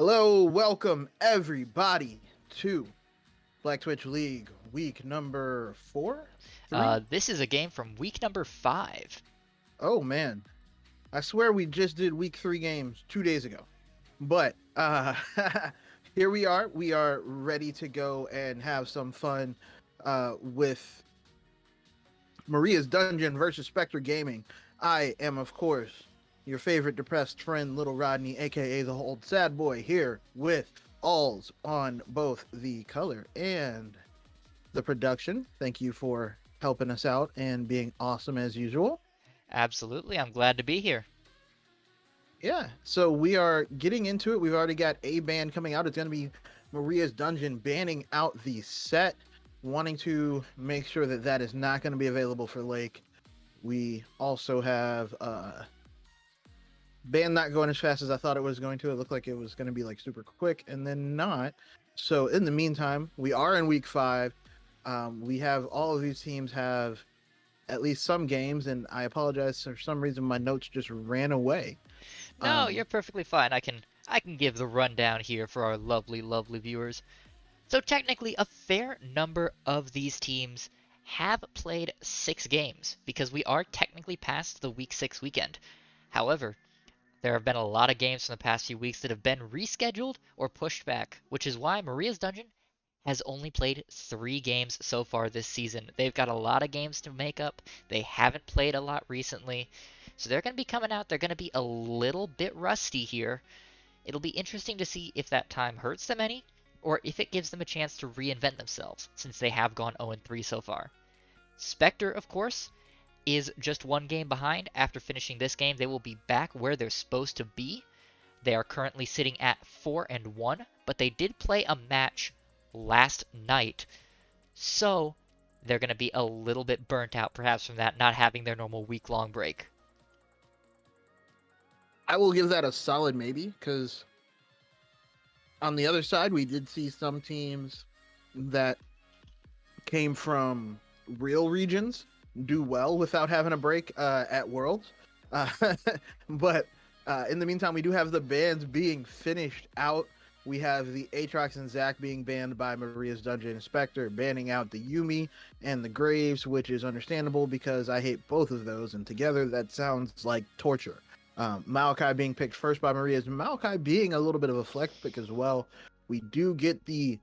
Hello, welcome everybody to Black Twitch League week number 4, 3. This is a game from week number 5. Oh man, I swear we just did week 3 games 2 days ago. But here we are. We are ready to go and have some fun with Maria's Dungeon versus Spectre Gaming. I am, of course, your favorite depressed friend, Little Rodney, aka the old sad boy, here with Aulz on both the color and the production. Thank you for helping us out and being awesome as usual. Absolutely, I'm glad to be here. Yeah, so we are getting into it. We've already got a ban coming out. It's going to be Maria's Dungeon banning out the set, wanting to make sure that that is not going to be available for Lake. We also have ban not going as fast as I thought it was going to. It looked like it was going to be like super quick and then not. So in the meantime, we are in week 5. We have all of these teams have at least some games, and I apologize for some reason my notes just ran away. No, you're perfectly fine. I can give the rundown here for our lovely, lovely viewers. So technically, a fair number of these teams have played 6 games because we are technically past the week 6 weekend. However, there have been a lot of games from the past few weeks that have been rescheduled or pushed back, which is why Maria's Dungeon has only played 3 games so far this season. They've got a lot of games to make up. They haven't played a lot recently. So they're going to be coming out. They're going to be a little bit rusty here. It'll be interesting to see if that time hurts them any, or if it gives them a chance to reinvent themselves, since they have gone 0-3 so far. Spectre, of course, is just 1 game behind. After finishing this game, they will be back where they're supposed to be. They are currently sitting at 4-1, but they did play a match last night, so they're going to be a little bit burnt out perhaps from that, not having their normal week-long break. I will give that a solid maybe, because on the other side, we did see some teams that came from real regions do well without having a break at Worlds. But in the meantime, we do have the bans being finished out. We have the Aatrox and Zac being banned by Maria's Dungeon Inspector, banning out the Yuumi and the Graves, which is understandable because I hate both of those, and together that sounds like torture. Maokai being picked first by Maria's, Maokai being a little bit of a flex pick as well. We do get the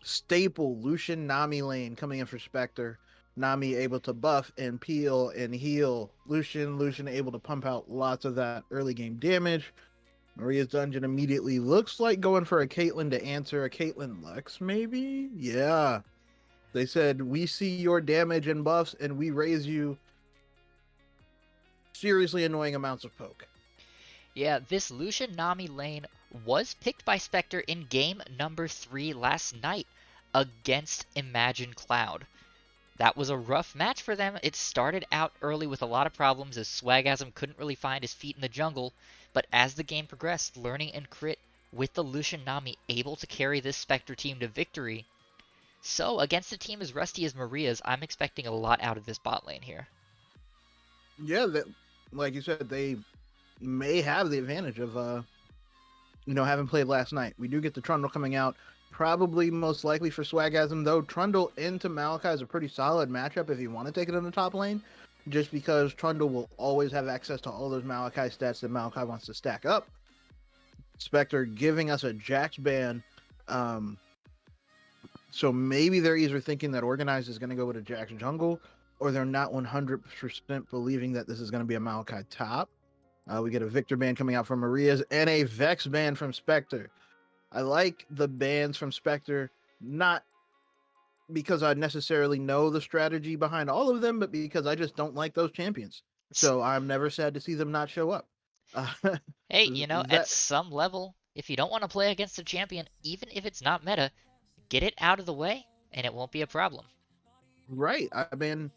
staple Lucian Nami lane coming in for Spectre. Nami able to buff and peel and heal Lucian able to pump out lots of that early game damage. Maria's Dungeon immediately looks like going for a Caitlyn to answer a Caitlyn Lux, maybe? Yeah. They said, we see your damage and buffs, and we raise you seriously annoying amounts of poke. Yeah, this Lucian Nami lane was picked by Spectre in game number 3 last night against Imagine Cloud. That was a rough match for them. It started out early with a lot of problems as Swagasm couldn't really find his feet in the jungle, but as the game progressed, learning and crit with the Lucian Nami able to carry this Spectre team to victory. So, against a team as rusty as Maria's, I'm expecting a lot out of this bot lane here. Yeah, that, like you said, they may have the advantage of, having played last night. We do get the Trundle coming out. Probably most likely for Swagasm, though. Trundle into Maokai is a pretty solid matchup if you want to take it in the top lane, just because Trundle will always have access to all those Maokai stats that Maokai wants to stack up. Spectre giving us a Jax ban. So maybe they're either thinking that Organized is going to go with a Jax jungle, or they're not 100% believing that this is going to be a Maokai top. We get a Victor ban coming out from Maria's and a Vex ban from Spectre. I like the bans from Spectre, not because I necessarily know the strategy behind all of them, but because I just don't like those champions. So I'm never sad to see them not show up. Hey, at some level, if you don't want to play against a champion, even if it's not meta, get it out of the way, and it won't be a problem. Right. I've been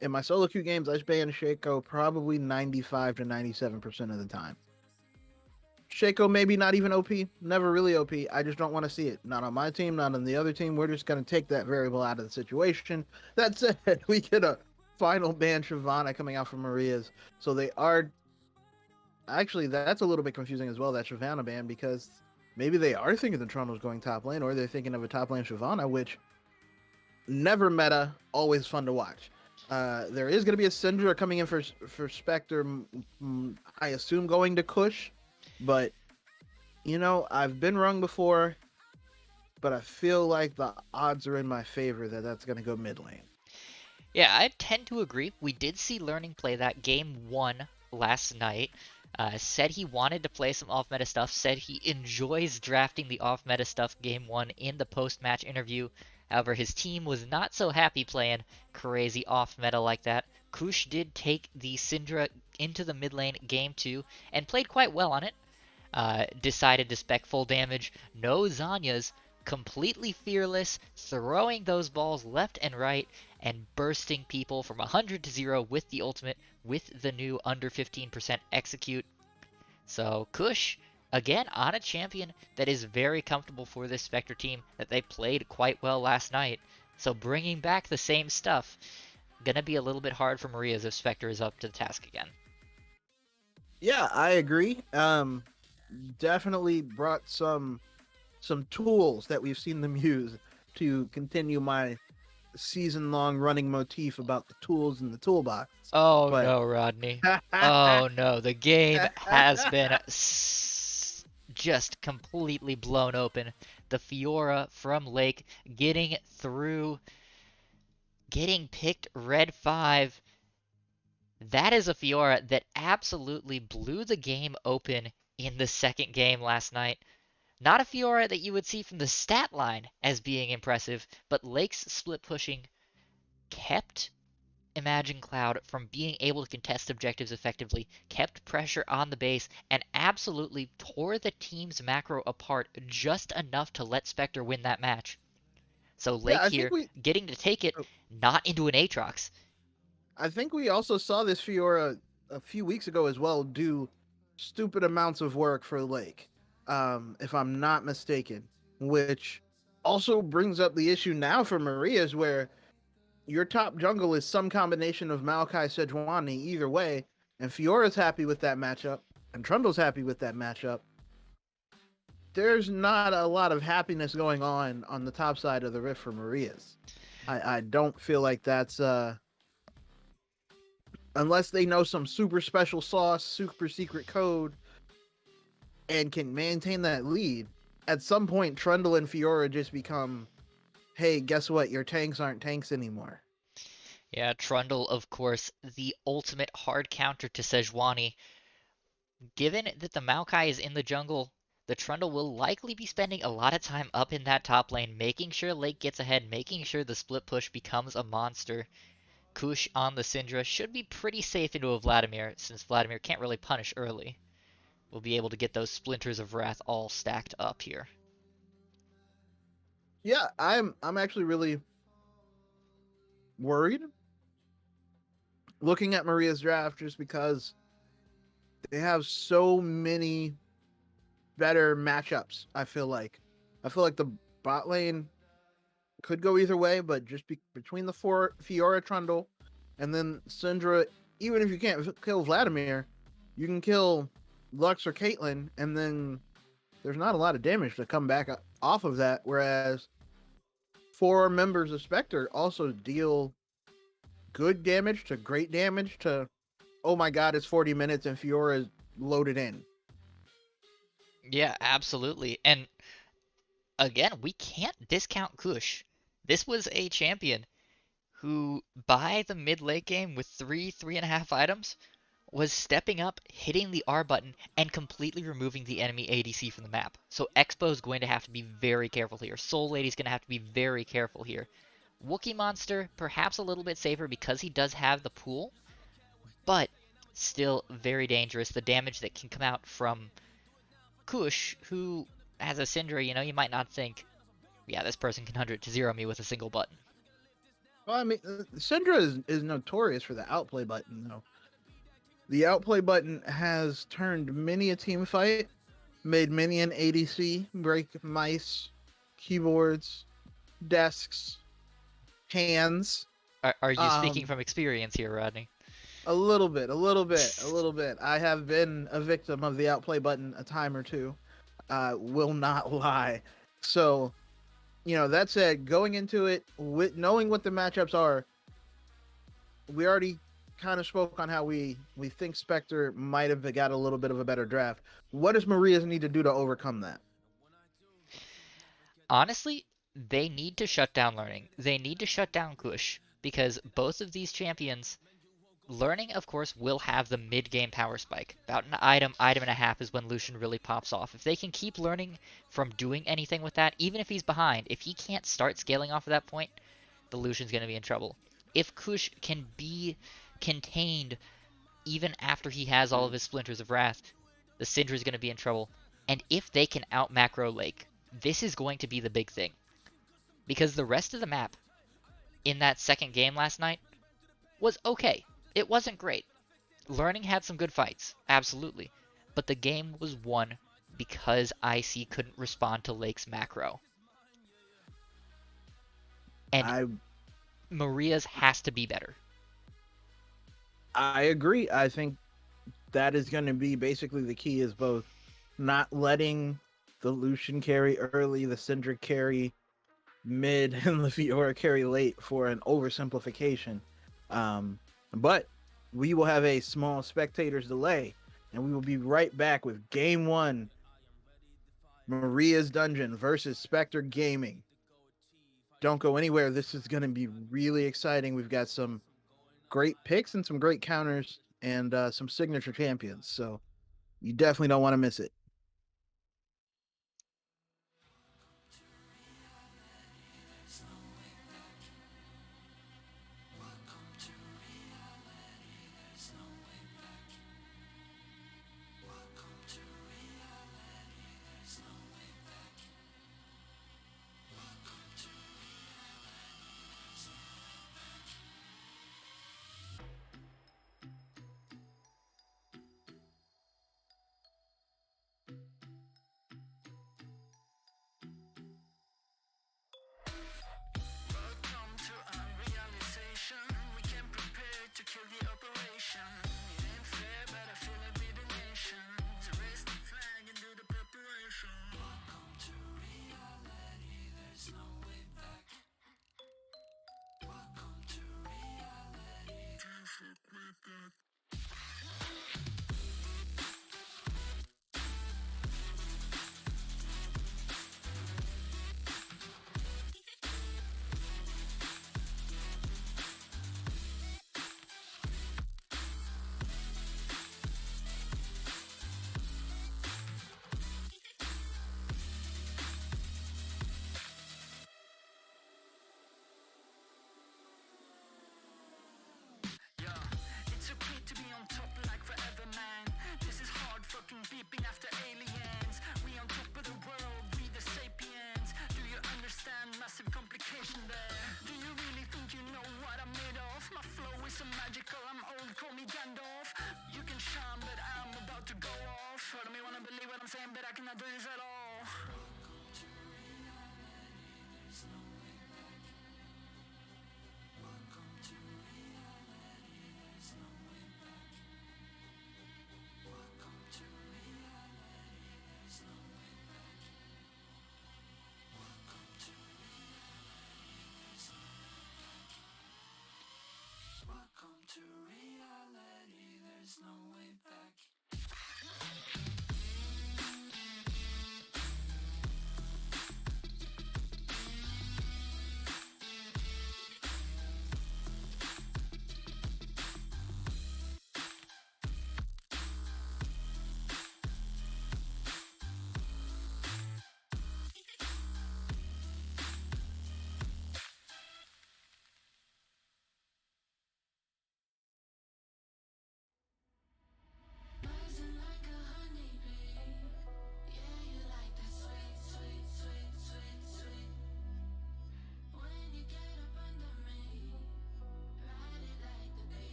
in my solo queue games, I ban Shaco probably 95 to 97% of the time. Shaco maybe not even OP, never really OP. I just don't want to see it. Not on my team, not on the other team. We're just going to take that variable out of the situation. That said, we get a final ban Shyvana coming out from Maria's. So they are... Actually, that's a little bit confusing as well, that Shyvana ban, because maybe they are thinking the Trundle's going top lane, or they're thinking of a top lane Shyvana, which never meta, always fun to watch. There is going to be a Syndra coming in for Spectre, I assume going to Kush, but I've been wrong before, but I feel like the odds are in my favor that that's going to go mid lane. Yeah, I tend to agree. We did see Learning play that game 1 last night. Said he wanted to play some off-meta stuff, said he enjoys drafting the off-meta stuff game 1 in the post-match interview. However, his team was not so happy playing crazy off-meta like that. Kush did take the Syndra into the mid lane game 2 and played quite well on it. Decided to spec full damage, no Zanyas, completely fearless, throwing those balls left and right, and bursting people from 100 to 0 with the ultimate, with the new under 15% execute. So Kush, again, on a champion that is very comfortable for this Spectre team, that they played quite well last night. So bringing back the same stuff, gonna be a little bit hard for Maria's if Spectre is up to the task again. Yeah, I agree. Definitely brought some tools that we've seen them use to continue my season-long running motif about the tools in the toolbox. Oh But no, Rodney. Oh no, the game has been just completely blown open. The Fiora from Lake getting through, getting picked red 5. That is a Fiora that absolutely blew the game open in the second game last night. Not a Fiora that you would see from the stat line as being impressive, but Lake's split pushing kept Imagine Cloud from being able to contest objectives effectively, kept pressure on the base, and absolutely tore the team's macro apart just enough to let Spectre win that match. So yeah, Lake here getting to take it not into an Aatrox. I think we also saw this Fiora a few weeks ago as well do stupid amounts of work for Lake, if I'm not mistaken, which also brings up the issue now for Maria's where your top jungle is some combination of Maokai Sejuani either way, and Fiora's happy with that matchup, and Trundle's happy with that matchup. There's not a lot of happiness going on the top side of the Rift for Maria's. I don't feel like that's unless they know some super special sauce, super secret code, and can maintain that lead. At some point, Trundle and Fiora just become, hey, guess what? Your tanks aren't tanks anymore. Yeah, Trundle, of course, the ultimate hard counter to Sejuani. Given that the Maokai is in the jungle, the Trundle will likely be spending a lot of time up in that top lane, making sure Lake gets ahead, making sure the split push becomes a monster. Kush on the Syndra should be pretty safe into a Vladimir, since Vladimir can't really punish early. We'll be able to get those Splinters of Wrath all stacked up here. Yeah, I'm actually really worried looking at Maria's draft just because they have so many better matchups. I feel like the bot lane could go either way, but just between the Fiora Trundle and then Syndra, even if you can't kill Vladimir, you can kill Lux or Caitlyn, and then there's not a lot of damage to come back off of that. Whereas 4 members of Spectre also deal good damage to great damage to, oh my god, it's 40 minutes and Fiora is loaded in. Yeah, absolutely. And again, we can't discount Kush. This was a champion who, by the mid late game with 3.5 items, was stepping up, hitting the R button, and completely removing the enemy ADC from the map. So Expo's going to have to be very careful here. Soul Lady's going to have to be very careful here. Wookiee Monster, perhaps a little bit safer because he does have the pool, but still very dangerous. The damage that can come out from Kush, who has a Syndra, you might not think, yeah, this person can 100 to 0 me with a single button. Well, I mean, Syndra is notorious for the outplay button, though. The outplay button has turned many a team fight, made many an ADC break mice, keyboards, desks, hands. Are you speaking from experience here, Rodney? A little bit. I have been a victim of the outplay button a time or two. will not lie. So, that said, going into it with knowing what the matchups are, we already kind of spoke on how we think Spectre might have got a little bit of a better draft. What does Maria's need to do to overcome that? Honestly, they need to shut down Learning. They need to shut down Kush because both of these champions, Learning, of course, will have the mid-game power spike. About an item and a half is when Lucian really pops off. If they can keep Learning from doing anything with that, even if he's behind, if he can't start scaling off of that point, the Lucian's going to be in trouble. If Kush can be contained even after he has all of his Splinters of Wrath, the Syndra's going to be in trouble. And if they can out macro Lake, this is going to be the big thing. Because the rest of the map in that second game last night was okay. It wasn't great. Learning had some good fights, absolutely. But the game was won because IC couldn't respond to Lake's macro. And I Maria's has to be better. I agree. I think that is going to be basically the key, is both not letting the Lucian carry early, the Syndra carry mid, and the Fiora carry late for an oversimplification. But we will have a small spectators delay, and we will be right back with game one, Maria's Dungeon versus Spectre Gaming. Don't go anywhere. This is going to be really exciting. We've got some great picks and some great counters and some signature champions. So you definitely don't want to miss it.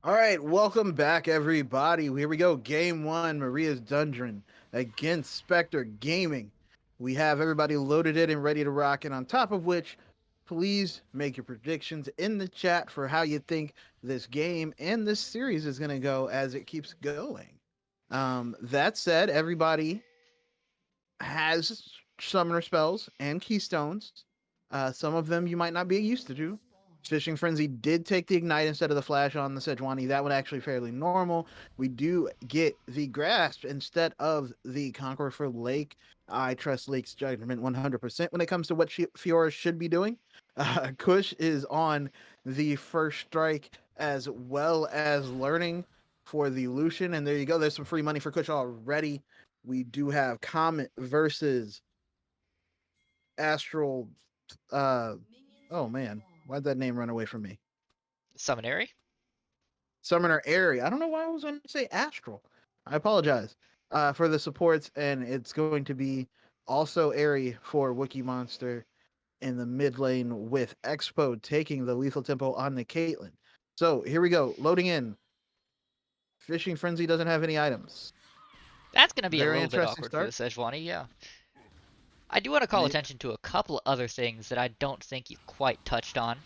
All right, welcome back, everybody. Here we go. Game one, Maria's Dungeon against Spectre Gaming. We have everybody loaded in and ready to rock. And on top of which, please make your predictions in the chat for how you think this game and this series is going to go as it keeps going. That said, everybody has summoner spells and keystones. Some of them you might not be used to do. Fishing Frenzy did take the Ignite instead of the Flash on the Sejuani. That one actually fairly normal. We do get the Grasp instead of the Conqueror for Lake. I trust Lake's judgment 100% when it comes to what Fiora should be doing. Kush is on the first strike as well as learning for the Lucian. And there you go. There's some free money for Kush already. We do have Comet versus Astral. Oh man, why'd that name run away from me? Summonary? Summoner Airy. I don't know why I was going to say Astral. I apologize for the supports, and it's going to be also Airy for Wookie Monster in the mid lane with Expo taking the lethal tempo on the Caitlyn. So here we go, loading in. Fishing Frenzy doesn't have any items. That's going to be a Very little bit interesting awkward for the start. Sejuani, yeah. I do want to call attention to a couple other things that I don't think you quite touched on.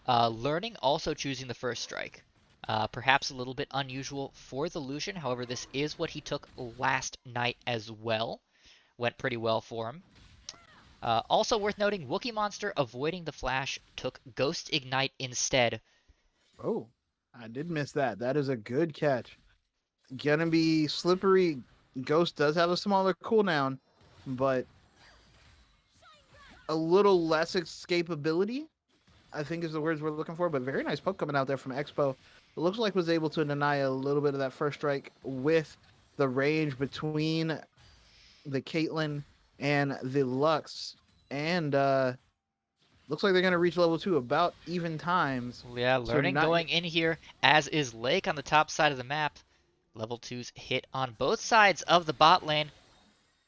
Learning also choosing the first strike. Perhaps a little bit unusual for the Lucian, however, this is what he took last night as well. Went pretty well for him. Also worth noting, Wookie Monster avoiding the Flash took Ghost Ignite instead. Oh, I did miss that. That is a good catch. Gonna be slippery. Ghost does have a smaller cooldown, but a little less escapability, I think is the words we're looking for. But very nice poke coming out there from Expo. It looks like was able to deny a little bit of that first strike with the range between the Caitlyn and the Lux. And looks like they're going to reach level 2 about even times. Yeah, So learning going in here, as is Lake on the top side of the map. Level 2's hit on both sides of the bot lane.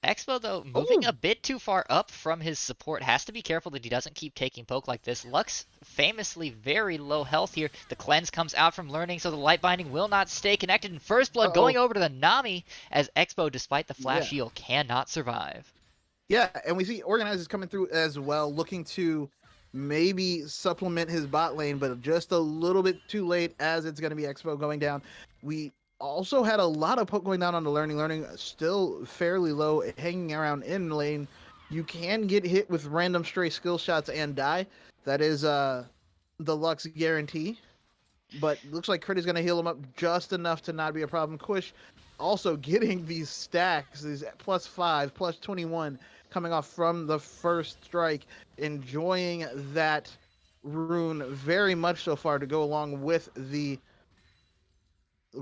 Expo, though, moving a bit too far up from his support. Has to be careful that he doesn't keep taking poke like this. Lux, famously very low health here. The cleanse comes out from learning, so the light binding will not stay connected. And First Blood going over to the Nami, as Expo, despite the flash heal, cannot survive. Yeah, and we see Organizers coming through as well, looking to maybe supplement his bot lane, but just a little bit too late as it's going to be Expo going down. We also had a lot of poke going down on the Learning still fairly low, hanging around in lane. You can get hit with random stray skill shots and die. That is the Lux guarantee. But looks like Crit is going to heal him up just enough to not be a problem. Kush also getting these stacks, these +5, +21 coming off from the first strike, enjoying that rune very much so far to go along with the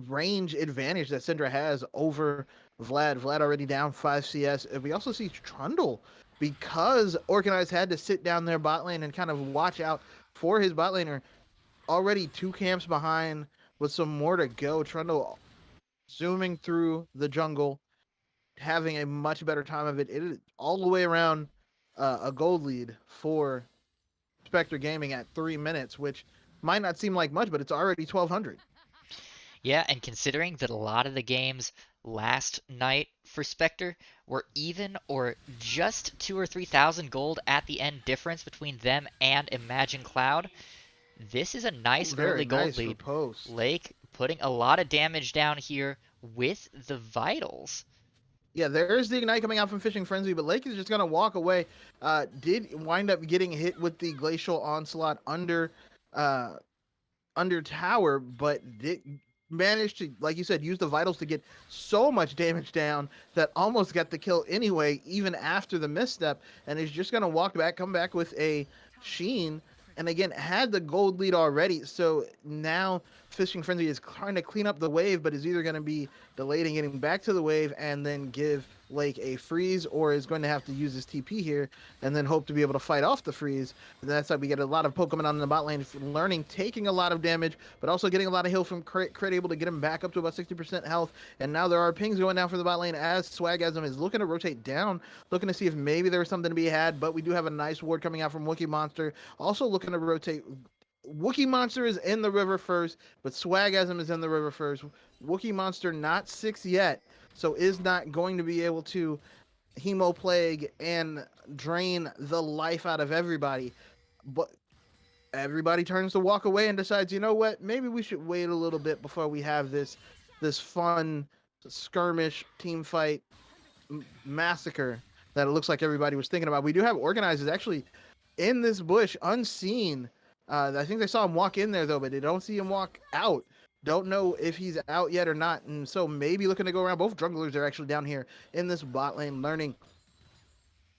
range advantage that Syndra has over Vlad. Vlad already down 5 CS. And we also see Trundle, because Organized had to sit down their bot lane and kind of watch out for his bot laner. Already 2 camps behind with some more to go. Trundle zooming through the jungle, having a much better time of it. It is all the way around a gold lead for Spectre Gaming at 3 minutes, which might not seem like much, but it's already 1,200. Yeah, and considering that a lot of the games last night for Spectre were even or just 2,000 or 3,000 gold at the end difference between them and Imagine Cloud, this is a nice early gold lead. Lake putting a lot of damage down here with the Vitals. Yeah, there's the Ignite coming out from Fishing Frenzy, but Lake is just going to walk away. Did wind up getting hit with the Glacial Onslaught under tower, but did managed to, like you said, use the Vitals to get so much damage down that almost got the kill anyway, even after the misstep, and is just going to come back with a Sheen. And again, had the gold lead already, so now Fishing Frenzy is trying to clean up the wave, but is either going to be delayed in getting back to the wave and then give Lake a freeze, or is going to have to use his TP here and then hope to be able to fight off the freeze. And that's how we get a lot of Pokemon on the bot lane, learning, taking a lot of damage, but also getting a lot of heal from Crit, able to get him back up to about 60% health. And now there are pings going down for the bot lane as Swagasm is looking to rotate down, looking to see if maybe there was something to be had, but we do have a nice ward coming out from Wookie Monster, also looking to rotate Wookie Monster is in the river first, but Swagasm is in the river first. Wookie Monster not 6 yet, so is not going to be able to Hemoplague and drain the life out of everybody. But everybody turns to walk away and decides, you know what? Maybe we should wait a little bit before we have this fun skirmish team fight massacre that it looks like everybody was thinking about. We do have organizers actually in this bush, unseen. I think they saw him walk in there though, but they don't see him walk out. Don't know if he's out yet or not, and so maybe looking to go around. Both junglers are actually down here in this bot lane, learning,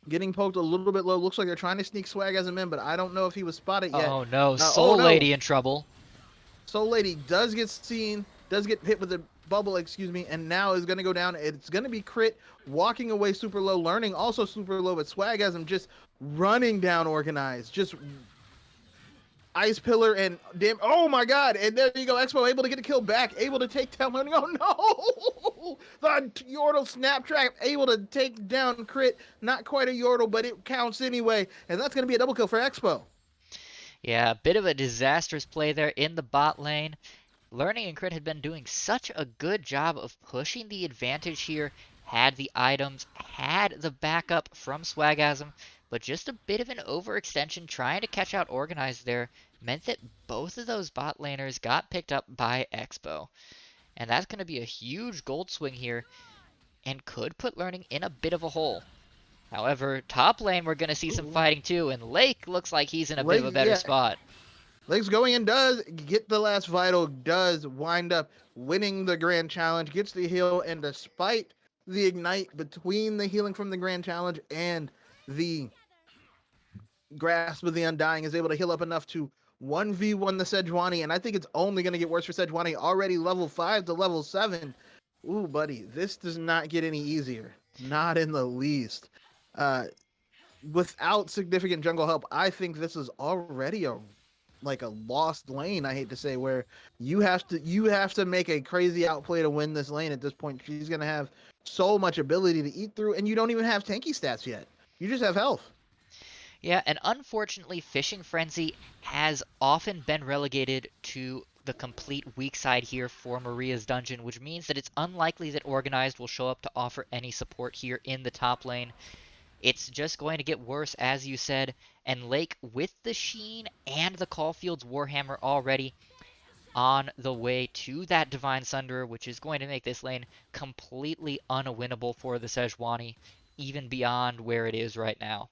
getting poked a little bit low. Looks like they're trying to sneak Swag as him in, but I don't know if he was spotted yet. Oh no, Oh Soul no, Lady in trouble. Soul Lady does get seen, does get hit with a bubble, excuse me, and now is going to go down. It's going to be Crit walking away super low, learning also super low, but Swagasm just running down Organized, just Ice Pillar and damn. Oh my God! And there you go, Expo able to get a kill back, able to take down Learning. Oh no! The Yordle Snap Trap able to take down Crit. Not quite a Yordle, but it counts anyway, and that's going to be a double kill for Expo. Yeah, a bit of a disastrous play there in the bot lane. Learning and Crit had been doing such a good job of pushing the advantage here, had the items, had the backup from Swagasm, but just a bit of an overextension trying to catch out Organized there meant that both of those bot laners got picked up by Expo. And that's going to be a huge gold swing here and could put Learning in a bit of a hole. However, top lane we're going to see some fighting too, and Lake looks like he's in a bit of a better spot. Lake's going in, does get the last vital, does wind up winning the Grand Challenge, gets the heal, and despite the ignite between the healing from the Grand Challenge and the Grasp of the Undying, is able to heal up enough to 1v1 the Sejuani, and I think it's only going to get worse for Sejuani, already level 5 to level 7. Ooh, buddy, this does not get any easier. Not in the least. Without significant jungle help, I think this is already a lost lane, I hate to say, where you have to make a crazy outplay to win this lane at this point. She's going to have so much ability to eat through, and you don't even have tanky stats yet. You just have health. Yeah, and unfortunately, Fishing Frenzy has often been relegated to the complete weak side here for Maria's dungeon, which means that it's unlikely that Organized will show up to offer any support here in the top lane. It's just going to get worse, as you said, and Lake, with the Sheen and the Caulfield's Warhammer already on the way to that Divine Sunder, which is going to make this lane completely unwinnable for the Sejuani, even beyond where it is right now.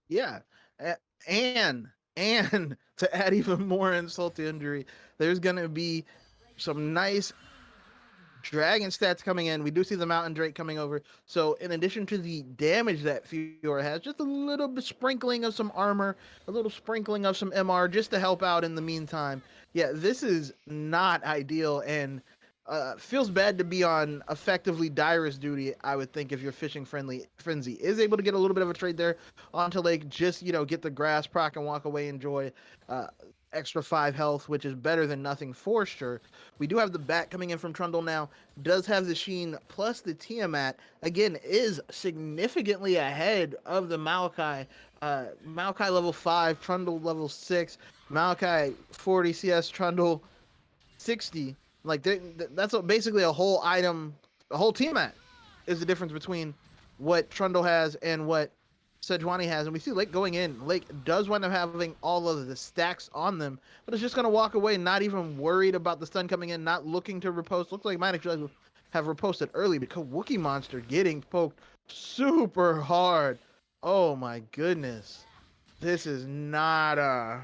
Yeah, and to add even more insult to injury, there's going to be some nice dragon stats coming in. We do see the Mountain Drake coming over. So in addition to the damage that Fiora has, just a little bit sprinkling of some armor, a little sprinkling of some MR just to help out in the meantime. Yeah, this is not ideal, and feels bad to be on effectively Dyrus duty, I would think, if you're Fishing Frenzy. Is able to get a little bit of a trade there onto Lake, just, get the grass proc and walk away, enjoy extra 5 health, which is better than nothing for sure. We do have the bat coming in from Trundle now, does have the Sheen plus the Tiamat, again, is significantly ahead of the Maokai. Maokai level 5, Trundle level 6, Maokai 40 CS, Trundle 60. Like, that's basically a whole item, a whole Tiamat is the difference between what Trundle has and what Sejuani has. And we see Lake going in. Lake does wind up having all of the stacks on them, but it's just going to walk away, not even worried about the stun coming in, not looking to repost. Looks like it might actually have reposted early, because Wookie Monster getting poked super hard. Oh my goodness. This is not a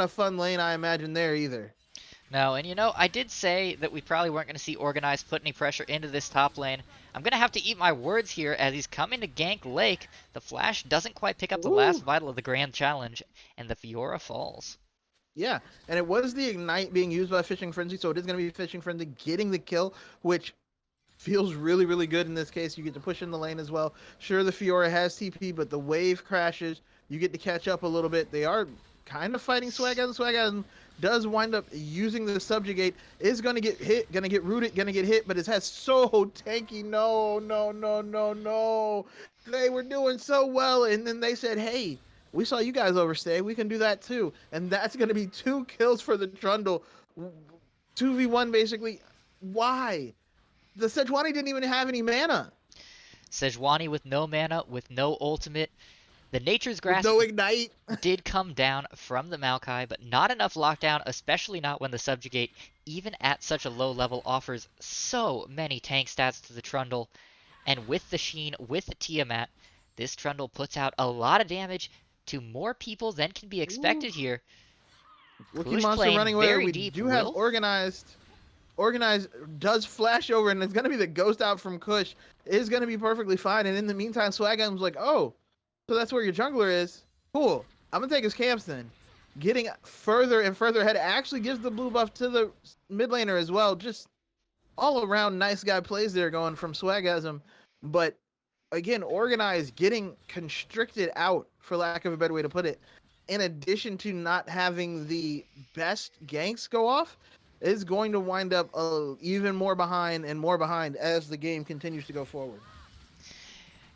fun lane, I imagine, there either. No, and I did say that we probably weren't going to see Organized put any pressure into this top lane. I'm going to have to eat my words here, as he's coming to gank Lake. The Flash doesn't quite pick up the last vital of the Grand Challenge, and the Fiora falls. Yeah, and it was the Ignite being used by Fishing Frenzy, so it is going to be Fishing Frenzy getting the kill, which feels really, really good in this case. You get to push in the lane as well. Sure, the Fiora has TP, but the wave crashes. You get to catch up a little bit. They are kind of fighting Swagasm. Swagasm does wind up using the Subjugate, is going to get hit, going to get rooted, going to get hit, but it has so tanky. No. They were doing so well, and then they said, hey, we saw you guys overstay. We can do that too. And that's going to be 2 kills for the Trundle. 2v1 basically. Why? The Sejuani didn't even have any mana. Sejuani with no mana, with no ultimate. The Nature's With Grasp no ignite. did come down from the Maokai, but not enough lockdown, especially not when the Subjugate, even at such a low level, offers so many tank stats to the Trundle. And with the Sheen, with the Tiamat, this Trundle puts out a lot of damage to more people than can be expected here. Wookiee Kush Monster playing running away. very We deep. do have Organized. Organized does flash over, and it's going to be the ghost out from Kush. It is going to be perfectly fine. And in the meantime, Swagam's like, oh, so that's where your jungler is? Cool. I'm going to take his camps then. Getting further and further ahead actually gives the blue buff to the mid laner as well. Just all around nice guy plays there going from Swagasm. But again, Organized getting constricted out, for lack of a better way to put it, in addition to not having the best ganks go off, is going to wind up even more behind and more behind as the game continues to go forward.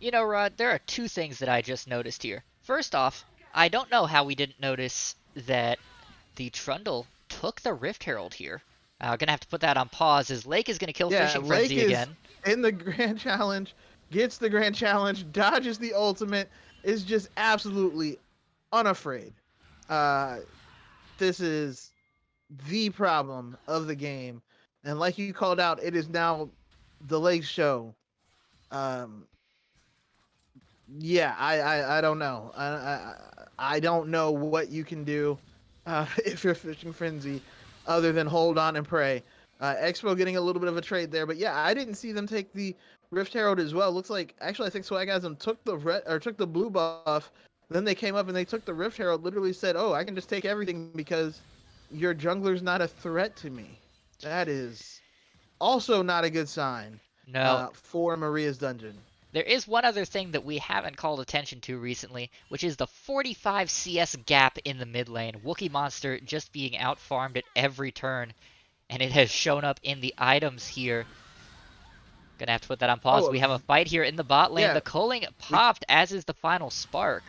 You know, Rod, there are 2 things that I just noticed here. First off, I don't know how we didn't notice that the Trundle took the Rift Herald here. Gonna have to put that on pause as Lake is gonna kill Fishing Lake Frenzy is again. In the Grand Challenge, gets the Grand Challenge, dodges the ultimate, is just absolutely unafraid. This is the problem of the game, and like you called out, it is now the Lake show. I don't know. I don't know what you can do if you're Fishing Frenzy, other than hold on and pray. Expo getting a little bit of a trade there, but yeah, I didn't see them take the Rift Herald as well. Looks like actually I think Swagasm took the blue buff. Then they came up and they took the Rift Herald. Literally said, "Oh, I can just take everything because your jungler's not a threat to me." That is also not a good sign. No. For Maria's dungeon. There is one other thing that we haven't called attention to recently, which is the 45 CS gap in the mid lane. Wookiee Monster just being out-farmed at every turn, and it has shown up in the items here. Gonna have to put that on pause. We have a fight here in the bot lane. Yeah, the culling popped, as is the final spark.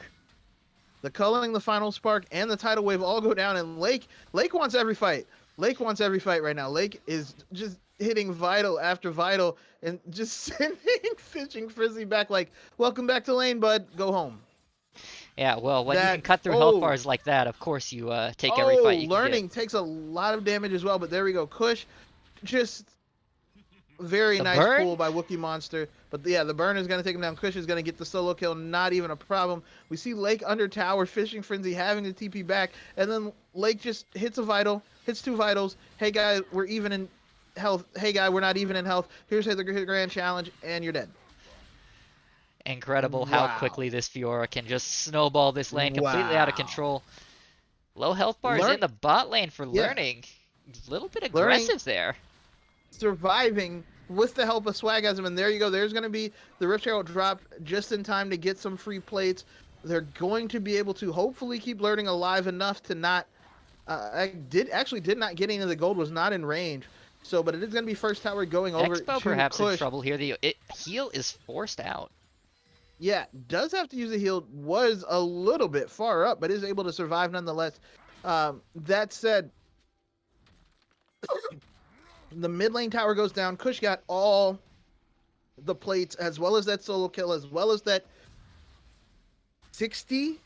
The culling, the final spark, and the tidal wave all go down, and Lake wants every fight. Lake wants every fight right now. Lake is just hitting vital after vital and just sending Fishing Frenzy back like, welcome back to lane, bud. Go home. Yeah, well, when you can cut through health bars like that, of course you take every fight you can Learning get. Takes a lot of damage as well, but there we go. Kush, just very nice pull by Wookiee Monster. But yeah, the burn is going to take him down. Kush is going to get the solo kill, not even a problem. We see Lake under tower, Fishing Frenzy having to TP back, and then Lake just hits a vital, hits 2 vitals. Hey guys, we're even in health. Hey guy, we're not even in health. Here's the Grand Challenge, and you're dead. Incredible how quickly this Fiora can just snowball this lane completely out of control. Low health bars in the bot lane for Learning. A little bit aggressive there. Surviving with the help of Swagasm, and there you go. There's going to be the Rift Herald dropped just in time to get some free plates. They're going to be able to hopefully keep Learning alive enough to not did not get into the gold, was not in range. So, but it is going to be first tower going over to Expo perhaps Kush. In trouble here. The heal is forced out. Yeah, does have to use the heal. Was a little bit far up, but is able to survive nonetheless. That said, the mid lane tower goes down. Kush got all the plates, as well as that solo kill, as well as that 60.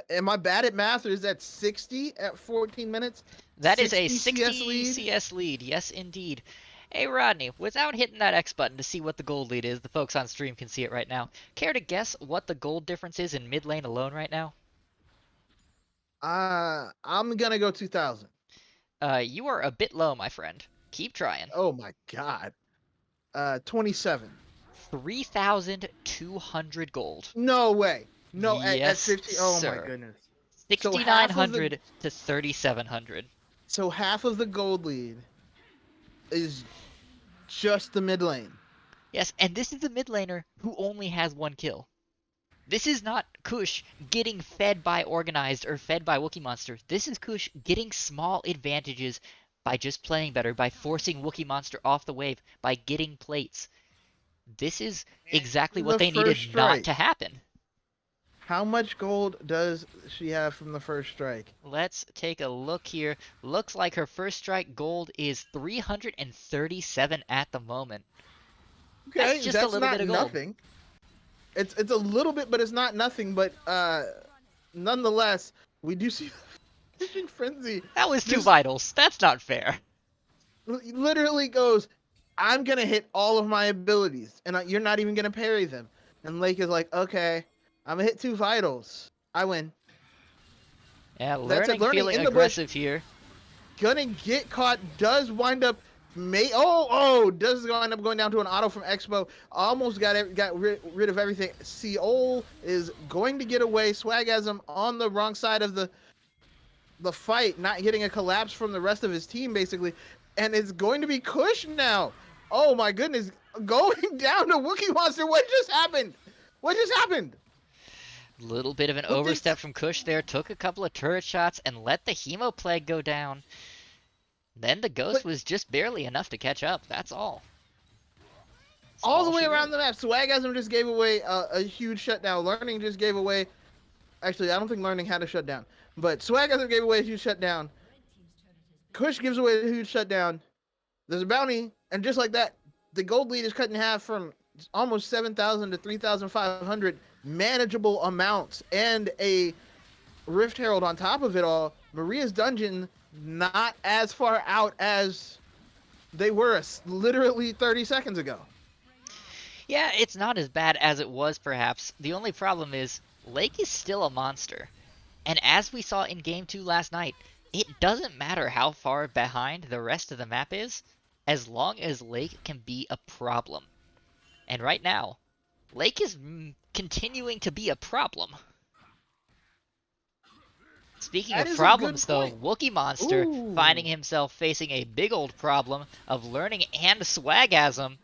Am I bad at math, or is that 60 at 14 minutes? That is a 60 CS lead. Yes, indeed. Hey, Rodney, without hitting that X button to see what the gold lead is, the folks on stream can see it right now. Care to guess what the gold difference is in mid lane alone right now? I'm going to go 2,000. You are a bit low, my friend. Keep trying. Oh, my God. 27. 3,200 gold. No way. No, yes, at 50. Oh, sir. my goodness. 6,900 to 3,700. So half of the gold lead is just the mid lane. Yes, and this is the mid laner who only has 1 kill. This is not Kush getting fed by Organized or fed by Wookiee Monster. This is Kush getting small advantages by just playing better, by forcing Wookiee Monster off the wave, by getting plates. This is exactly what they needed not to happen. How much gold does she have from the first strike? Let's take a look here. Looks like her first strike gold is 337 at the moment. That's Okay, just a that's little bit not of gold. nothing. It's a little bit, but it's not nothing. But nonetheless, we do see fishing frenzy. That was 2 Just vitals. That's not fair. literally goes, I'm gonna hit all of my abilities, and you're not even gonna parry them. And Lake is like, okay, I'm gonna hit 2 vitals. I win. Yeah, That's it. learning Learning feeling in the bush, aggressive here. gonna get caught. Does wind up. Does wind up going down to an auto from Expo. Almost got rid of everything. Aulz is going to get away. Swagasm on the wrong side of the fight, not getting a collapse from the rest of his team, basically. And it's going to be Kush now. Oh my goodness. Going down to Wookiee Monster. What just happened? What just happened? Little bit of an What this- overstep from Kush there. Took a couple of turret shots and let the Hemo Plague go down. Then the Ghost But- was just barely enough to catch up. That's all. That's all the way she around wrote. the map. Swagasm just gave away a huge shutdown. Learning just gave away. Actually, I don't think Learning had a shutdown, but Swagasm gave away a huge shutdown. Kush gives away a huge shutdown. There's a bounty, and just like that, the gold lead is cut in half from almost 7,000 to 3,500 manageable amounts, and a Rift Herald on top of it all. Maria's dungeon not as far out as they were literally 30 seconds ago. Yeah, it's not as bad as it was, perhaps. The only problem is, Lake is still a monster. And as we saw in Game 2 last night, it doesn't matter how far behind the rest of the map is, as long as Lake can be a problem. And right now, Lake is continuing to be a problem. Speaking That of is a good problems, though, point. Wookiee Monster Ooh. finding himself facing a big old problem of learning and swagasm.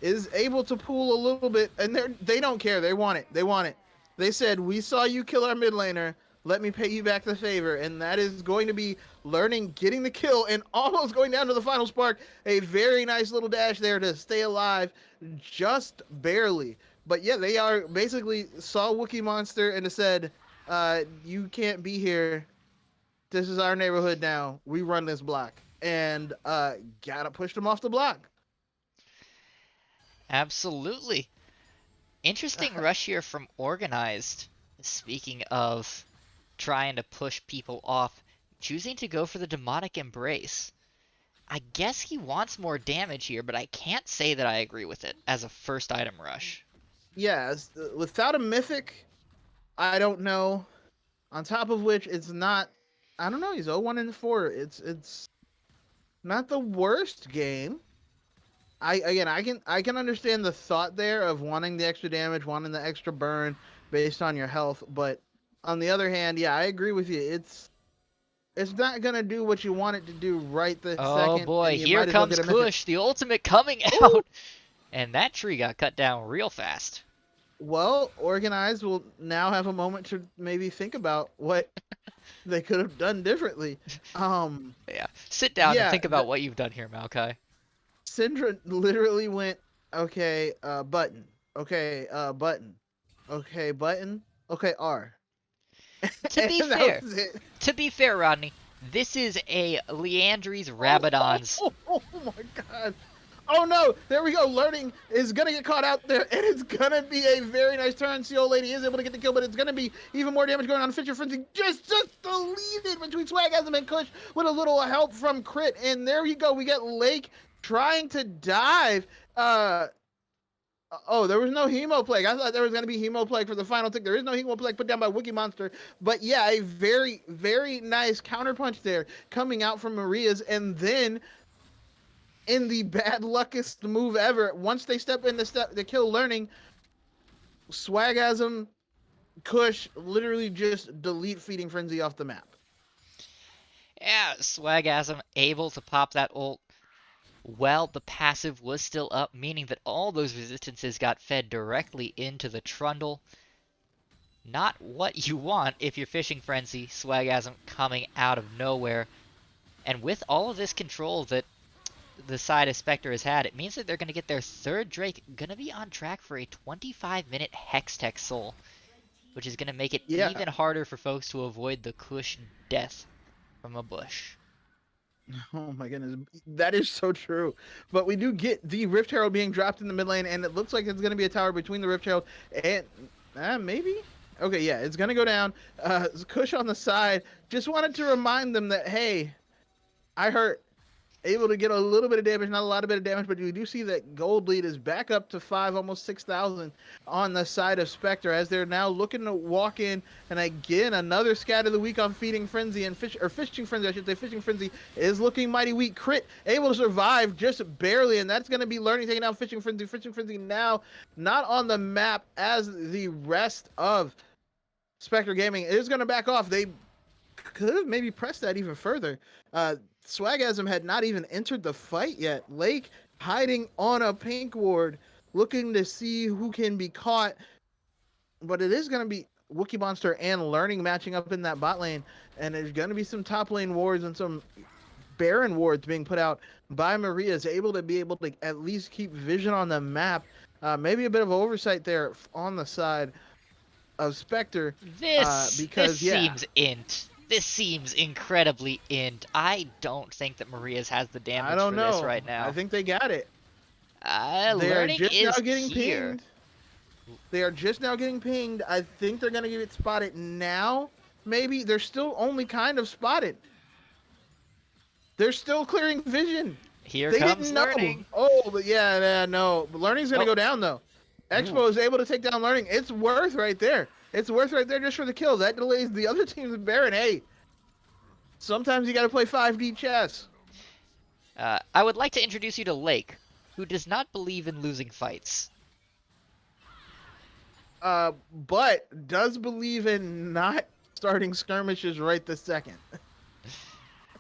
Is able to pull a little bit, and they don't care. They want it. They want it. They said, we saw you kill our mid laner. Let me pay you back the favor. And that is going to be Learning, getting the kill, and almost going down to the final spark. A very nice little dash there to stay alive, just barely. But yeah, they are basically saw Wookiee Monster and said, you can't be here. This is our neighborhood now. We run this block. And gotta push them off the block. Absolutely. Interesting rush here from Organized. Speaking of trying to push people off, choosing to go for the Demonic Embrace. I guess he wants more damage here, but I can't say that I agree with it as a first item rush. Yeah, without a mythic, I don't know. On top of which, it's not. I don't know. He's 0-1-4. It's not the worst game. I can understand the thought there of wanting the extra damage, wanting the extra burn based on your health, but on the other hand, yeah, I agree with you. It's not gonna do what you want it to do right this second. Oh boy, and you here might as well comes get a mythic. Kush, the ultimate coming Ooh. out! And that tree got cut down real fast. Well, Organized will now have a moment to maybe think about what they could have done differently. Yeah, sit down and think about what you've done here, Maokai. Syndra literally went, okay, button. Okay, button. Okay, button. Okay, R. To be fair, Rodney, this is a Leandry's Rabadon's. Oh my god. Oh no, there we go. Learning is gonna get caught out there, and it's gonna be a very nice turn. CO Lady is able to get the kill, but it's gonna be even more damage going on. Fisher Frenzy just deleted between Swagasm and Kush with a little help from Crit, and there you go. We get Lake trying to dive. Oh, there was no Hemo Plague. I thought there was going to be Hemo Plague for the final tick. There is no Hemo Plague put down by Wookiee Monster. But yeah, a very, very nice counterpunch there coming out from Maria's. And then in the bad luckiest move ever, once they step in the kill Learning, Swagasm, Kush literally just delete Feeding Frenzy off the map. Yeah, Swagasm able to pop that ult. Well, the passive was still up, meaning that all those resistances got fed directly into the Trundle. Not what you want if you're Fishing Frenzy, Swagasm coming out of nowhere. And with all of this control that the side of Spectre has had, it means that they're going to get their third Drake, going to be on track for a 25-minute Hextech Soul. which is going to make it Yeah. even harder for folks to avoid the Kush death from a bush. Oh my goodness, that is so true. But we do get the Rift Herald being dropped in the mid lane, and it looks like it's going to be a tower between the Rift Herald and maybe. Okay, yeah, it's going to go down. Kush on the side. Just wanted to remind them that hey, I hurt. Able to get a little bit of damage, not a lot of bit of damage, but we do see that gold lead is back up to 5, almost 6,000 on the side of Spectre as they're now looking to walk in. And again, another scat of the week on Feeding Frenzy and Fishing Frenzy, I should say. Fishing Frenzy is looking mighty weak. Crit able to survive just barely, and that's going to be Learning taking out Fishing Frenzy. Fishing Frenzy now not on the map as the rest of Spectre Gaming is going to back off. They could have maybe pressed that even further. Swagasm had not even entered the fight yet. Lake hiding on a pink ward, looking to see who can be caught. But it is going to be Wookie Monster and Learning matching up in that bot lane. And there's going to be some top lane wards and some Baron wards being put out by Maria, is able to at least keep vision on the map. Maybe a bit of oversight there on the side of Spectre. This because seems int. This seems incredibly int. I don't think that Maria's has the damage I don't for know. this right now. I think they got it. They are Learning just is now getting here. pinged. They are just now getting pinged. I think they're gonna get spotted now. Maybe they're still only kind of spotted. They're still clearing vision. Here They comes didn't know. Learning. Oh, but yeah, no. But Learning's gonna Oh. go down though. Expo is able to take down Learning. It's worth right there. It's worth right there just for the kill. That delays the other team's Baron. Hey, sometimes you gotta play 5D chess. I would like to introduce you to Lake, who does not believe in losing fights. But does believe in not starting skirmishes right this second.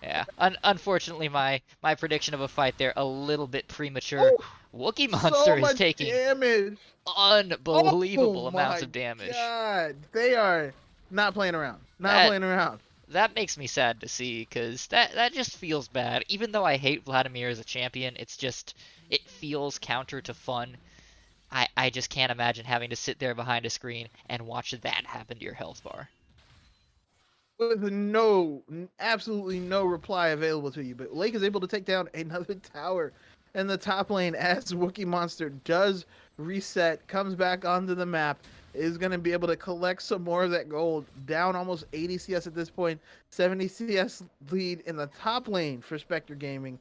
Yeah, unfortunately, my prediction of a fight there a little bit premature. Oh, Wookie Monster so is much taking damage. unbelievable amounts my of damage. God, they are not playing around. Playing around. That makes me sad to see, because that just feels bad. Even though I hate Vladimir as a champion, it feels counter to fun. I just can't imagine having to sit there behind a screen and watch that happen to your health bar. With absolutely no reply available to you. But Lake is able to take down another tower in the top lane as Wookie Monster does reset, comes back onto the map, is going to be able to collect some more of that gold. Down almost 80 CS at this point, 70 CS lead in the top lane for Spectre Gaming.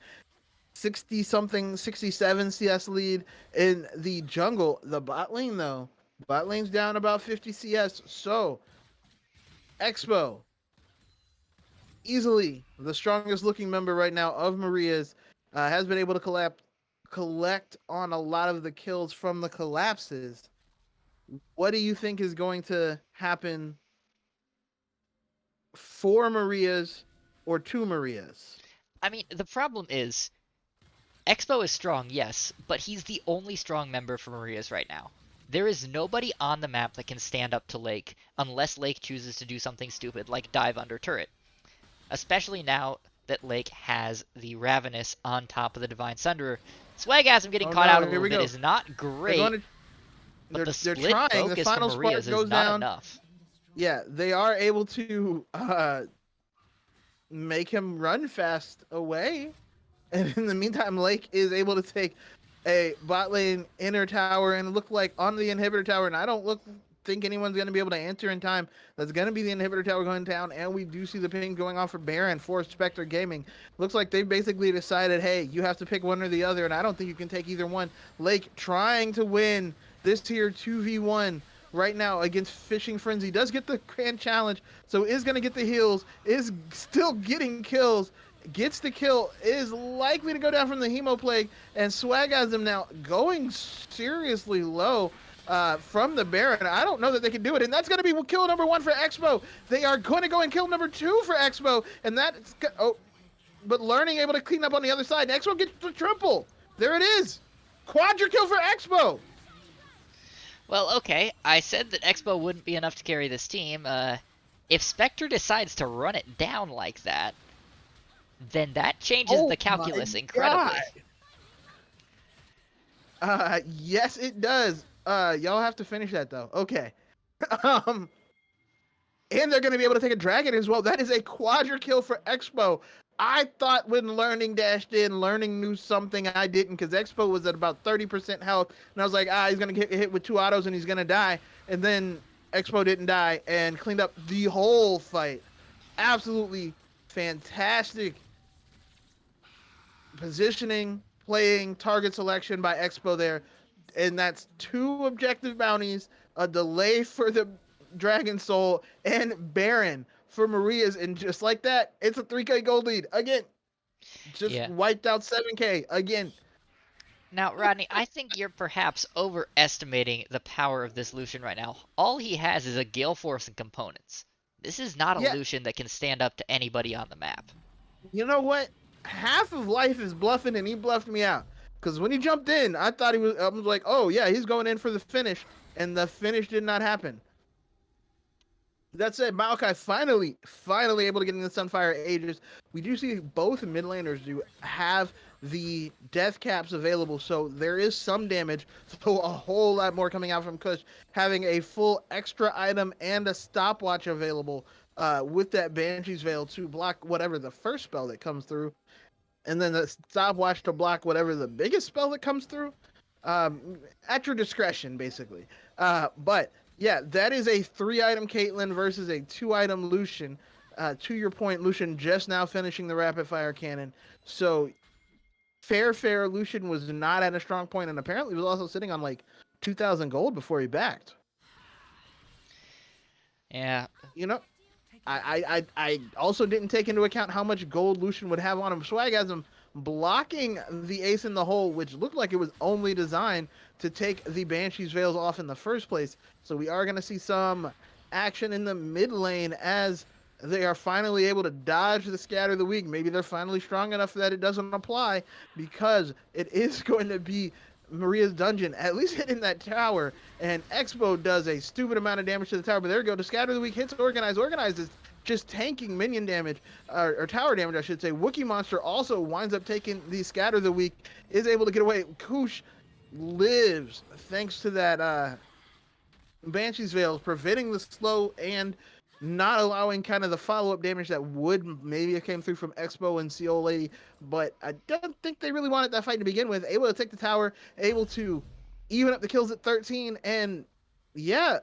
60-something, 67 CS lead in the jungle. The bot lane, though, bot lane's down about 50 CS. So, Expo, easily the strongest looking member right now of Maria's, has been able to collect on a lot of the kills from the collapses. What do you think is going to happen for Maria's or to Maria's? I mean, the problem is, Expo is strong, yes, but he's the only strong member for Maria's right now. There is nobody on the map that can stand up to Lake unless Lake chooses to do something stupid like dive under turret. Especially now that Lake has the Ravenous on top of the Divine Sunderer. Swagasm getting caught out a little bit is not great, but the split focus from Maria's is not enough. Yeah, they are able to make him run fast away. And in the meantime, Lake is able to take a bot lane inner tower and look like on the inhibitor tower. And I don't think anyone's going to be able to enter in time. That's going to be the inhibitor tower going down. And we do see the ping going off for Baron for Spectre Gaming. Looks like they've basically decided, hey, you have to pick one or the other. And I don't think you can take either one. Lake trying to win this tier 2v1 right now against Fishing Frenzy. Does get the grand challenge. So is going to get the heals. Is still getting kills. Gets the kill, is likely to go down from the Hemo Plague, and Swagasm now going seriously low from the Baron. I don't know that they can do it, and that's going to be kill number 1 for Expo. They are going to go and kill number 2 for Expo, and that's... but Learning able to clean up on the other side, and Expo gets the triple. There it is. Quadra kill for Expo. Well, okay, I said that Expo wouldn't be enough to carry this team. If Spectre decides to run it down like that, then that changes the calculus incredibly. Yes, it does. Y'all have to finish that though. Okay. and they're going to be able to take a dragon as well. That is a quadra kill for Expo. I thought when Learning dashed in, Learning knew something I didn't, because Expo was at about 30% health, and I was like, he's going to get hit with 2 autos and he's going to die. And then Expo didn't die and cleaned up the whole fight. Absolutely fantastic positioning, playing, target selection by Expo there. And that's 2 objective bounties, a delay for the Dragon Soul, and Baron for Maria's. And just like that, it's a 3K gold lead. Again, just Yeah. wiped out 7K. Again. Now, Rodney, I think you're perhaps overestimating the power of this Lucian right now. All he has is a Gale Force and components. This is not a Yeah. Lucian that can stand up to anybody on the map. You know what? Half of life is bluffing, and he bluffed me out. Because when he jumped in, I was like, oh yeah, he's going in for the finish, and the finish did not happen. That said, Maokai finally able to get in the Sunfire Aegis. We do see both mid laners do have the death caps available, so there is some damage, though a whole lot more coming out from Kush, having a full extra item and a stopwatch available with that Banshee's Veil to block whatever the first spell that comes through, and then the stopwatch to block whatever the biggest spell that comes through. At your discretion, basically. But yeah, that is a 3-item Caitlyn versus a 2-item Lucian. To your point, Lucian just now finishing the rapid fire cannon. So fair, Lucian was not at a strong point, and apparently was also sitting on like 2,000 gold before he backed. Yeah. You know, I also didn't take into account how much gold Lucian would have on him. Swagasm blocking the ace in the hole, which looked like it was only designed to take the Banshee's Veils off in the first place. So we are going to see some action in the mid lane as they are finally able to dodge the Scatter of the Weak. Maybe they're finally strong enough that it doesn't apply, because it is going to be Maria's dungeon at least hitting that tower, and Expo does a stupid amount of damage to the tower. But there we go. The Scatter of the Weak hits Organize. Organize is just tanking minion damage, or tower damage, I should say. Wookiee Monster also winds up taking the Scatter of the Weak, is able to get away. Kush lives thanks to that Banshee's Veil, preventing the slow and not allowing kind of the follow-up damage that would maybe have came through from Expo and CO Lady. But I don't think they really wanted that fight to begin with. Able to take the tower, able to even up the kills at 13, and yeah,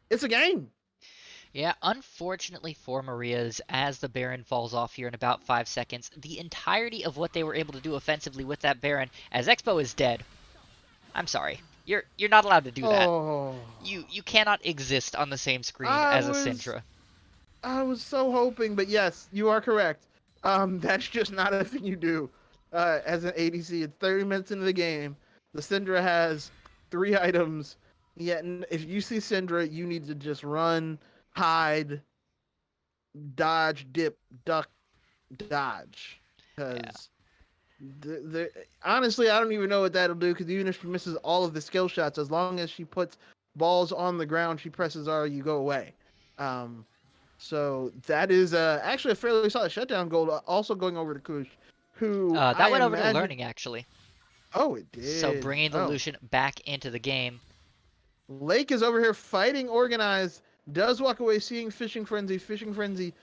it's a game. Yeah, unfortunately for Maria's, as the Baron falls off here in about 5 seconds, the entirety of what they were able to do offensively with that Baron, as Expo is dead. I'm sorry. You're not allowed to do that. Oh, You cannot exist on the same screen as a Syndra. I was so hoping, but yes, you are correct. That's just not a thing you do as an ADC. It's 30 minutes into the game. The Syndra has 3 items. Yet if you see Syndra, you need to just run, hide, dodge, dip, duck, dodge. Because honestly, I don't even know what that'll do, because even if she misses all of the skill shots, as long as she puts balls on the ground, she presses R, you go away. So that is actually a fairly solid shutdown goal. Also going over to Kush, who that went over to Learning, actually. Oh, it did. So bringing the Lucian back into the game. Lake is over here fighting Organized. Does walk away seeing Fishing Frenzy. Fishing Frenzy,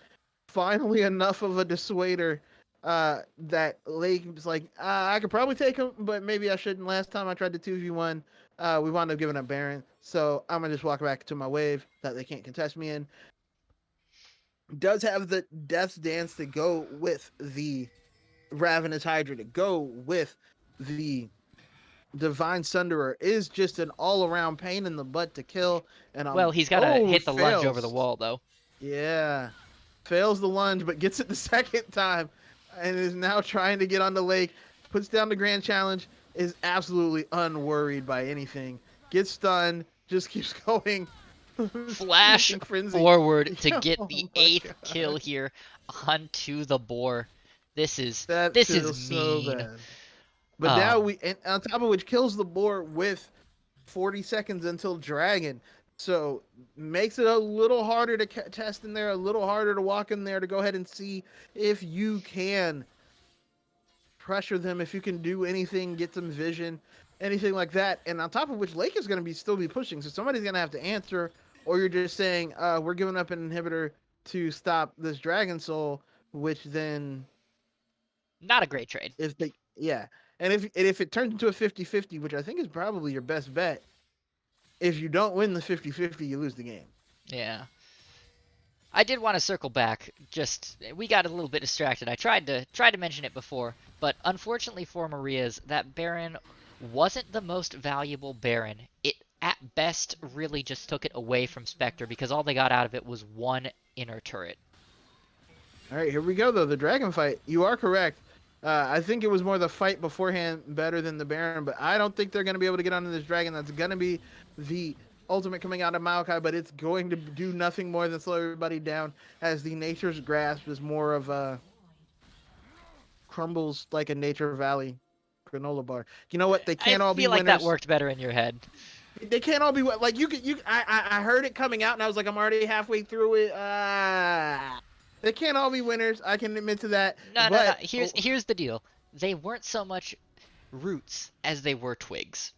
finally enough of a dissuader that Lake was like, I could probably take him, but maybe I shouldn't. Last time I tried to 2v1, we wound up giving up Baron. So I'm going to just walk back to my wave that they can't contest me in. Does have the Death's Dance to go with the Ravenous Hydra, to go with the Divine Sunderer. Is just an all-around pain in the butt to kill. And well, he's got to hit the lunge over the wall, though. Yeah. Fails the lunge, but gets it the second time, and is now trying to get on the Lake. Puts down the Grand Challenge, is absolutely unworried by anything. Gets stunned, just keeps going. Flash forward to get the 8th kill here onto the boar. This is mean. So bad. But now and on top of which, kills the boar with 40 seconds until Dragon. So makes it a little harder to test in there, a little harder to walk in there, to go ahead and see if you can pressure them, if you can do anything, get some vision, anything like that. And on top of which, Lake is going to still be pushing, so somebody's going to have to answer, or you're just saying, we're giving up an inhibitor to stop this Dragon Soul, which then Not a great trade. if they yeah, and if it turns into a 50-50, which I think is probably your best bet, if you don't win the 50-50, you lose the game. Yeah. I did want to circle back. Just we got a little bit distracted. I tried to mention it before, but unfortunately for Maria's, that Baron wasn't the most valuable Baron. It at best really just took it away from Spectre because all they got out of it was one inner turret. All right, here we go though. The dragon fight. You are correct. I think it was more the fight beforehand better than the Baron, but I don't think they're going to be able to get onto this dragon. That's going to be the ultimate coming out of Maokai, but it's going to do nothing more than slow everybody down as the Nature's Grasp is more of a crumbles like a Nature Valley granola bar. You know what? They I can't all be feel like that winners. worked better in your head. They can't all be like you could. I heard it coming out and I was like, I'm already halfway through it. They can't all be winners. I can admit to that. No, no, no. But Here's the deal. They weren't so much roots as they were twigs.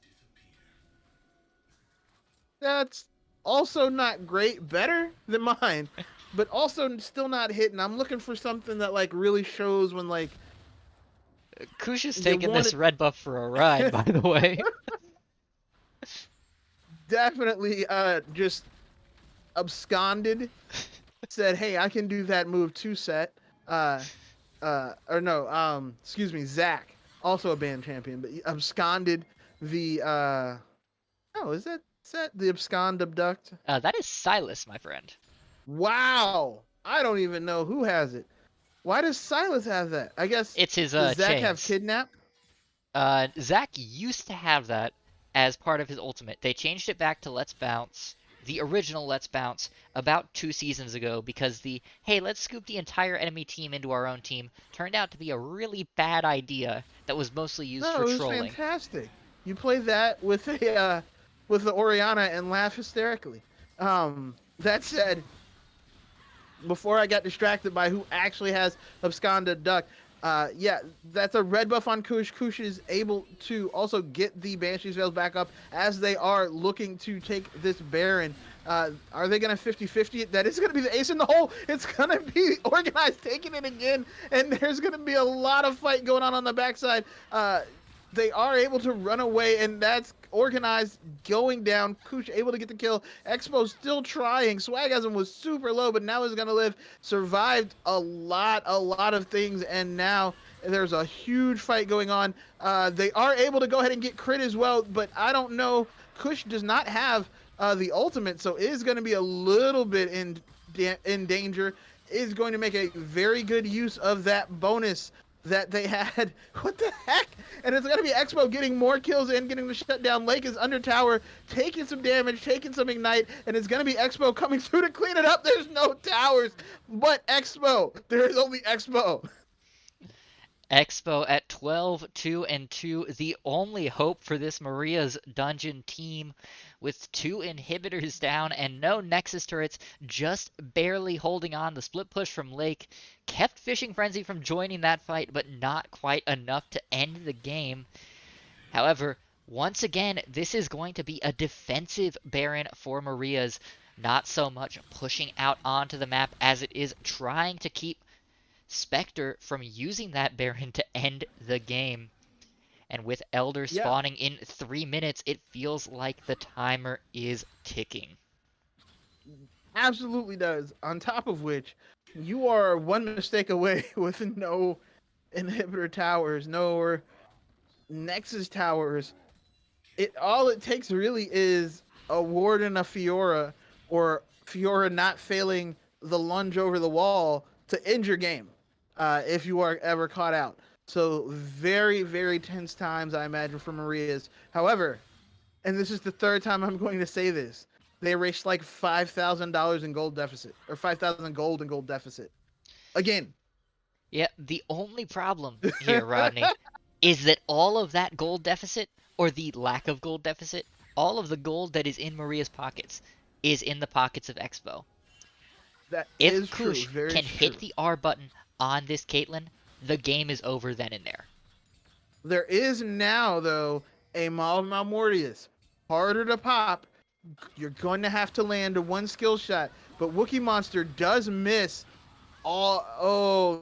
that's also not great. Better than mine, but also still not hitting. I'm looking for something that like really shows when like Kush is you taking this wanted red buff for a ride, by the way. definitely just absconded. Said, hey, I can do that move two set. Or no, excuse me, Zach, also a band champion, but he absconded the oh, is that set the abscond abduct? That is Silas, my friend. Wow, I don't even know who has it. Why does Silas have that? I guess It's his does Zach have chains. kidnap? Zach used to have that as part of his ultimate. They changed it back to Let's Bounce, the original Let's Bounce, about 2 seasons ago because the, hey, let's scoop the entire enemy team into our own team turned out to be a really bad idea that was mostly used No, for it was trolling. fantastic. You play that with a with the Oriana and laugh hysterically. That said, before I got distracted by who actually has absconded duck, yeah, that's a red buff on Kush. Kush is able to also get the Banshee's Veils back up as they are looking to take this Baron. Are they going to 50-50 it? That is going to be the ace in the hole. It's going to be Organized taking it again, and there's going to be a lot of fight going on the backside. They are able to run away, and that's Organized going down. Kush able to get the kill. Expo still trying. Swagasm was super low, but now is going to live. Survived a lot of things, and now there's a huge fight going on. They are able to go ahead and get crit as well, but I don't know. Kush does not have the ultimate, so is going to be a little bit in danger. Is going to make a very good use of that bonus that they had. What the heck? And it's going to be Expo getting more kills and getting the shutdown. Lake is under tower, taking some damage, taking some ignite, and it's going to be Expo coming through to clean it up. There's no towers, but Expo. There is only Expo. Expo at 12-2-2, the only hope for this Maria's Dungeon team with 2 inhibitors down and no Nexus turrets, just barely holding on. The split push from Lake kept Fishing Frenzy from joining that fight, but not quite enough to end the game. However, once again, this is going to be a defensive Baron for Maria's, not so much pushing out onto the map as it is trying to keep Spectre from using that Baron to end the game. And with Elder spawning in 3 minutes, it feels like the timer is ticking. Absolutely does. On top of which, you are one mistake away with no inhibitor towers, no Nexus towers. All it takes really is a ward and a Fiora, or Fiora not failing the lunge over the wall to end your game, if you are ever caught out. So very, very tense times, I imagine, for Maria's. However, and this is the third time I'm going to say this, they erased like $5,000 in gold deficit, or 5,000 gold in gold deficit. Again. Yeah, the only problem here, Rodney, is that all of that gold deficit, or the lack of gold deficit, all of the gold that is in Maria's pockets is in the pockets of Expo. That if is Kush true. Very can true. hit the R button on this Caitlyn, the game is over then and there. There is now, though, a Maul Malmortius. Harder to pop, You're going to have to land one skill shot, but Wookiee Monster does miss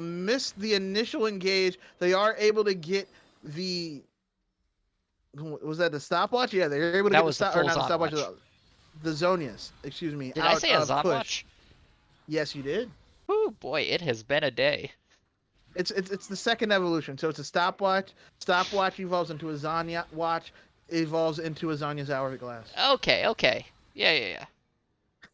miss the initial engage. They are able to get the was that the stopwatch? Yeah, they're able to That get the was the stop or full not the Zon stopwatch, watch. the Zonius, excuse me, Did I out say a of Zon Kush. watch? Yes, you did. Oh boy, it has been a day. It's the second evolution. So it's a stopwatch. Stopwatch evolves into a Zanya watch. Evolves into a Zanya's hourglass. Okay, okay. Yeah, yeah,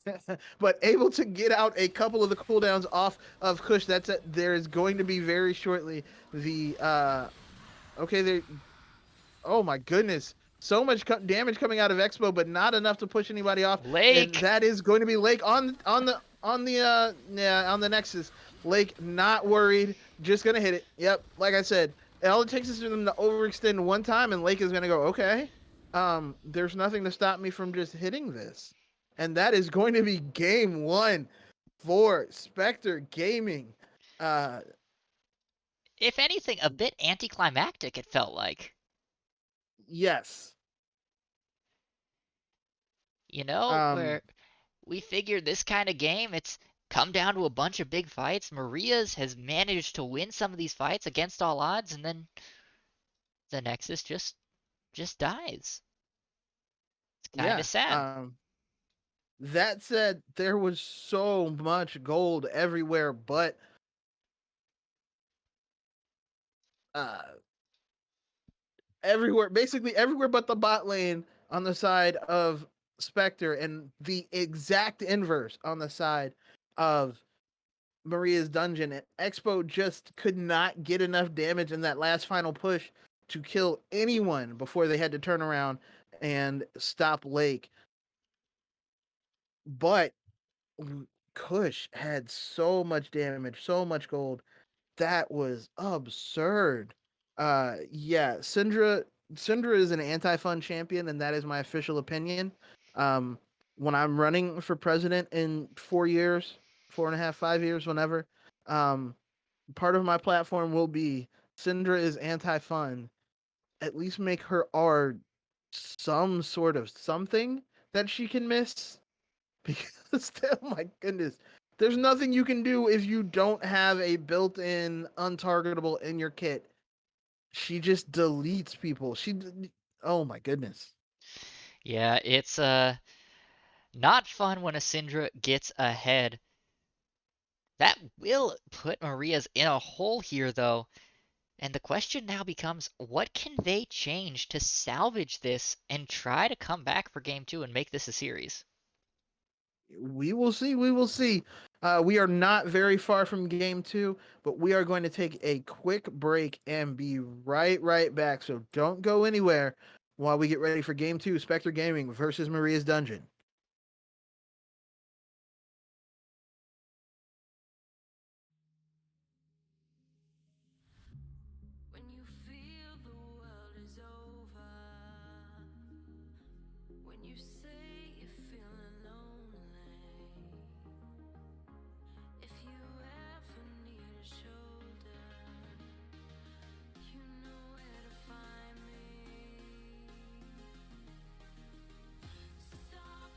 yeah. But able to get out a couple of the cooldowns off of Kush. That's it. There is going to be very shortly the okay there. Oh my goodness, so much damage coming out of Expo, but not enough to push anybody off. And Lake! that is going to be Lake on the Nexus. Lake not worried, just gonna hit it. Yep, like I said, all it takes is for them to overextend one time, and Lake is gonna go okay. There's nothing to stop me from just hitting this, and that is going to be game one for Spectre Gaming. Uh, If anything, a bit anticlimactic, it felt like. yes. You know, Um, where we figured this kind of game, it's come down to a bunch of big fights. Maria's has managed to win some of these fights against all odds, and then the Nexus just dies. It's kind yeah. of sad. That said, there was so much gold everywhere, but uh, basically everywhere but the bot lane on the side of Spectre, and the exact inverse on the side of Maria's dungeon. And Expo just could not get enough damage in that last final push to kill anyone before they had to turn around and stop Lake. But Kush had so much damage, so much gold. That was absurd. Yeah, Syndra is an anti-fun champion, and that is my official opinion. Um, when I'm running for president in 4 years, 4.5, 5 years, whenever, um, part of my platform will be Syndra is anti-fun. At least make her R some sort of something that she can miss. Because oh my goodness, there's nothing you can do if you don't have a built-in untargetable in your kit. She just deletes people. Oh my goodness. Yeah, it's not fun when a Syndra gets ahead. That will put Maria's in a hole here, though. And the question now becomes, what can they change to salvage this and try to come back for game two and make this a series? We will see. We will see. We are not very far from game two, but we are going to take a quick break and be right back. So don't go anywhere while we get ready for game two, Spectre Gaming versus Maria's Dungeon. When you feel the world is over, when you say you're feeling lonely, if you ever need a shoulder, you know where to find me. Stop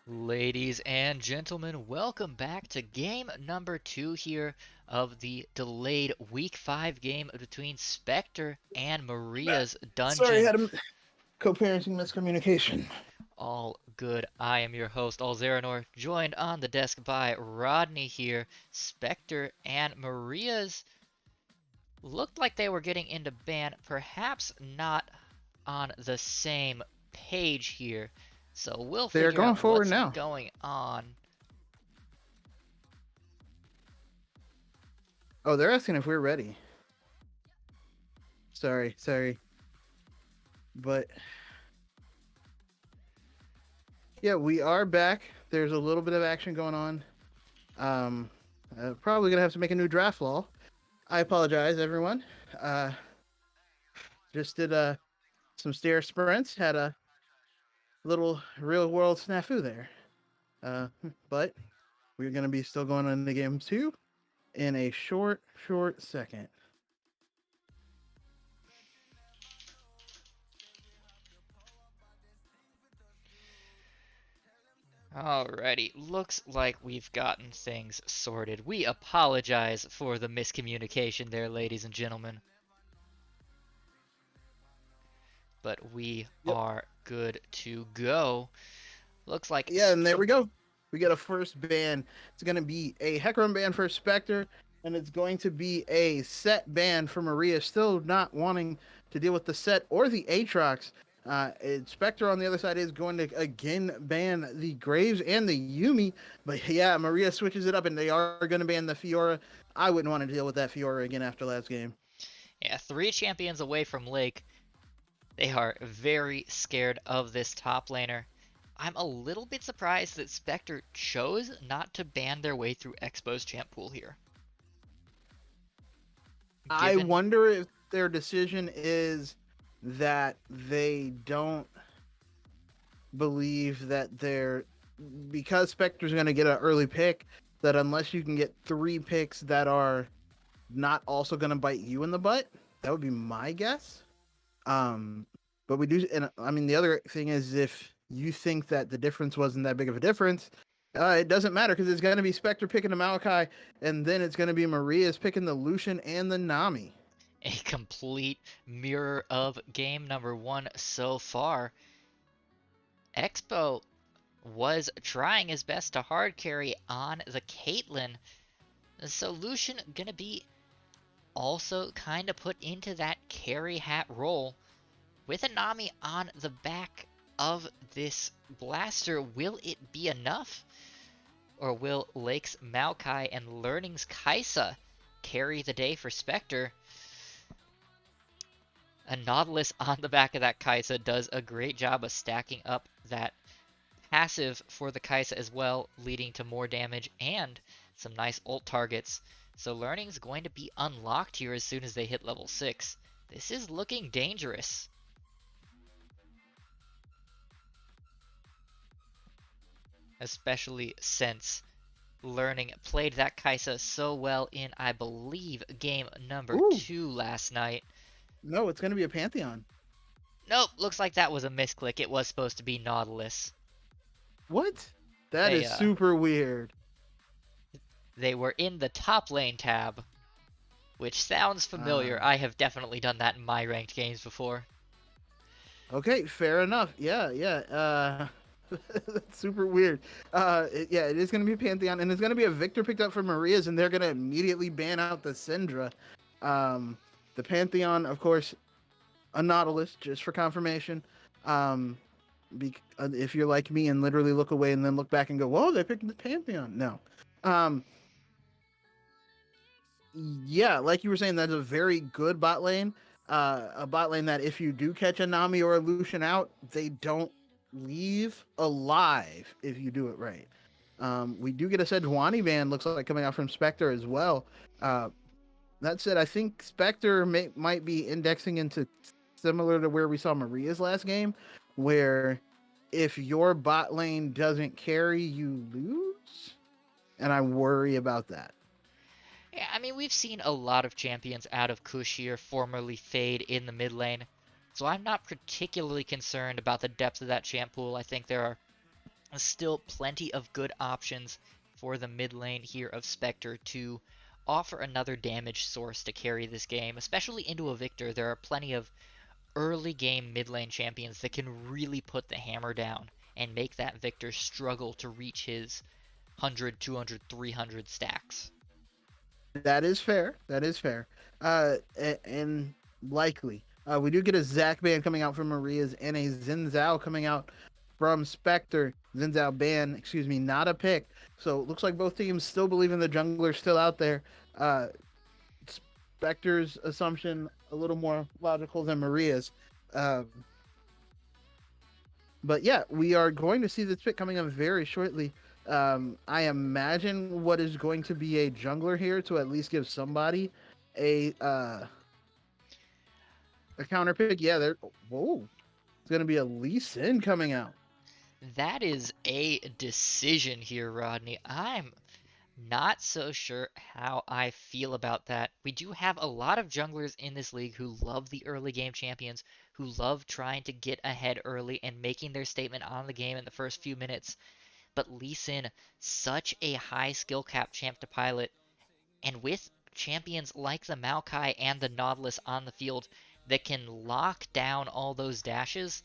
Ladies and gentlemen, welcome back to game number 2 here of the delayed Week 5 game between Spectre and Maria's Sorry, I Dungeon. had a co-parenting miscommunication. All good. I am your host, Aulz, joined on the desk by Rodney here. Spectre and Maria's looked like they were getting into ban, perhaps not on the same page here. So we'll They're figure going out forward what's now. going on. Oh, they're asking if we're ready. Sorry. But yeah, we are back. There's a little bit of action going on. Probably gonna have to make a new draft law. I apologize, everyone. Just did some stair sprints. Had a little real world snafu there. But we're gonna be still going on the game 2 in a short second. Alrighty, looks like we've gotten things sorted. We apologize for the miscommunication there, ladies and gentlemen. But we Yep. are good to go. Looks like Yeah, and there we go. We get a first ban. It's going to be a Heck Run ban for Spectre, and it's going to be a set ban for Maria, still not wanting to deal with the set or the Aatrox. Spectre on the other side is going to again ban the Graves and the Yumi, but yeah, Maria switches it up, and they are going to ban the Fiora. I wouldn't want to deal with that Fiora again after last game. Yeah, 3 champions away from Lake. They are very scared of this top laner. I'm a little bit surprised that Spectre chose not to ban their way through Expo's champ pool here. I wonder if their decision is that they don't believe that because Spectre's going to get an early pick, that unless you can get 3 picks that are not also going to bite you in the butt, that would be my guess. But we do, and I mean, the other thing is, if you think that the difference wasn't that big of a difference, it doesn't matter, because it's going to be Spectre picking the Maokai, and then it's going to be Maria's picking the Lucian and the Nami. A complete mirror of game number 1 so far. Expo was trying his best to hard carry on the Caitlyn. So Lucian gonna be also kind of put into that carry hat role. With a Nami on the back of this blaster, will it be enough? Or will Lake's Maokai and Learning's Kaisa carry the day for Spectre? A Nautilus on the back of that Kaisa does a great job of stacking up that passive for the Kaisa as well, leading to more damage and some nice ult targets. So Learning's going to be unlocked here as soon as they hit level 6. This is looking dangerous. Especially since Learning played that Kaisa so well in, I believe, game number 2 last night. No, it's going to be a Pantheon. Nope, looks like that was a misclick. It was supposed to be Nautilus. What? That is super weird. They were in the top lane tab, which sounds familiar. I have definitely done that in my ranked games before. Okay, fair enough. Yeah. That's super weird. It is going to be Pantheon, and it's going to be a Victor picked up from Maria's, and they're going to immediately ban out the Syndra. The Pantheon, of course, a Nautilus, just for confirmation. If you're like me and literally look away and then look back and go, whoa, they picked the Pantheon. No. Yeah, like you were saying, that's a very good bot lane. A bot lane that if you do catch a Nami or a Lucian out, they don't leave alive if you do it right. We do get a Sejuani ban, looks like, coming out from Spectre as well. That said, I think Spectre might be indexing into similar to where we saw Maria's last game, where if your bot lane doesn't carry, you lose, and I worry about that. Yeah, I mean, we've seen a lot of champions out of Kush here formerly fade in the mid lane, so I'm not particularly concerned about the depth of that champ pool. I think there are still plenty of good options for the mid lane here of Spectre to offer another damage source to carry this game, especially into a Victor. There are plenty of early game mid lane champions that can really put the hammer down and make that Victor struggle to reach his 100, 200, 300 stacks. That is fair. That is fair. And likely. We do get a Zac ban coming out from Maria's and a Xin Zhao coming out from Spectre. Xin Zhao ban, excuse me, not a pick. So it looks like both teams still believe in the jungler still out there. Uh, Spectre's assumption a little more logical than Maria's. Um, but yeah, we are going to see this pick coming up very shortly. I imagine what is going to be a jungler here to at least give somebody a uh, a counter pick. Yeah, there. Whoa, it's going to be a Lee Sin coming out. That is a decision here, Rodney. I'm not so sure how I feel about that. We do have a lot of junglers in this league who love the early game champions, who love trying to get ahead early and making their statement on the game in the first few minutes. But Lee Sin, such a high skill cap champ to pilot, and with champions like the Maokai and the Nautilus on the field that can lock down all those dashes,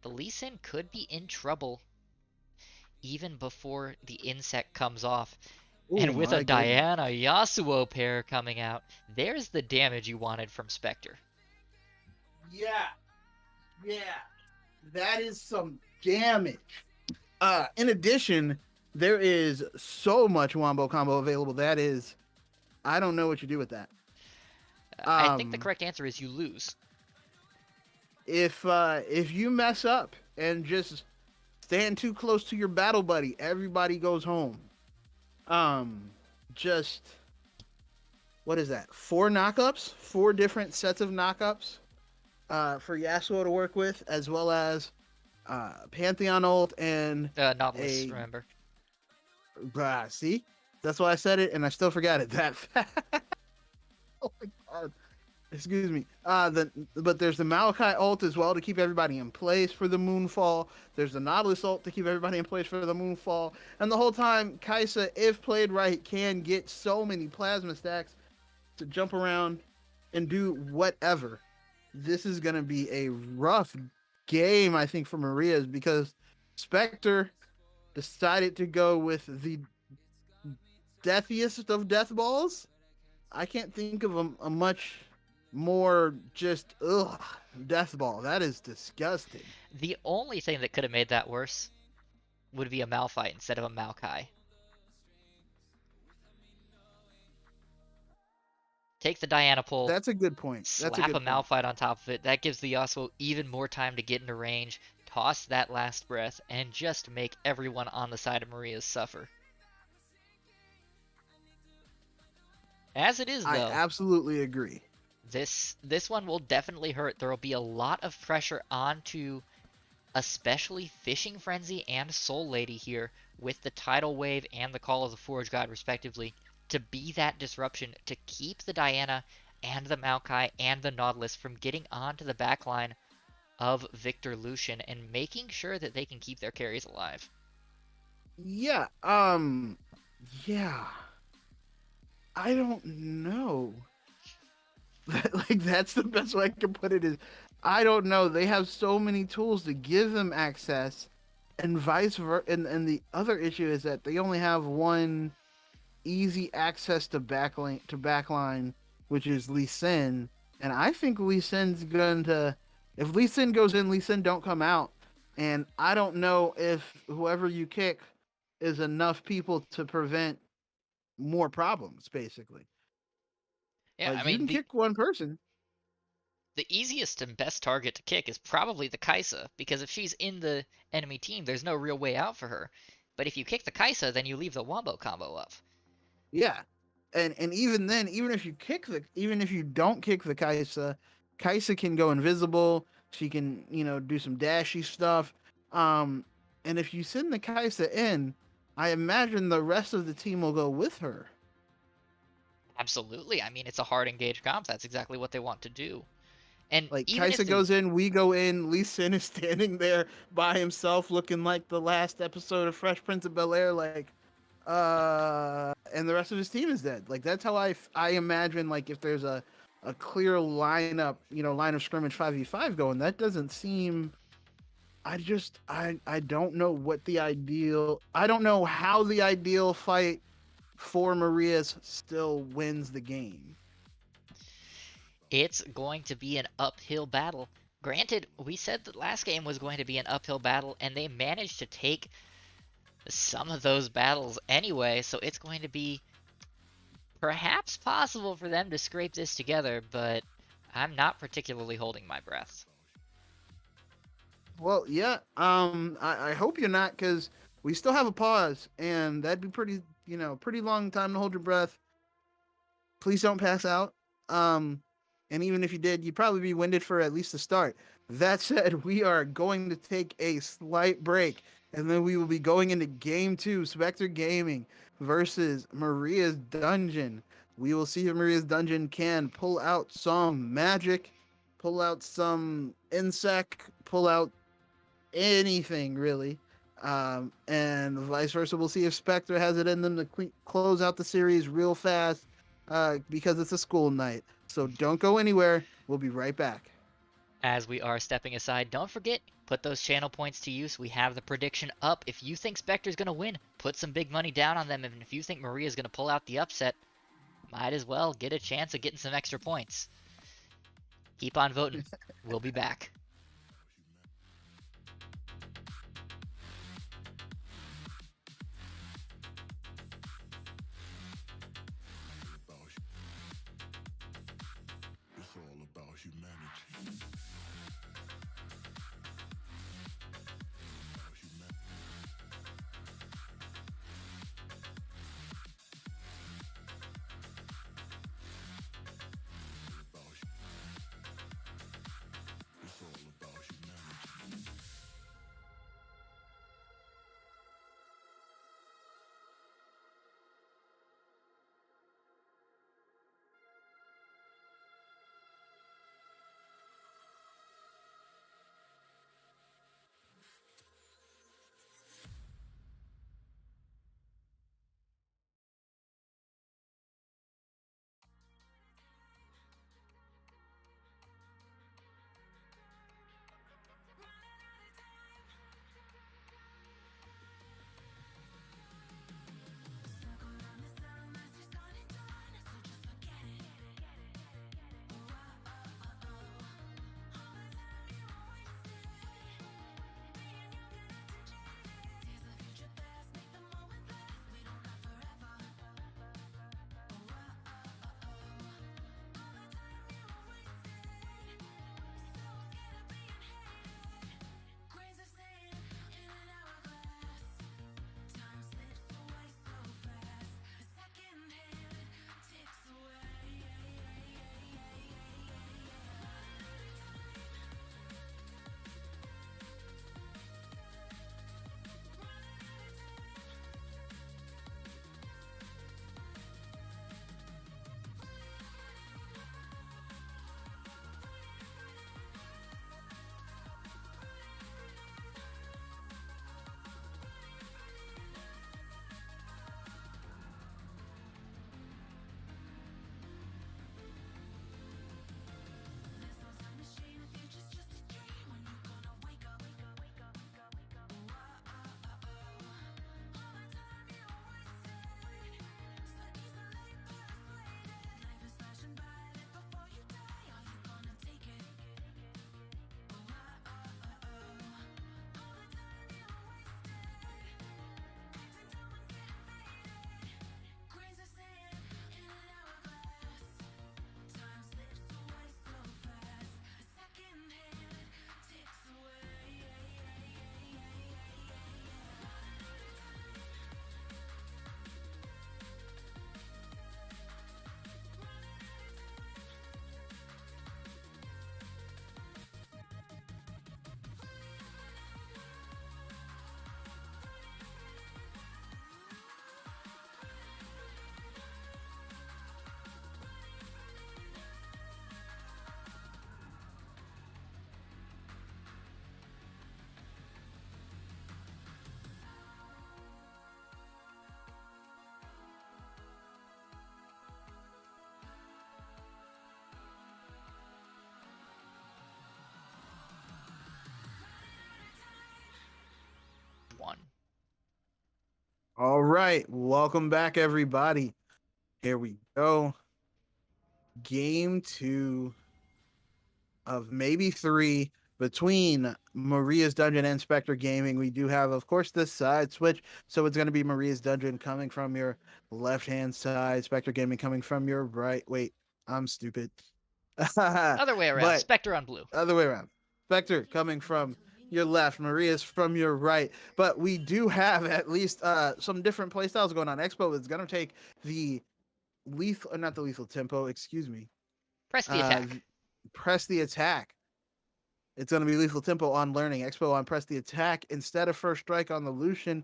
the Lee Sin could be in trouble even before the insect comes off. Oh And with a my goodness. Diana Yasuo pair coming out, there's the damage you wanted from Spectre. Yeah, yeah, that is some damage. In addition, there is so much wombo combo available. That is, I don't know what you do with that. I think the Um, correct answer is you lose. if you mess up and just stand too close to your battle buddy, everybody goes home. Just what is that? 4 knockups, 4 different sets of knockups. For Yasuo to work with, as well as Pantheon ult and Nautilus, a remember. see, that's why I said it, and I still forgot it that fast. Oh my god. Excuse me. But there's the Malachi ult as well to keep everybody in place for the Moonfall. There's the Nautilus ult to keep everybody in place for the Moonfall. And the whole time, Kaisa, if played right, can get so many plasma stacks to jump around and do whatever. This is gonna be a rough game, I think, for Maria's because Spectre decided to go with the deathiest of death balls. I can't think of a much more just death ball. That is disgusting. The only thing that could have made that worse would be a Malphite instead of a Maokai. Take the Diana pull, That's a good point. That's a slap good a point. Malphite on top of it. That gives the Yasuo even more time to get into range, toss that last breath, and just make everyone on the side of Maria's suffer. As it is, I though, absolutely agree. this one will definitely hurt. There will be a lot of pressure onto especially Fishing Frenzy and Soul Lady here with the Tidal Wave and the Call of the Forge God respectively to be that disruption to keep the Diana and the Maokai and the Nautilus from getting onto the backline of Victor Lucian and making sure that they can keep their carries alive. Yeah. Yeah. I don't know. Like that's the best way I can put it is I don't know. They have so many tools to give them access and vice versa. And the other issue is that they only have one easy access to backline, which is Lee Sin. And I think Lee Sin's going to if Lee Sin goes in, Lee Sin don't come out. And I don't know if whoever you kick is enough people to prevent more problems, basically. Yeah, I You mean, can the kick one person. the easiest and best target to kick is probably the Kaisa, because if she's in the enemy team, there's no real way out for her. But if you kick the Kaisa, then you leave the wombo combo up. Yeah. And even then, even if you don't kick the Kaisa, Kaisa can go invisible. She can, do some dashy stuff. Um, and if you send the Kaisa in, I imagine the rest of the team will go with her. Absolutely. I mean, it's a hard engaged comp. That's exactly what they want to do. And Like even if Kaisa the goes in, we go in. Lee Sin is standing there by himself, looking like the last episode of Fresh Prince of Bel Air. Like, and the rest of his team is dead. Like that's how I imagine. Like if there's a clear lineup, line of scrimmage 5v5 going, that doesn't seem. I don't know what the ideal. I don't know how the ideal fight for Maria's still wins the game. it's going to be an uphill battle. Granted, we said that last game was going to be an uphill battle, and they managed to take some of those battles anyway, so it's going to be perhaps possible for them to scrape this together, but I'm not particularly holding my breath. Well, yeah. I hope you're not, because we still have a pause, and that'd be pretty long time to hold your breath. Please don't pass out. Um, and even if you did, you'd probably be winded for at least the start. That said, we are going to take a slight break, and then we will be going into game two, Spectre Gaming versus Maria's Dungeon. We will see if Maria's Dungeon can pull out some magic, pull out some insect, pull out anything really. And vice versa. We'll see if Spectre has it in them to close out the series real fast because it's a school night. So don't go anywhere. We'll be right back. As we are stepping aside, don't forget, put those channel points to use. We have the prediction up. If you think Spectre's going to win, put some big money down on them. And if you think Maria's going to pull out the upset, might as well get a chance of getting some extra points. Keep on voting. We'll be back. It's all about humanity. It's all All right, welcome back, everybody. Here we go. Game 2 of maybe 3 between Maria's Dungeon and Spectre Gaming. We do have, of course, this side switch. So it's going to be Maria's Dungeon coming from your left-hand side, Spectre Gaming coming from your right. Wait, I'm stupid. Other way around. But Spectre on blue. other way around. Spectre coming from your left, Maria's from your right. But we do have at least some different playstyles going on. Expo is going to take the lethal, not the lethal tempo, excuse me. Press the attack. Press the attack. It's going to be lethal tempo on learning. Expo on press the attack instead of first strike on the Lucian.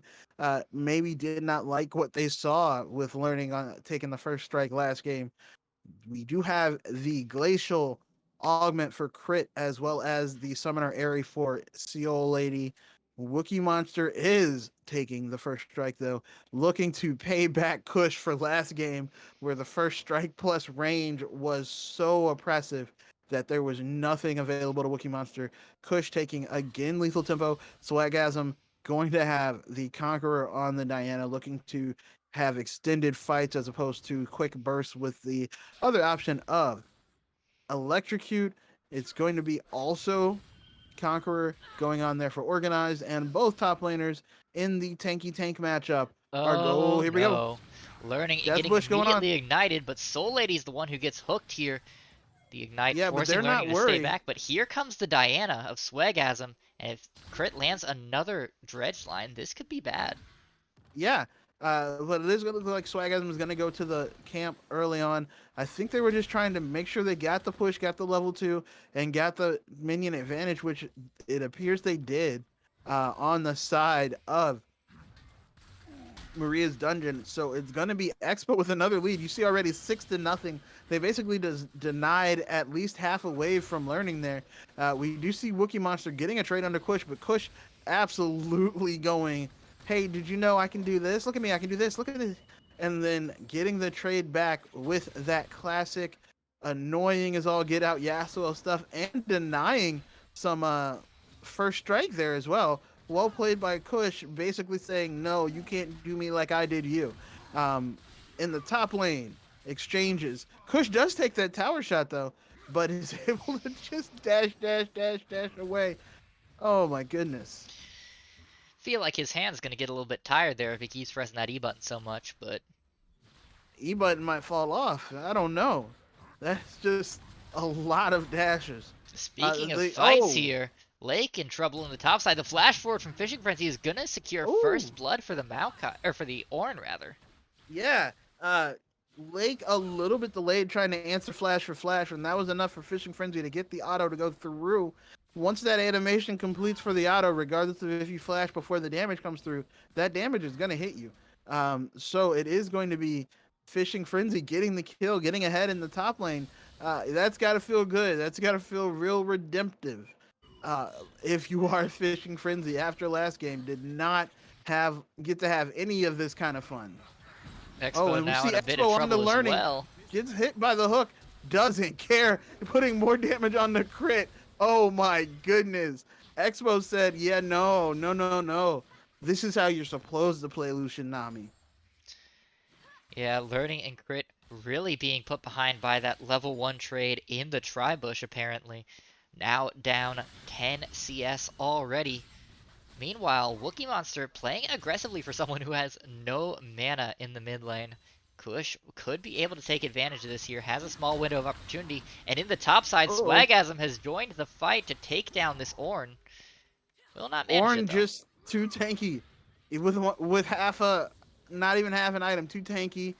Maybe did not like what they saw with learning on taking the first strike last game. We do have the glacial augment for crit as well as the summoner Airy for Seal Lady. Wookie Monster is taking the first strike though, looking to pay back Kush for last game where the first strike plus range was so oppressive that there was nothing available to Wookie Monster. Kush taking again lethal tempo. Swagasm going to have the Conqueror on the Diana, looking to have extended fights as opposed to quick bursts with the other option of Electrocute. It's going to be also Conqueror going on there for Organized, and both top laners in the tanky tank matchup are Oh, here we go. no. Learning Death getting Bush going on. immediately ignited, but Soul Lady's the one who gets hooked here. The ignite Yeah, but forcing they're Learning not to stay worried. back, but here comes the Diana of Swagasm, and if crit lands another dredge line, this could be bad. Yeah, but it is going to look like Swagasm is going to go to the camp early on. I think they were just trying to make sure they got the push, got the level 2, and got the minion advantage, which it appears they did on the side of Maria's Dungeon. So it's going to be Expo with another lead. You see already 6-0. They basically denied at least half a wave from learning there. We do see Wookie Monster getting a trade under Kush, but Kush absolutely going, hey, did you know I can do this? Look at me, I can do this. Look at this. And then getting the trade back with that classic annoying as all get out Yasuo stuff and denying some first strike there as well. Well played by Kush, basically saying, no, you can't do me like I did you. In the top lane, exchanges. Kush does take that tower shot, though, but is able to just dash away. Oh, my goodness. Feel like his hand's gonna get a little bit tired there if he keeps pressing that E button so much, but E button might fall off. I don't know. That's just a lot of dashes. speaking of fights here, Lake in trouble in the top side. The flash forward from Fishing Frenzy is gonna secure first blood for the Maokai, or for the Ornn rather. Yeah, Lake a little bit delayed trying to answer flash for flash, and that was enough for Fishing Frenzy to get the auto to go through. Once that animation completes for the auto, regardless of if you flash before the damage comes through, that damage is going to hit you. So it is going to be Fishing Frenzy getting the kill, getting ahead in the top lane. That's got to feel good. That's got to feel real redemptive. If you are Fishing Frenzy after last game, did not get to have any of this kind of fun. Expo and we now see in a bit Expo of on the trouble as learning. well. Gets hit by the hook, doesn't care, putting more damage on the crit. Oh my goodness. Expo said, yeah, no. This is how you're supposed to play Lucian Nami. Yeah, learning and crit really being put behind by that level 1 trade in the Tribush apparently. Now down 10 CS already. Meanwhile, Wookie Monster playing aggressively for someone who has no mana in the mid lane. Kush could be able to take advantage of this here, has a small window of opportunity, and in the top side, Swagasm has joined the fight to take down this Ornn. Will not manage Ornn it, though. just too tanky. With not even half an item, too tanky.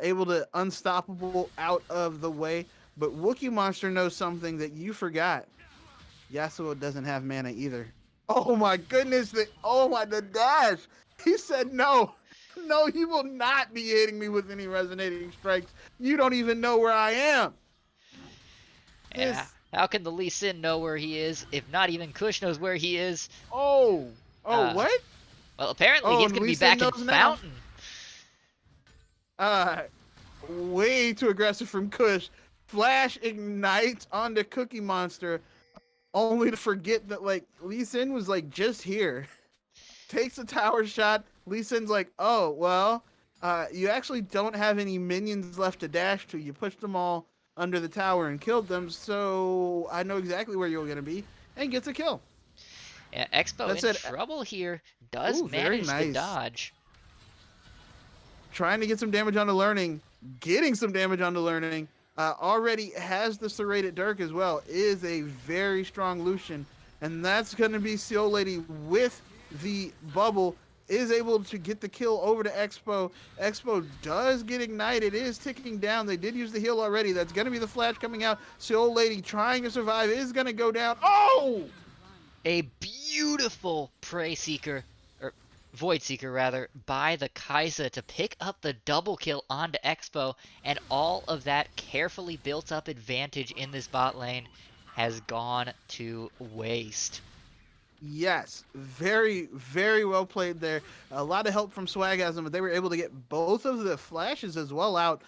Able to unstoppable out of the way. But Wookie Monster knows something that you forgot. Yasuo doesn't have mana either. Oh my goodness, the dash. He said no. No, you will not be hitting me with any resonating strikes. You don't even know where I am. Yeah. How can the Lee Sin know where he is if not even Kush knows where he is? What? Well, apparently he's going to be back in Fountain. Way too aggressive from Kush. Flash ignite onto Cookie Monster, only to forget that Lee Sin was just here. takes a tower shot. Lee Sin's like, oh, well, you actually don't have any minions left to dash to. You pushed them all under the tower and killed them, so I know exactly where you're going to be, and gets a kill. Yeah, Expo That's in it. trouble here. Does Ooh, very manage the nice. dodge. Trying to get some damage onto Learning, getting some damage onto Learning. Already has the serrated Dirk as well. Is a very strong Lucian, and that's going to be Seal Lady with the bubble. Is able to get the kill over to Expo. Expo does get ignited. It is ticking down. They did use the heal already. That's going to be the flash coming out. Seal Lady trying to survive is going to go down. Oh! A beautiful Prey Seeker, or Void Seeker rather, by the Kai'Sa to pick up the double kill onto Expo, and all of that carefully built up advantage in this bot lane has gone to waste. Yes, very, very well played there. A lot of help from Swagasm, but they were able to get both of the flashes as well out.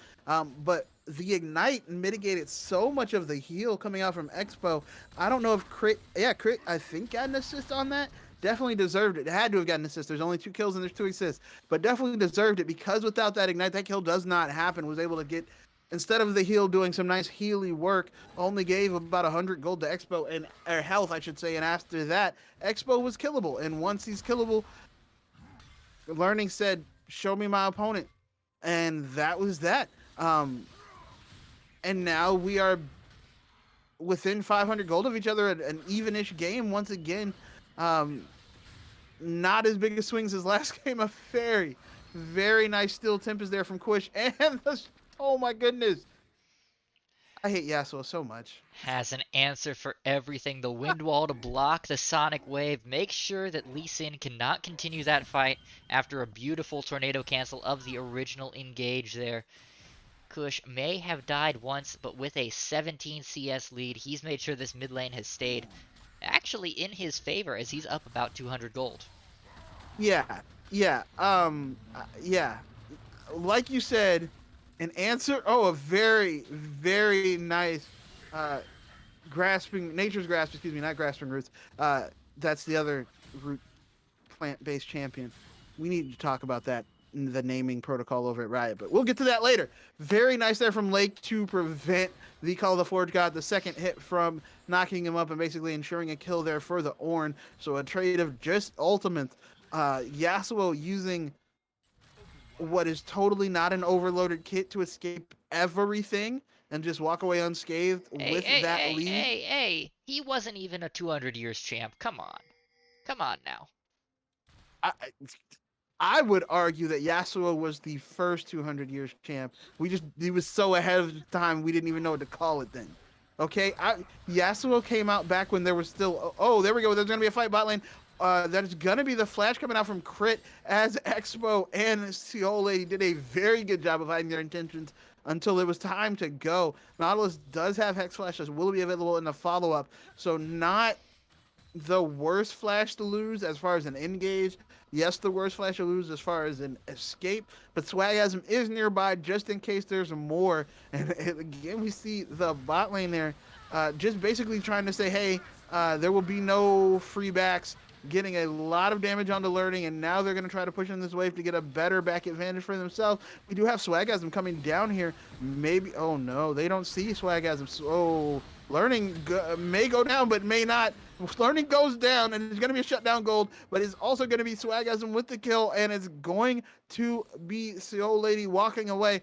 But the Ignite mitigated so much of the heal coming out from Expo. I don't know if Crit, I think got an assist on that. Definitely deserved it. It had to have gotten an assist. There's only 2 kills and there's 2 assists, but definitely deserved it because without that Ignite, that kill does not happen. Was able to get, instead of the heal doing some nice healy work, only gave about 100 gold to Expo, and or health, I should say. And after that, Expo was killable. And once he's killable, Learning said, "Show me my opponent," and that was that. And now we are within 500 gold of each other, an even-ish game once again. Not as big a swings as last game. A very, very nice steel temp is there from Quish, and the, oh my goodness. I hate Yasuo so much. Has an answer for everything. The wind wall to block the sonic wave. Make sure that Lee Sin cannot continue that fight after a beautiful tornado cancel of the original engage there. Kush may have died once, but with a 17 CS lead, he's made sure this mid lane has stayed actually in his favor as he's up about 200 gold. Yeah. Like you said, an answer. Oh, a very, very nice nature's grasp. Excuse me, not grasping roots. That's the other root plant-based champion. We need to talk about that, the naming protocol over at Riot, but we'll get to that later. Very nice there from Lake to prevent the Call of the Forge God, the second hit from knocking him up and basically ensuring a kill there for the Ornn. So a trade of just ultimates. Yasuo using what is totally not an overloaded kit to escape everything and just walk away unscathed with that lead. Hey, he wasn't even a 200 years champ. Come on now. I would argue that Yasuo was the first 200 years champ. He was so ahead of the time we didn't even know what to call it then. Okay, Yasuo came out back when there was still. Oh, there we go. There's gonna be a fight bot lane. That is gonna be the flash coming out from Crit, as Expo and Seal Lady did a very good job of hiding their intentions until it was time to go. Nautilus does have Hex Flashes, will be available in the follow-up, so not the worst flash to lose as far as an engage. Yes, the worst flash to lose as far as an escape, but Swagasm is nearby just in case there's more. And again, we see the bot lane there just basically trying to say, hey, there will be no free backs, getting a lot of damage onto Learning, and now they're going to try to push in this wave to get a better back advantage for themselves. We do have Swagasm coming down here. Maybe, oh no, they don't see Swagasm. So Learning may go down, but may not. Learning goes down, and it's going to be a shutdown gold, but it's also going to be Swagasm with the kill, and it's going to be Seal Lady walking away.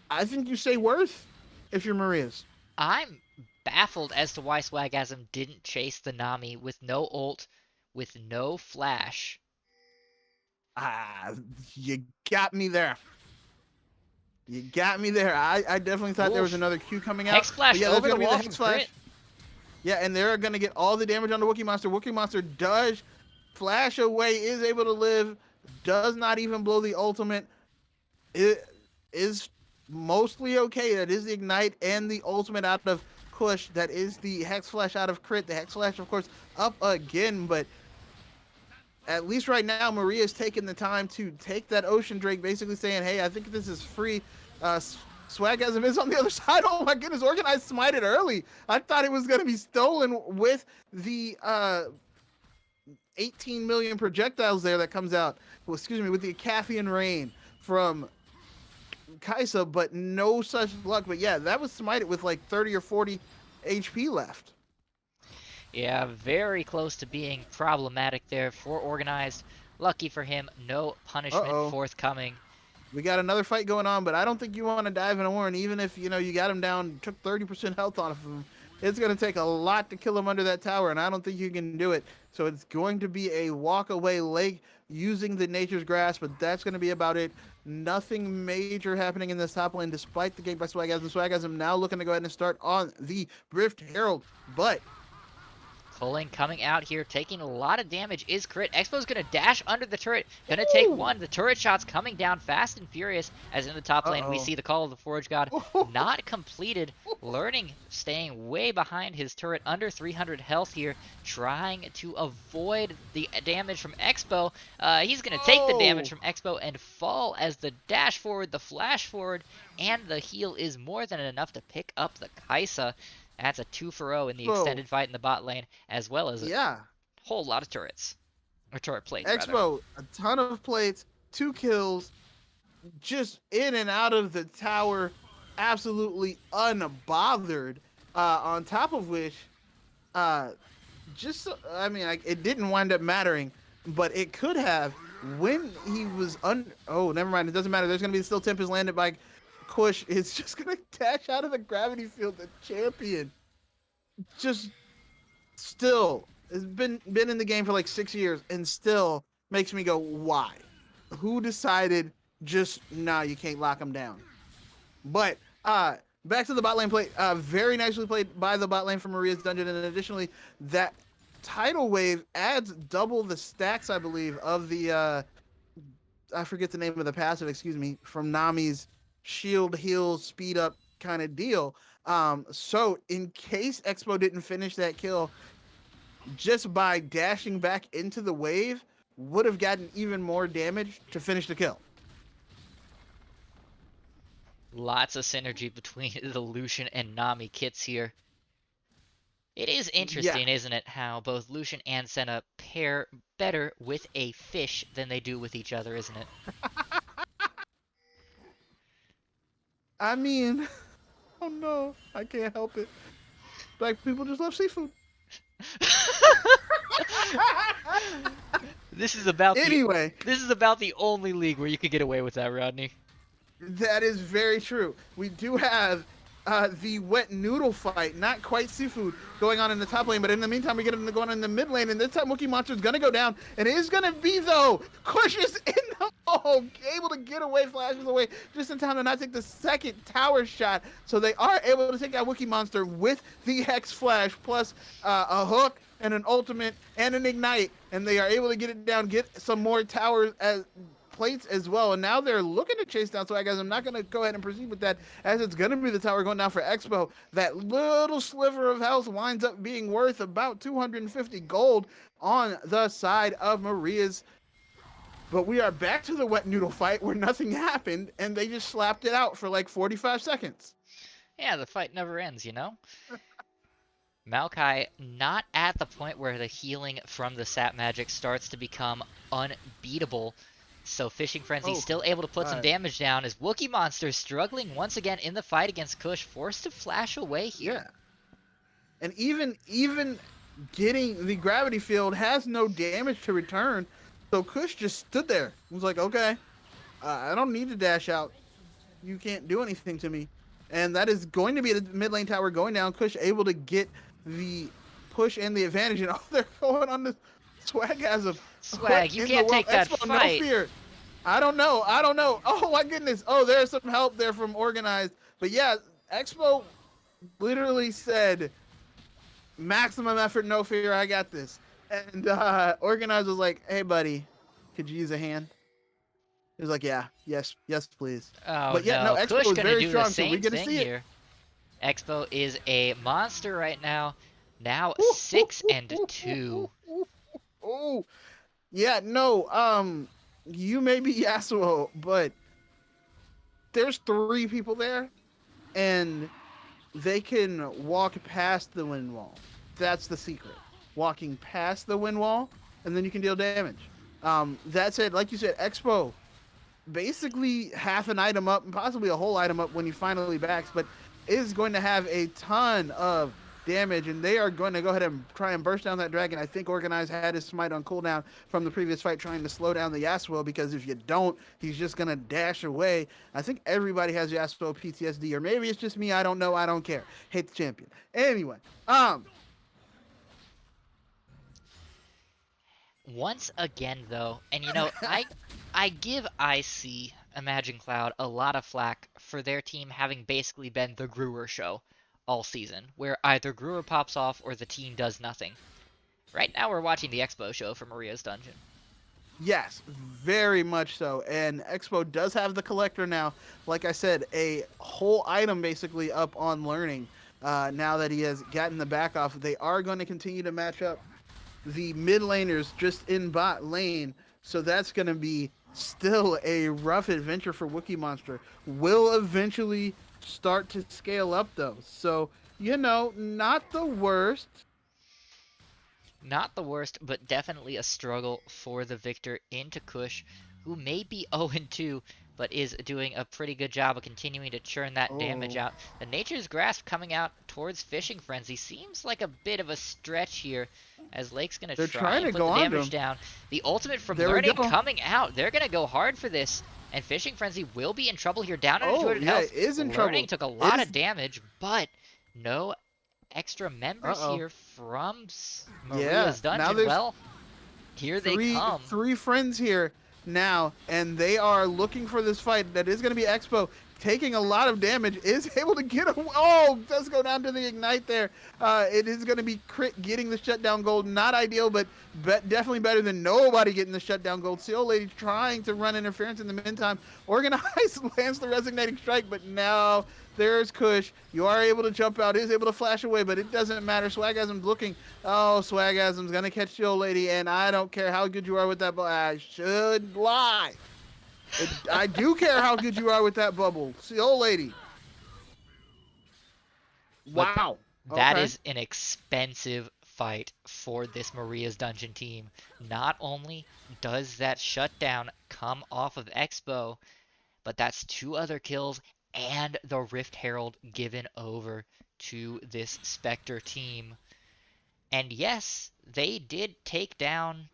I think you say worth if you're Maria's. I'm baffled as to why Swagasm didn't chase the Nami with no ult, with no flash. You got me there. You got me there. I definitely thought there was another Q coming out. Hex Flash over the wall from Crit. Yeah, and they're going to get all the damage on the Wookiee Monster. Wookiee Monster does flash away, is able to live, does not even blow the ultimate. It is mostly okay. That is the Ignite and the ultimate out of Kush. That is the Hex Flash out of Crit. The Hex Flash, of course, up again, but at least right now, Maria's taking the time to take that Ocean Drake, basically saying, hey, I think this is free. Swagasm is on the other side. Oh my goodness, Organized smited early. I thought it was going to be stolen with the 18 million projectiles there that comes out. Well, excuse me, with the Acathian rain from Kaisa, but no such luck. But yeah, that was smited with like 30 or 40 HP left. Yeah, very close to being problematic there for Organized. Lucky for him, no punishment Uh-oh. forthcoming. We got another fight going on, but I don't think you want to dive in a war. And even if, you got him down, took 30% health off of him, it's going to take a lot to kill him under that tower, and I don't think you can do it. So it's going to be a walk away lake using the Nature's Grass, but that's going to be about it. Nothing major happening in this top lane, despite the gank by Swagasm. Swagasm now looking to go ahead and start on the Rift Herald, but Culling coming out here, taking a lot of damage is Crit. Expo's gonna dash under the turret, gonna take one. The turret shots coming down fast and furious, as in the top lane we see the Call of the Forge God not completed. Learning, staying way behind his turret, under 300 health here, trying to avoid the damage from Expo. He's gonna take the damage from Expo and fall as the dash forward, the flash forward, and the heal is more than enough to pick up the Kaisa. That's a 2-for-0 in the extended fight in the bot lane, as well as a whole lot of turrets. Or turret plates, Expo, a ton of plates, 2 kills, just in and out of the tower, absolutely unbothered. On top of which, it didn't wind up mattering, but it could have when he was oh, never mind. It doesn't matter. There's going to be still Tempest landed by Kush. It's just going to dash out of the gravity field. The champion just still has been in the game for like 6 years and still makes me go, why? Who decided just, nah, you can't lock him down? But back to the bot lane play. Very nicely played by the bot lane from Maria's Dungeon. And additionally, that tidal wave adds double the stacks, I believe, of the I forget the name of the passive, excuse me, from Nami's shield, heal, speed up kind of deal. So in case Expo didn't finish that kill, just by dashing back into the wave, would have gotten even more damage to finish the kill. Lots of synergy between the Lucian and Nami kits here. It is interesting, isn't it, how both Lucian and Senna pair better with a fish than they do with each other, isn't it? I mean, oh no, I can't help it. Black people just love seafood. This is about this is about the only league where you could get away with that, Rodney. That is very true. We do have the wet noodle fight, not quite seafood, going on in the top lane, but in the meantime, we get him going on in the mid lane, and this time Wookiee Monster is going to go down, and it is going to be, though, Kush is in the able to get away, flashes away, just in time to not take the second tower shot, so they are able to take out Wookiee Monster with the Hex Flash, plus a hook, and an ultimate, and an ignite, and they are able to get it down, get some more towers as plates as well, and now they're looking to chase down. So I guess I'm not going to go ahead and proceed with that, as it's going to be the tower going down for Expo. That little sliver of health winds up being worth about 250 gold on the side of Maria's. But we are back to the wet noodle fight where nothing happened, and they just slapped it out for like 45 seconds. Yeah, the fight never ends, you know? Maokai not at the point where the healing from the sap magic starts to become unbeatable. So Fishing Frenzy still able to put some damage down as Wookiee Monster struggling once again in the fight against Kush, forced to flash away here. Yeah. And even getting the gravity field has no damage to return. So Kush just stood there. He was like, okay, I don't need to dash out. You can't do anything to me. And that is going to be the mid lane tower going down. Kush able to get the push and the advantage. And they're going on the Swag as a Swag, you can't take that Expo, fight. No fear. I don't know. Oh my goodness. Oh, there's some help there from Organized. But yeah, Expo literally said, maximum effort, no fear, I got this. And Organized was like, hey buddy, could you use a hand? He was like, yeah, yes, please. Oh, but yeah, no, Expo Kush is very do strong, the so same we're gonna thing see here. Expo is a monster right now. Now 6-2. Oh, yeah, no, you may be Yasuo, but there's 3 people there, and they can walk past the wind wall. That's the secret. Walking past the wind wall and then you can deal damage. That said, like you said, Expo basically half an item up and possibly a whole item up when he finally backs, but is going to have a ton of damage, and they are going to go ahead and try and burst down that dragon. I think Organize had his smite on cooldown from the previous fight, trying to slow down the Yasuo, because if you don't, he's just going to dash away. I think everybody has Yasuo PTSD, or maybe it's just me. I don't know. I don't care. Hate the champion. Anyway, Once again, though, and I give IC Imagine Cloud a lot of flack for their team having basically been the Brewer show all season, where either Brewer pops off or the team does nothing. Right now, we're watching the Expo show for Maria's Dungeon. yes, very much so. And Expo does have the collector now. Like I said, a whole item basically up on learning. Now that he has gotten the back off, they are going to continue to match up the mid laners just in bot lane. So that's going to be still a rough adventure for Wookiee Monster. Will eventually start to scale up though. So, not the worst. Not the worst, but definitely a struggle for the victor into Kush, who may be 0-2, but is doing a pretty good job of continuing to churn that damage out. The Nature's Grasp coming out towards Fishing Frenzy seems like a bit of a stretch here, as Lake's going to try and put the damage down. The ultimate from Learning coming out. They're going to go hard for this, and Fishing Frenzy will be in trouble here, down into 200 health. Is in Learning trouble. took a lot of damage, but no extra members here from Maria's Dungeon. Well, here they come. Three friends here now, and they are looking for this fight. That is going to be Expo taking a lot of damage, is able to get him. Oh, does go down to the ignite there. It is going to be Crit getting the shutdown gold. Not ideal, but definitely better than nobody getting the shutdown gold. Seal Lady trying to run interference in the meantime. Organize lands the resonating strike, but now there's Kush. You are able to jump out, is able to flash away, but it doesn't matter. Swagasm's looking. Oh, Swagasm's going to catch Seal Lady, and I don't care how good you are with that bubble. I should lie. I do care how good you are with that bubble. Seal Lady. Wow. That is an expensive fight for this Maria's Dungeon team. Not only does that shutdown come off of Expo, but that's 2 other kills and the Rift Herald given over to this Spectre team. And yes, they did take down,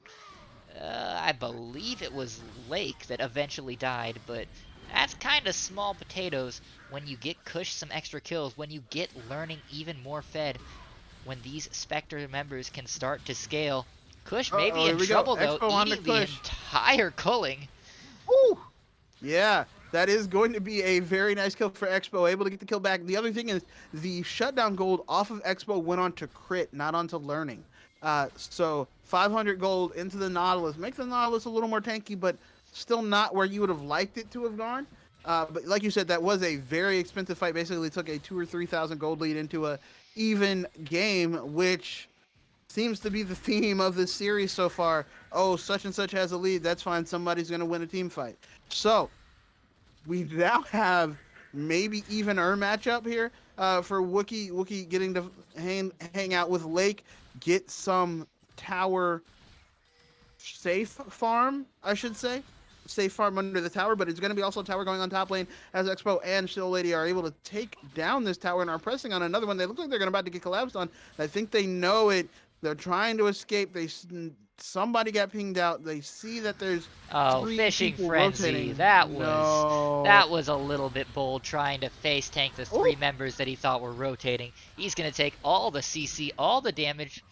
I believe it was Lake that eventually died, but that's kind of small potatoes when you get Kush some extra kills, when you get Learning even more fed, when these Spectre members can start to scale. Kush may be in trouble though, eating the entire culling. Ooh. Yeah. That is going to be a very nice kill for Expo, able to get the kill back. The other thing is the shutdown gold off of Expo went on to Crit, not onto Learning. So 500 gold into the Nautilus. Makes the Nautilus a little more tanky, but still not where you would have liked it to have gone. But like you said, that was a very expensive fight. Basically took a 2,000 or 3,000 gold lead into a even game, which seems to be the theme of this series so far. Oh, such and such has a lead. That's fine. Somebody's going to win a team fight. So we now have maybe evener matchup here for Wookiee. Wookiee getting to hang out with Lake, get some tower safe farm, I should say. Safe farm under the tower, but it's going to be also a tower going on top lane as Expo and Shield Lady are able to take down this tower and are pressing on another one. They look like they're about to get collapsed on. I think they know it. They're trying to escape. Somebody got pinged out. They see that there's Fishing Frenzy. Rotating. That was a little bit bold, trying to face tank the 3 members that he thought were rotating. He's going to take all the CC, all the damage.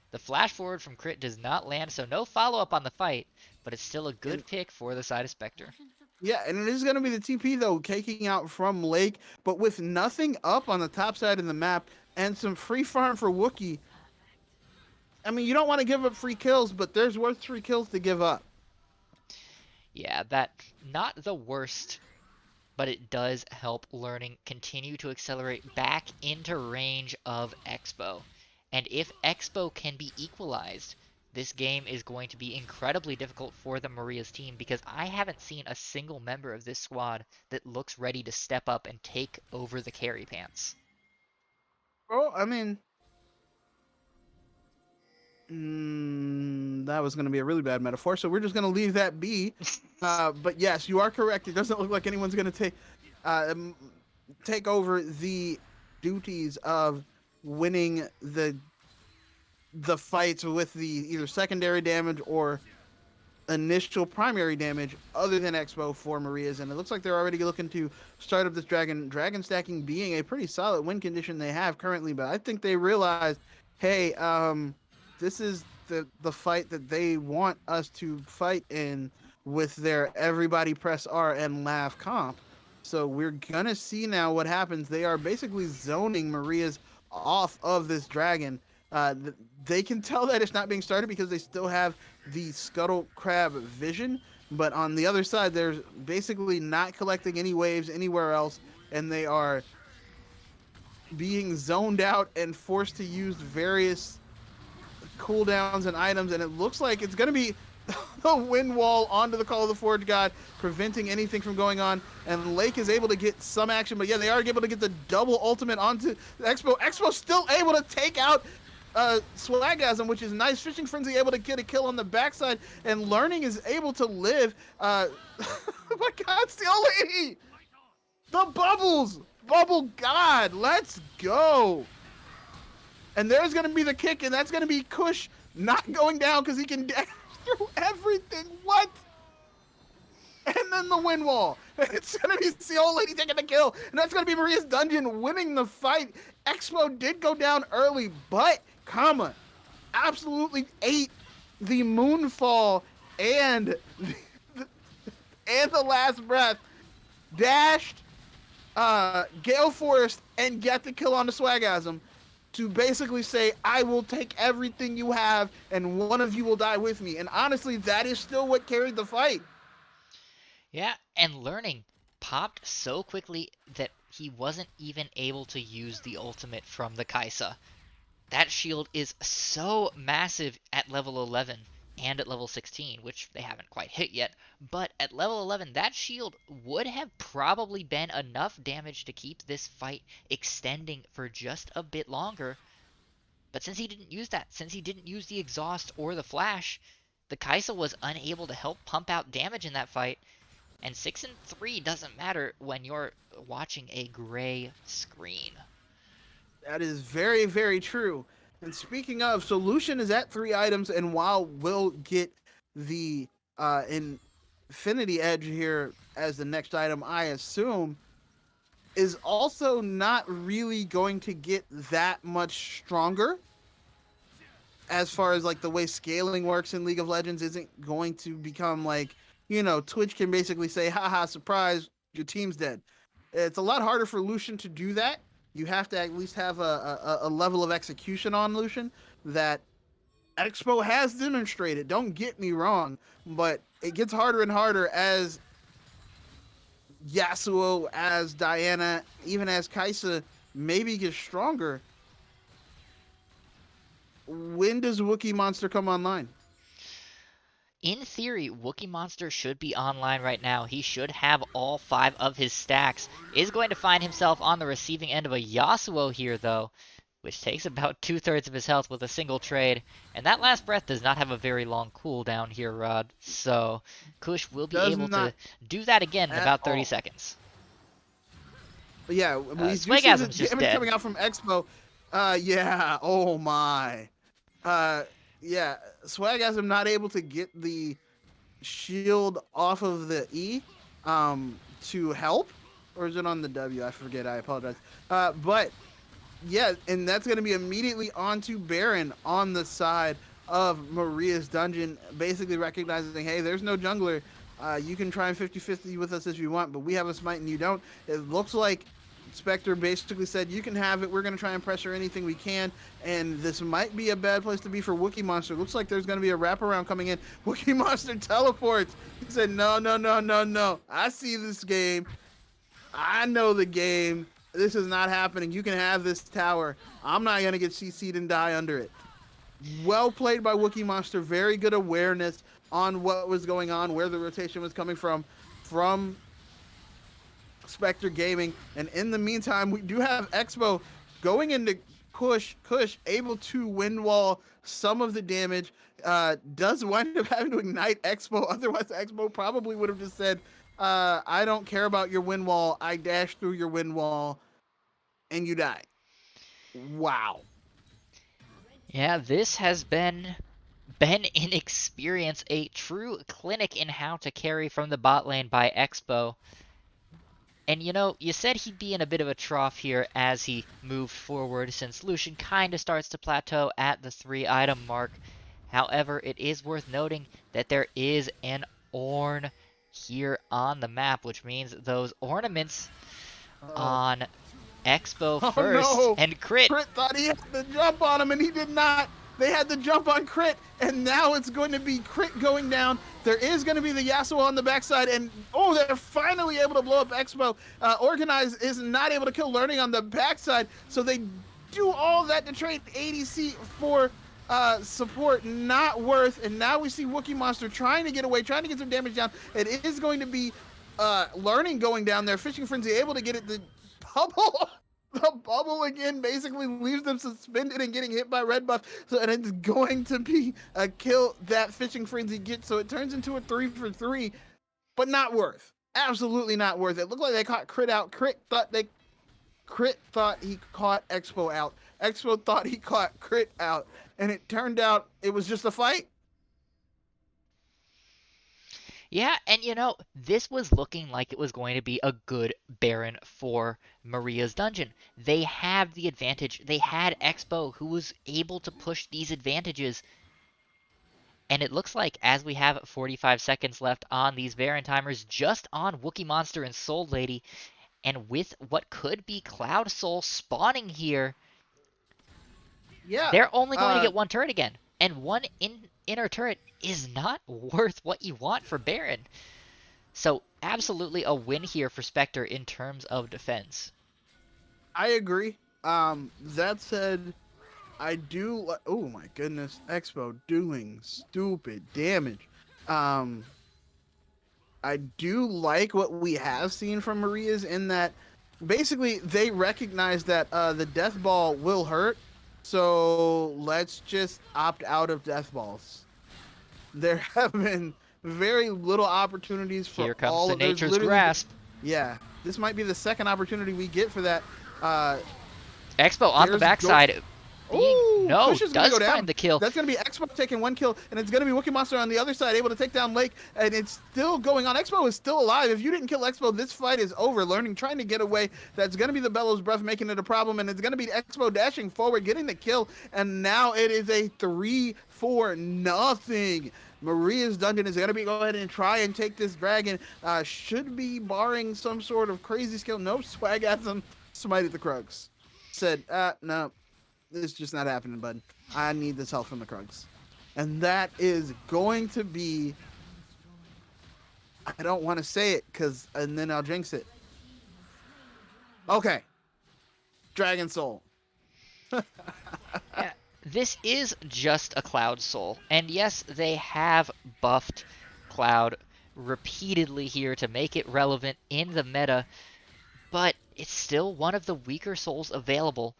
The flash forward from Crit does not land, so no follow-up on the fight, but it's still a good pick for the side of Spectre. Yeah, and it is going to be the TP, though, taking out from Lake, but with nothing up on the top side of the map and some free farm for Wookiee. I mean, you don't want to give up free kills, but there's worth 3 kills to give up. Yeah, that not the worst, but it does help Learning continue to accelerate back into range of Expo. And if Expo can be equalized, this game is going to be incredibly difficult for the Maria's team, because I haven't seen a single member of this squad that looks ready to step up and take over the carry pants. Well, I mean, that was going to be a really bad metaphor, so we're just going to leave that be. But yes, you are correct. It doesn't look like anyone's going to take over the duties of winning the fights with the either secondary damage or initial primary damage other than Expo for Maria's, and it looks like they're already looking to start up this dragon stacking being a pretty solid win condition they have currently. But I think they realize, hey, this is the fight that they want us to fight in with their everybody press R and laugh comp. So we're gonna see now what happens. They are basically zoning Maria's off of this dragon. They can tell that it's not being started because they still have the scuttle crab vision, but on the other side, they're basically not collecting any waves anywhere else, and they are being zoned out and forced to use various cooldowns and items, and it looks like it's going to be the wind wall onto the Call of the Forge God, preventing anything from going on, and Lake is able to get some action, but yeah, they are able to get the double ultimate onto Expo. Expo's still able to take out Swagasm, which is nice. Fishing Frenzy able to get a kill on the backside, and Learning is able to live. Oh my God, Steel Lady! The bubbles! Bubble God, let's go! And there's going to be the kick, and that's going to be Kush not going down because he can dash through everything. What? And then the wind wall. It's going to be Steel Lady taking the kill, and that's going to be Maria's Dungeon winning the fight. Expo did go down early, but Kama absolutely ate the Moonfall and the last breath, dashed Gale Forest, and got the kill on the Swagasm to basically say, I will take everything you have, and one of you will die with me. And honestly, that is still what carried the fight. Yeah, and Learning popped so quickly that he wasn't even able to use the ultimate from the Kaisa. That shield is so massive at level 11 and at level 16, which they haven't quite hit yet, but at level 11, that shield would have probably been enough damage to keep this fight extending for just a bit longer. But since he didn't use that, since he didn't use the exhaust or the flash, the Kaisa was unable to help pump out damage in that fight, and 6 and 3 doesn't matter when you're watching a gray screen. That is very, very true. And speaking of, Solution is at 3 items, and while we'll get the Infinity Edge here as the next item, I assume, is also not really going to get that much stronger. As far as like the way scaling works in League of Legends isn't going to become like, you know, Twitch can basically say, haha, surprise, your team's dead. It's a lot harder for Lucian to do that. You have to at least have a level of execution on Lucian that Expo has demonstrated. Don't get me wrong, but it gets harder and harder as Yasuo, as Diana, even as Kaisa maybe gets stronger. When does Wookiee Monster come online? In theory, Wookiee Monster should be online right now. He should have all 5 of his stacks. Is going to find himself on the receiving end of a Yasuo here, though, which takes about 2/3 of his health with a single trade. And that last breath does not have a very long cooldown here, Rod. So Kush will be able to do that again in about 30 seconds. But yeah, we see the Swagasm's just damage dead. coming out from Expo. Yeah, oh my. Yeah, Swagasm not able to get the shield off of the E to help, or is it on the W? I forget, I apologize. But yeah, and that's going to be immediately onto Baron on the side of Maria's Dungeon, basically recognizing, hey, there's no jungler. You can try and 50-50 with us if you want, but we have a smite and you don't. It looks like Spectre basically said, you can have it, we're going to try and pressure anything we can, and this might be a bad place to be for Wookiee Monster. Looks like there's going to be a wraparound coming in. Wookiee Monster teleports. He said, no. I see this game. I know the game. This is not happening. You can have this tower. I'm not going to get CC'd and die under it. Well played by Wookiee Monster. Very good awareness on what was going on, where the rotation was coming from Spectre Gaming. And in the meantime, we do have Expo going into Kush able to wind wall some of the damage. Does wind up having to ignite Expo. Otherwise, Expo probably would have just said, I don't care about your wind wall. I dash through your wind wall and you die. Wow. Yeah, this has been inexperience, a true clinic in how to carry from the bot lane by Expo. And you know, you said he'd be in a bit of a trough here as he moved forward, since Lucian kind of starts to plateau at the 3-item mark. However, it is worth noting that there is an Ornn here on the map, which means those ornaments on Expo Oh, first, no. and Crit. Crit thought he had the jump on him, and he did not. They had the jump on Crit, and now it's going to be Crit going down. There is going to be the Yasuo on the backside, and oh, they're finally able to blow up Expo. Organize is not able to kill Learning on the backside, so they do all that to trade ADC for support. Not worth. And now we see Wookiee Monster trying to get away, trying to get some damage down. It is going to be Learning going down there. Fishing Frenzy able to get it. The bubble. The bubble again basically leaves them suspended and getting hit by red buff. So, and it's going to be a kill that Fishing Frenzy gets. So it turns into a 3-for-3, but not worth. Absolutely not worth. It looked like they caught Crit out. Crit thought he caught Expo out. Expo thought he caught Crit out. And it turned out it was just a fight. Yeah, and you know, this was looking like it was going to be a good Baron for Maria's Dungeon. They have the advantage. They had Expo who was able to push these advantages. And it looks like, as we have 45 seconds left on these Baron timers, just on Wookiee Monster and Soul Lady, and with what could be Cloud Soul spawning here, Yeah. they're only going to get one turret again. And one inner turret is not worth what you want for Baron. So absolutely a win here for Spectre in terms of defense. I agree. That said, I do. Oh my goodness, Expo doing stupid damage. I do like what we have seen from Maria's in that basically they recognize that the death ball will hurt. So let's just opt out of death balls. There have been very little opportunities for Here comes all the of there's Nature's literally- Grasp. Yeah, this might be the second opportunity we get for that. Expo on the There's backside. Ooh, Kush is gonna Does go down. find the kill. That's going to be Expo taking one kill, and it's going to be Wookiee Monster on the other side, able to take down Lake, and it's still going on. Expo is still alive. If you didn't kill Expo, this fight is over. Learning, trying to get away. That's going to be the Bellows Breath making it a problem, and it's going to be Expo dashing forward, getting the kill, and now it is a 3-4-0. Maria's Dungeon is going to be go ahead and try and take this dragon. Should be barring some sort of crazy skill. Nope, Swagasm smited the Krugs. Said, no. This is just not happening, bud. I need this help from the Krugs. And that is going to be... I don't want to say it, and then I'll jinx it. Okay. Dragon Soul. Yeah, this is just a Cloud Soul. And yes, they have buffed Cloud repeatedly here to make it relevant in the meta, but it's still one of the weaker souls available.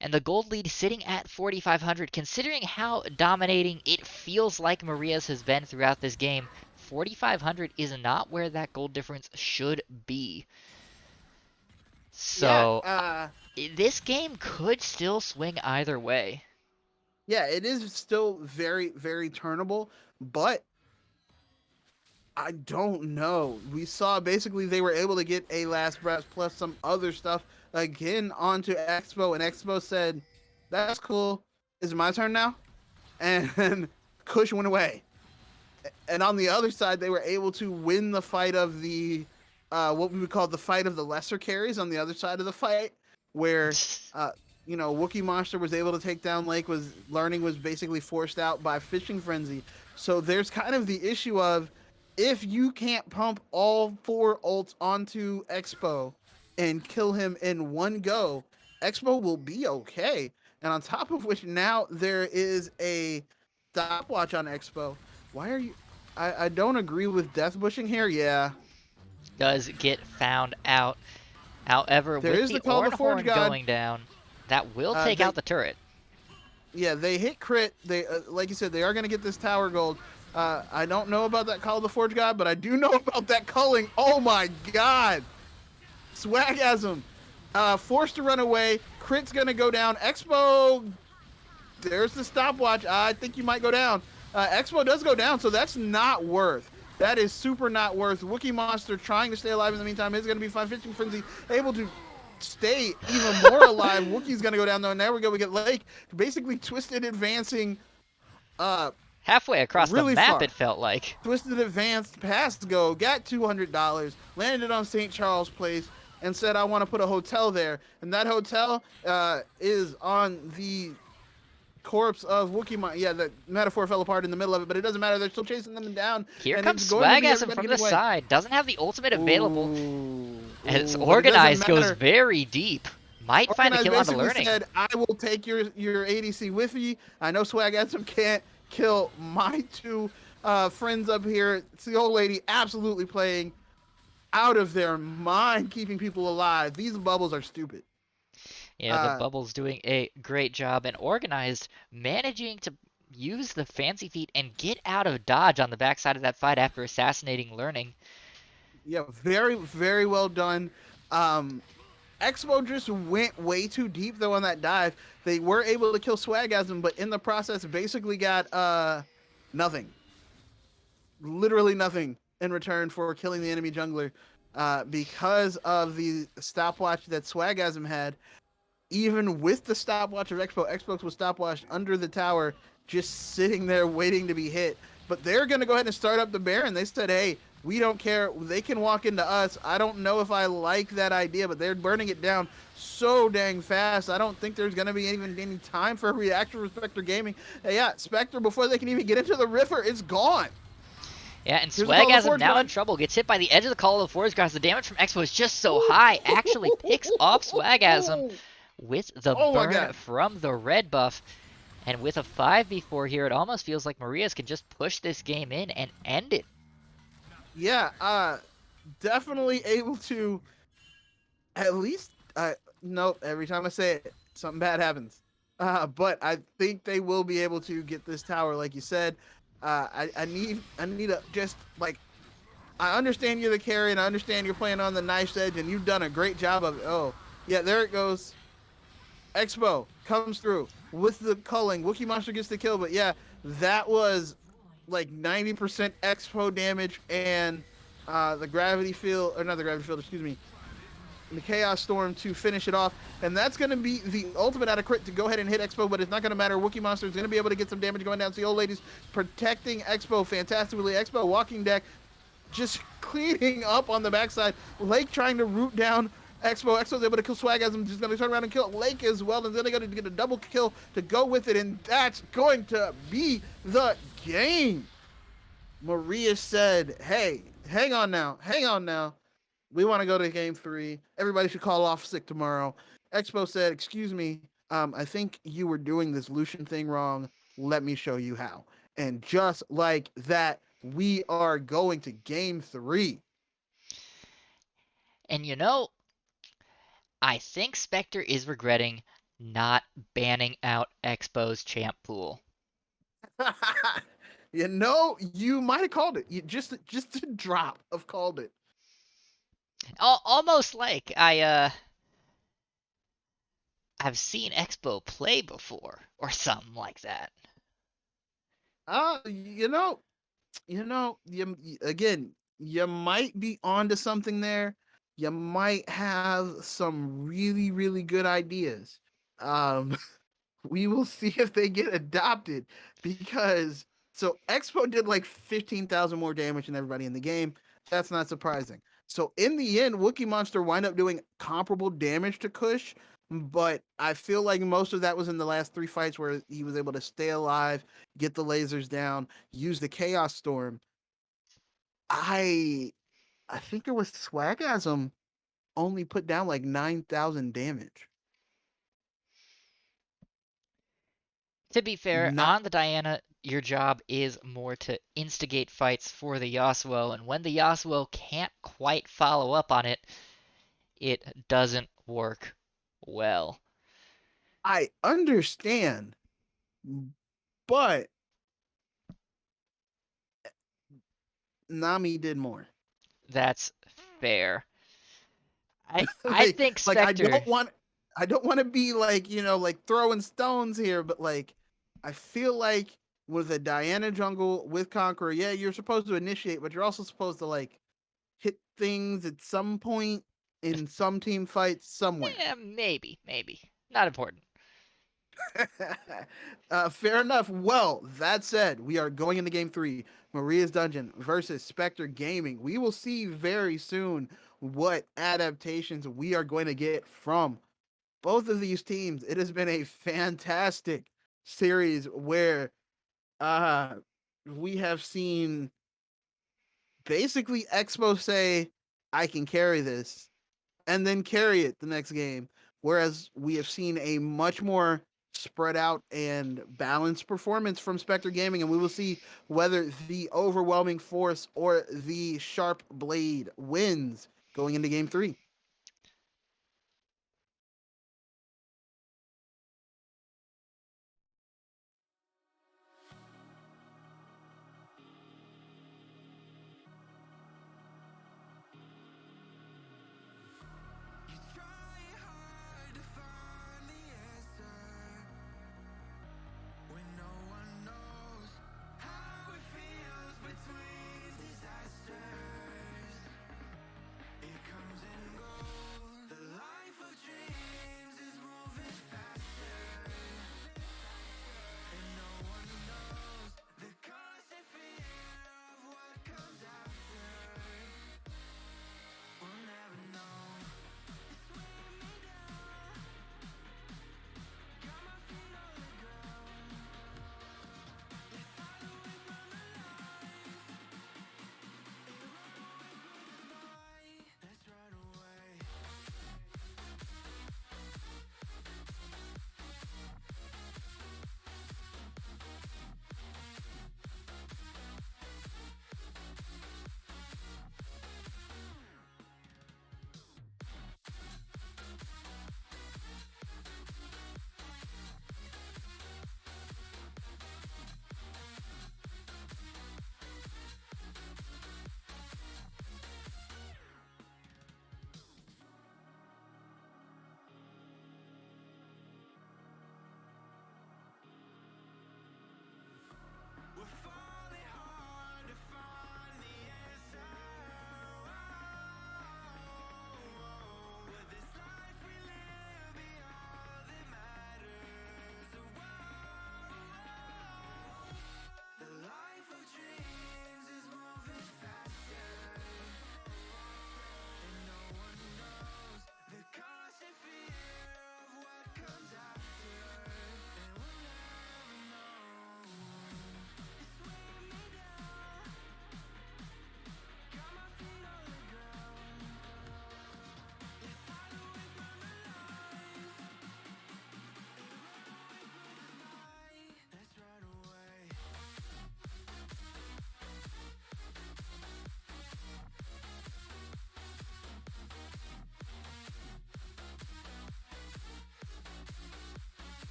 And the gold lead sitting at 4,500, considering how dominating it feels like Maria's has been throughout this game, 4,500 is not where that gold difference should be. So, this game could still swing either way. Yeah, it is still very, very turnable, but I don't know. We saw basically they were able to get a last breath plus some other stuff again onto Expo, and Expo said, "That's cool. Is it my turn now?" And Kush went away. And on the other side, they were able to win the fight of the what we would call the fight of the lesser carries on the other side of the fight, where Wookiee Monster was able to take down Lake, Learning was basically forced out by Fishing Frenzy. So there's kind of the issue of, if you can't pump all 4 ults onto Expo and kill him in one go, Expo will be okay. And on top of which, now there is a stopwatch on Expo. Why are you... I don't agree with death bushing here. Yeah. Does get found out. However, There with is the the call of the Forge Ornhorn God. going down, That will take They out the turret. Yeah, they hit crit. They like you said, they are going to get this tower gold. I don't know about that Call of the Forge god, but I do know about that culling. Oh my god, Swagasm, forced to run away. Crit's going to go down. Expo, there's the stopwatch. I think you might go down. Expo does go down, so that's not worth. That is super not worth. Wookiee Monster trying to stay alive in the meantime is going to be fine. Fishing Frenzy able to stay even more alive. Wookiee's going to go down, though. And there we go. We get Lake basically twisted advancing Halfway across the really map, far. it felt like. Twisted advanced past go, got $200, landed on St. Charles Place, and said, I want to put a hotel there. And that hotel is on the corpse of Wookiee. Yeah, the metaphor fell apart in the middle of it, but it doesn't matter. They're still chasing them down. Here and comes it's going to be Swagasm everybody from the getting away. side. Doesn't have the ultimate available. Ooh, As but it doesn't Organized goes matter. very deep. Might find a Organized kill on the basically learning. said, I will take your ADC with me. I know Swagasm can't kill my two friends up here. It's the old lady absolutely playing out of their mind, keeping people alive. These bubbles are stupid. Yeah, the Bubble's doing a great job, and Organized managing to use the fancy feet and get out of dodge on the backside of that fight after assassinating Learning. Yeah, very, very well done. Expo just went way too deep though on that dive. They were able to kill Swagasm, but in the process basically got nothing. Literally nothing in return for killing the enemy jungler. Because of the stopwatch that Swagasm had, even with the stopwatch of Xbox was stopwatched under the tower, just sitting there waiting to be hit. But they're going to go ahead and start up the Baron. They said, hey, we don't care. They can walk into us. I don't know if I like that idea, but they're burning it down so dang fast. I don't think there's going to be even any time for a reaction from Spectre Gaming. Yeah, Spectre, before they can even get into the River, it's gone. Yeah, and Here's the Call of the Swagasm Forge now god. in trouble. Gets hit by the edge of the Call of the Forge guys. The damage from Expo is just so high. Actually picks off Swagasm with the Oh my burn God. from the red buff. And with a 5v4 here, it almost feels like Maria's can just push this game in and end it. Yeah, definitely able to at least nope, every time I say it, something bad happens. But I think they will be able to get this tower, like you said. I need a just like I understand you're the carry and I understand you're playing on the knife's edge and you've done a great job of oh yeah, there it goes. Expo comes through with the culling. Wookiee Monster gets the kill, but yeah, that was like 90% Expo damage and the gravity field, or not the gravity field, excuse me, the Chaos Storm to finish it off. And that's going to be the ultimate out of crit to go ahead and hit Expo, but it's not going to matter. Wookiee Monster is going to be able to get some damage going down. So the old lady's protecting Expo fantastically. Expo walking deck, just cleaning up on the backside. Lake trying to root down Expo. Expo's able to kill Swagasm. Just going to turn around and kill Lake as well. And then they're going to get a double kill to go with it. And that's going to be the game. Maria said, hey, hang on now. Hang on now. We want to go to game 3. Everybody should call off sick tomorrow. Expo said, excuse me, I think you were doing this Lucian thing wrong. Let me show you how. And just like that, we are going to game 3. And you know, I think Spectre is regretting not banning out Expo's champ pool. You know, you might have called it. You just a drop of called it. Almost like I've seen Expo play before or something like that. Again, you might be onto something there. You might have some really, really good ideas. We will see if they get adopted because so Expo did like 15,000 more damage than everybody in the game. That's not surprising. So in the end, Wookiee Monster wind up doing comparable damage to Kush, but I feel like most of that was in the last 3 fights where he was able to stay alive, get the lasers down, use the Chaos Storm. I think it was Swagasm only put down like 9,000 damage. To be fair, Not- on the Diana, your job is more to instigate fights for the Yasuo, and when the Yasuo can't quite follow up on it, it doesn't work well. I understand, but Nami did more. That's fair. I like, think like Spectre. I don't want to be like, like throwing stones here, but like, I feel like with a Diana jungle with Conqueror, yeah, you're supposed to initiate, but you're also supposed to like hit things at some point in some team fights somewhere. Yeah, maybe. Not important. Fair enough. Well, that said, we are going into game 3, Maria's Dungeon versus Spectre Gaming. We will see very soon what adaptations we are going to get from both of these teams. It has been a fantastic series where uh we have seen basically Expo say, I can carry this, and then carry it the next game. Whereas we have seen a much more spread out and balanced performance from Spectre Gaming, and we will see whether the overwhelming force or the sharp blade wins going into game 3. You try hard to find the answer when no one knows how it feels between disasters. It comes and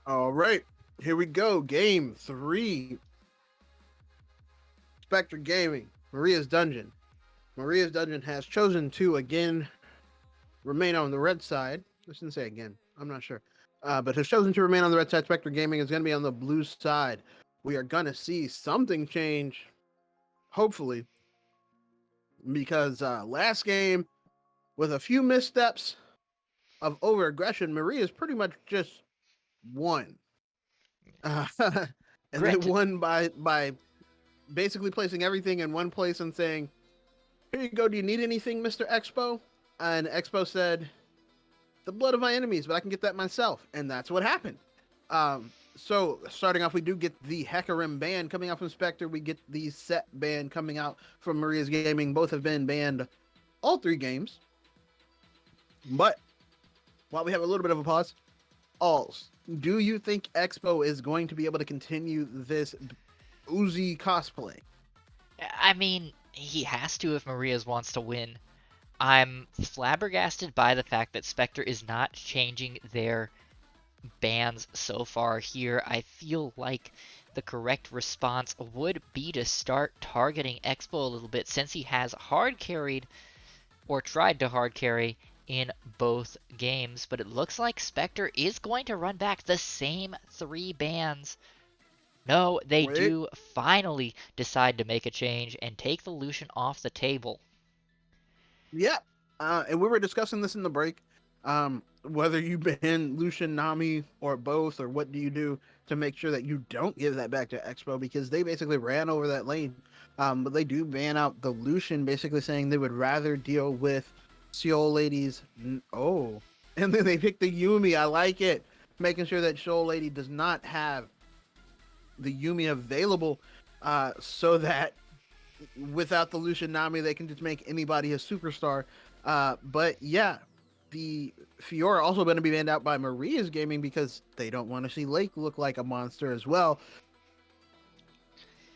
All right, here we go. Game 3. Spectre Gaming. Maria's Dungeon. Maria's Dungeon has chosen to again remain on the red side. I shouldn't say again. I'm not sure. But has chosen to remain on the red side. Spectre Gaming is going to be on the blue side. We are going to see something change, hopefully, because last game, with a few missteps of over aggression, Maria's pretty much just won. And they Granted, won by basically placing everything in one place and saying, "Here you go. Do you need anything, Mr. Expo?" And Expo said, "The blood of my enemies, but I can get that myself." And that's what happened. So starting off, we do get the Hecarim ban coming out from Spectre. We get the Set ban coming out from Maria's Gaming. Both have been banned all 3 games. But while we have a little bit of a pause, Aulz, do you think Expo is going to be able to continue this Uzi cosplay? I mean, he has to if Maria's wants to win. I'm flabbergasted by the fact that Spectre is not changing their bans so far here. I feel like the correct response would be to start targeting Expo a little bit since he has hard carried or tried to hard carry in both games, but it looks like Spectre is going to run back the same 3 bans. No, they Wait. do finally decide to make a change and take the Lucian off the table. Yeah. And we were discussing this in the break. Whether you ban Lucian, Nami, or both, or what do you do to make sure that you don't give that back to Expo, because they basically ran over that lane. But they do ban out the Lucian, basically saying they would rather deal with Seoul Ladies. Oh. And then they picked the Yumi. I like it. Making sure that Seoul Lady does not have the Yumi available, so that without the Lucian Nami, they can just make anybody a superstar. But yeah, the Fiora also going to be banned out by Maria's Gaming because they don't want to see Lake look like a monster as well.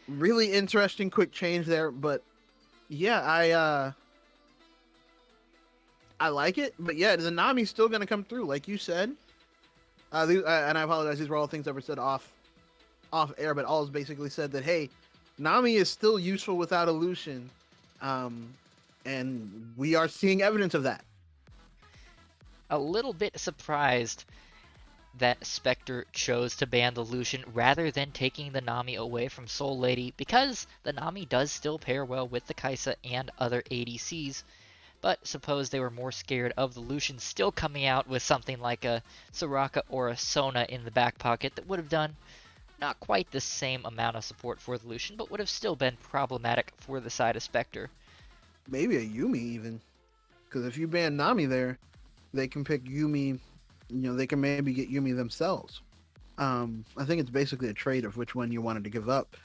Really interesting quick change there, but yeah, I like it. But yeah, the Nami's still going to come through, like you said. And I apologize; these were all things that were said off air, but Aulz basically said that, hey, Nami is still useful without a Lucian, and we are seeing evidence of that. A little bit surprised that Spectre chose to ban the Lucian rather than taking the Nami away from Soul Lady, because the Nami does still pair well with the Kaisa and other ADCs, but suppose they were more scared of the Lucian still coming out with something like a Soraka or a Sona in the back pocket that would have done not quite the same amount of support for the Lucian, but would have still been problematic for the side of Spectre. Maybe a Yumi even, because if you ban Nami there, they can pick Yumi. They can maybe get Yumi themselves. I think it's basically a trade of which one you wanted to give up.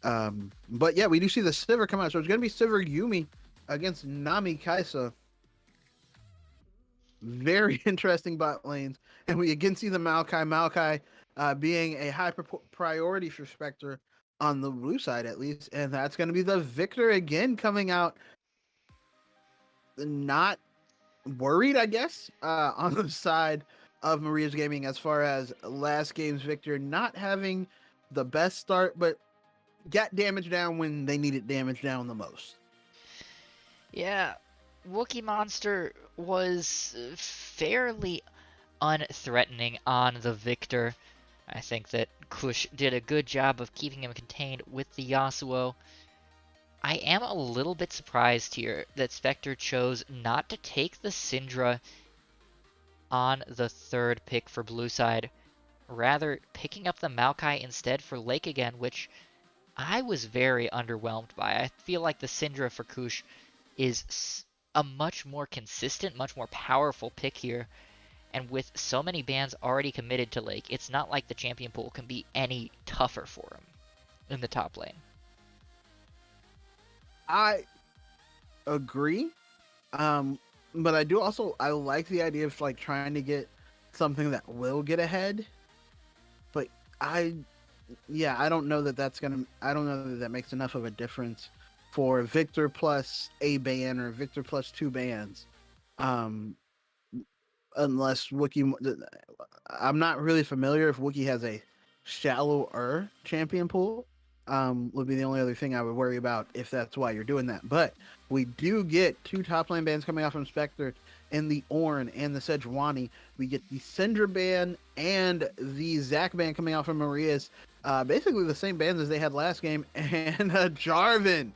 But yeah, we do see the Sivir come out, so it's going to be Sivir Yumi against Nami Kaisa. Very interesting bot lanes, and we again see the Maokai being a high priority for Spectre on the blue side at least, and that's going to be the Victor again coming out. Not worried, I guess, on the side of Maria's Gaming as far as last game's Victor not having the best start, but got damage down when they needed damage down the most. Yeah, Wookiee Monster was fairly unthreatening on the Victor. I think that Kush did a good job of keeping him contained with the Yasuo. I am a little bit surprised here that Spectre chose not to take the Syndra on the 3rd pick for blue side, rather picking up the Maokai instead for Lake again, which I was very underwhelmed by. I feel like the Syndra for Kush is a much more consistent, much more powerful pick here, and with so many bans already committed to Lake, it's not like the champion pool can be any tougher for him in the top lane. I agree. But I do also I like the idea of like trying to get something that will get ahead. But I don't know that I don't know that that makes enough of a difference for Victor plus a ban or Victor plus 2 bans. unless Wookiee. I'm not really familiar if Wookiee has a shallower champion pool. Would be the only other thing I would worry about if that's why you're doing that. But we do get 2 top lane bands coming out from Spectre and the Ornn and the Sejuani. We get the Syndra band and the Zac band coming out from Maria's. Basically the same bands as they had last game, and Jarvan.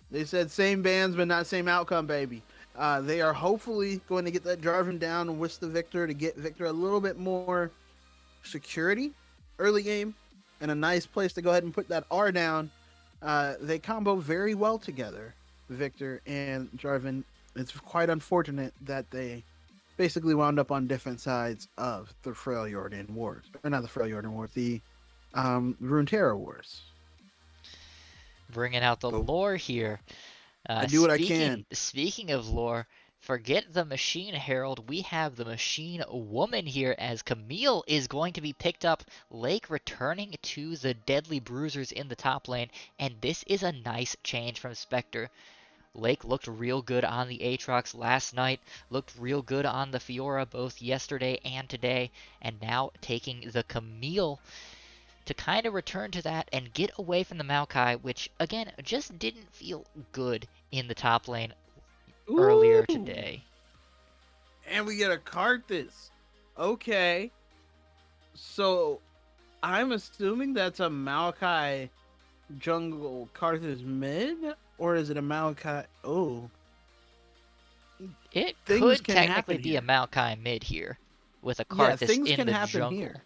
They said same bands, but not same outcome, baby. They are hopefully going to get that Jarvan down with the Victor to get Victor a little bit more security early game and a nice place to go ahead and put that R down. They combo very well together, Victor and Jarvan. It's quite unfortunate that they basically wound up on different sides of the Freljordan Wars. Or not the Freljordan Wars, the Runeterra Wars. Bringing out the lore here. I do what I can. Speaking of lore, forget the Machine Herald. We have the Machine Woman here as Camille is going to be picked up. Lake returning to the Deadly Bruisers in the top lane. And this is a nice change from Spectre. Lake looked real good on the Aatrox last night. Looked real good on the Fiora both yesterday and today. And now taking the Camille to kind of return to that and get away from the Maokai, which, again, just didn't feel good in the top lane earlier today. And we get a Karthus. Okay. So, I'm assuming that's a Maokai jungle Karthus mid? Or is it a Maokai... Oh. It Things could can technically happen be here. a Maokai mid here with a Yeah, Karthus things in can the happen jungle. here.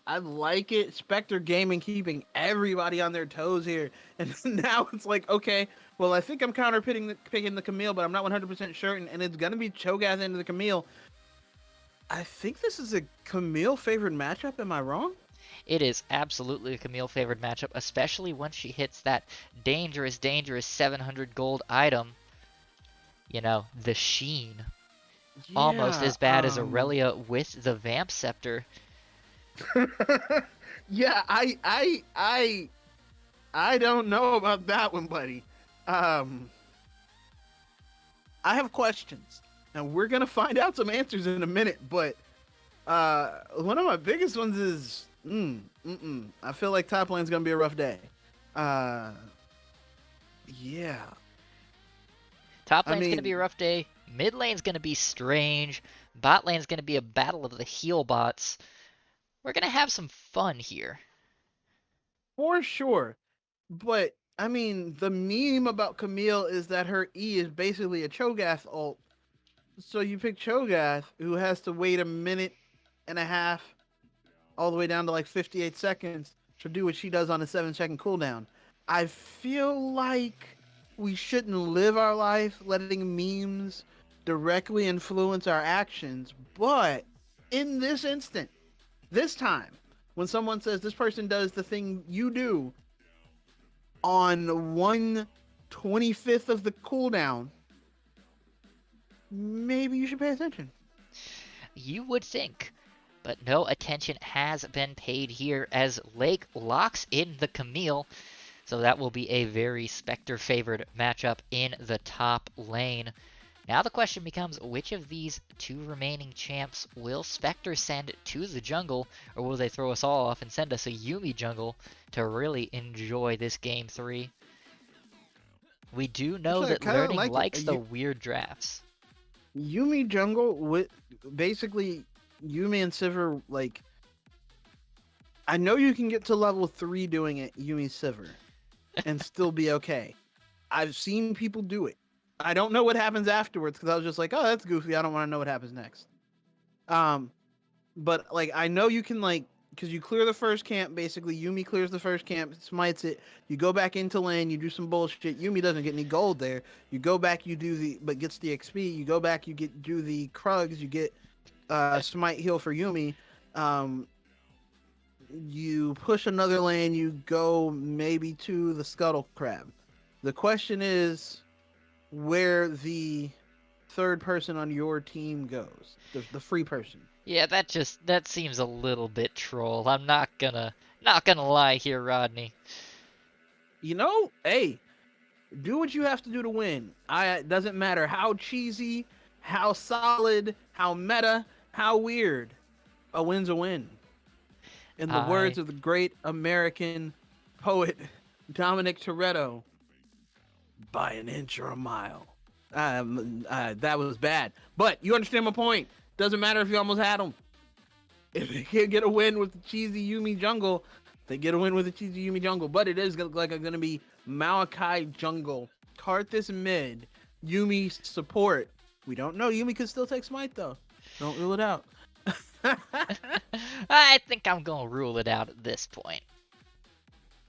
I like it. Spectre Gaming keeping everybody on their toes here. And now it's like, okay, well, I think I'm picking the Camille, but I'm not 100% sure. And it's going to be Cho'Gath into the Camille. I think this is a Camille favored matchup. Am I wrong? It is absolutely a Camille favored matchup, especially once she hits that dangerous 700 gold item. You know, the Sheen. Almost as bad as Aurelia with the Vamp Scepter. Yeah, I don't know about that one, buddy. I have questions, and we're gonna find out some answers in a minute. But one of my biggest ones is, I feel like top lane's gonna be a rough day. Yeah. Top lane's gonna be a rough day. Mid lane's gonna be strange. Bot lane's gonna be a battle of the heal bots. We're gonna have some fun here. For sure. But, I mean, the meme about Camille is that her E is basically a Cho'Gath ult. So you pick Cho'Gath, who has to wait a minute and a half, all the way down to like 58 seconds, to do what she does on a 7-second cooldown. I feel like we shouldn't live our life letting memes directly influence our actions. But, in this instant, this time, when someone says this person does the thing you do on 1/25th of the cooldown, maybe you should pay attention. You would think, but no attention has been paid here as Lake locks in the Camille. So that will be a very Spectre-favored matchup in the top lane. Now the question becomes, which of these 2 remaining champs will Spectre send to the jungle, or will they throw us all off and send us a Yuumi jungle to really enjoy this game 3? We do know that Learning likes the weird drafts. Yuumi jungle with basically Yuumi and Sivir, like, I know you can get to level 3 doing it Yuumi Sivir and still be okay. I've seen people do it. I don't know what happens afterwards because I was just like, oh, that's goofy. I don't want to know what happens next. But like, I know you can, like, because you clear the first camp, basically. Yuumi clears the first camp, smites it. You go back into lane, you do some bullshit. Yuumi doesn't get any gold there. You go back, you do but gets the XP. You go back, you do the Krugs, you get smite heal for Yuumi. You push another lane, you go maybe to the Scuttle Crab. The question is where the third person on your team goes, the free person. Yeah, that seems a little bit troll. I'm not gonna lie here, Rodney. You know, hey, do what you have to do to win. It doesn't matter how cheesy, How solid, how meta, how weird. A win's a win. In the words I of the great American poet Dominic Toretto, by an inch or a mile. That was bad. But you understand my point. Doesn't matter if you almost had them. If they can't get a win with the cheesy Yumi jungle, they get a win with the cheesy Yumi jungle. But it is like going to be Maokai jungle, Karthus mid, Yumi support. We don't know. Yumi could still take Smite though. Don't rule it out. I think I'm gonna rule it out at this point.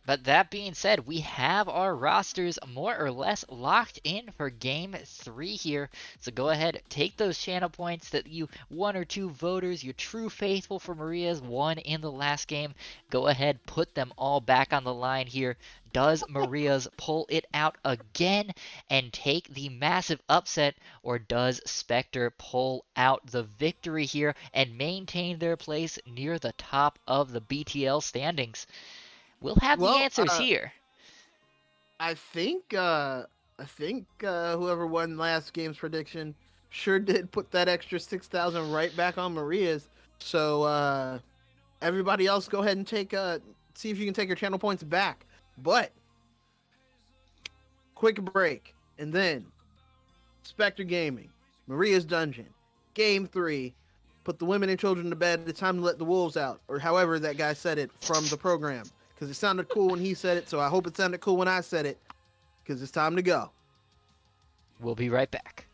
But that being said, we have our rosters more or less locked in for Game 3 here. So go ahead, take those channel points that you one or two voters, your true faithful for Maria's won in the last game. Go ahead, put them all back on the line here. Does Maria's pull it out again and take the massive upset, or does Spectre pull out the victory here and maintain their place near the top of the BTL standings? We'll have the answers here. I think whoever won last game's prediction sure did put that extra 6,000 right back on Maria's. So everybody else, go ahead and see if you can take your channel points back. But quick break, and then Spectre Gaming, Maria's Dungeon, Game 3. Put the women and children to bed. It's time to let the wolves out, or however that guy said it from the program. Because it sounded cool when he said it, so I hope it sounded cool when I said it. Because it's time to go. We'll be right back.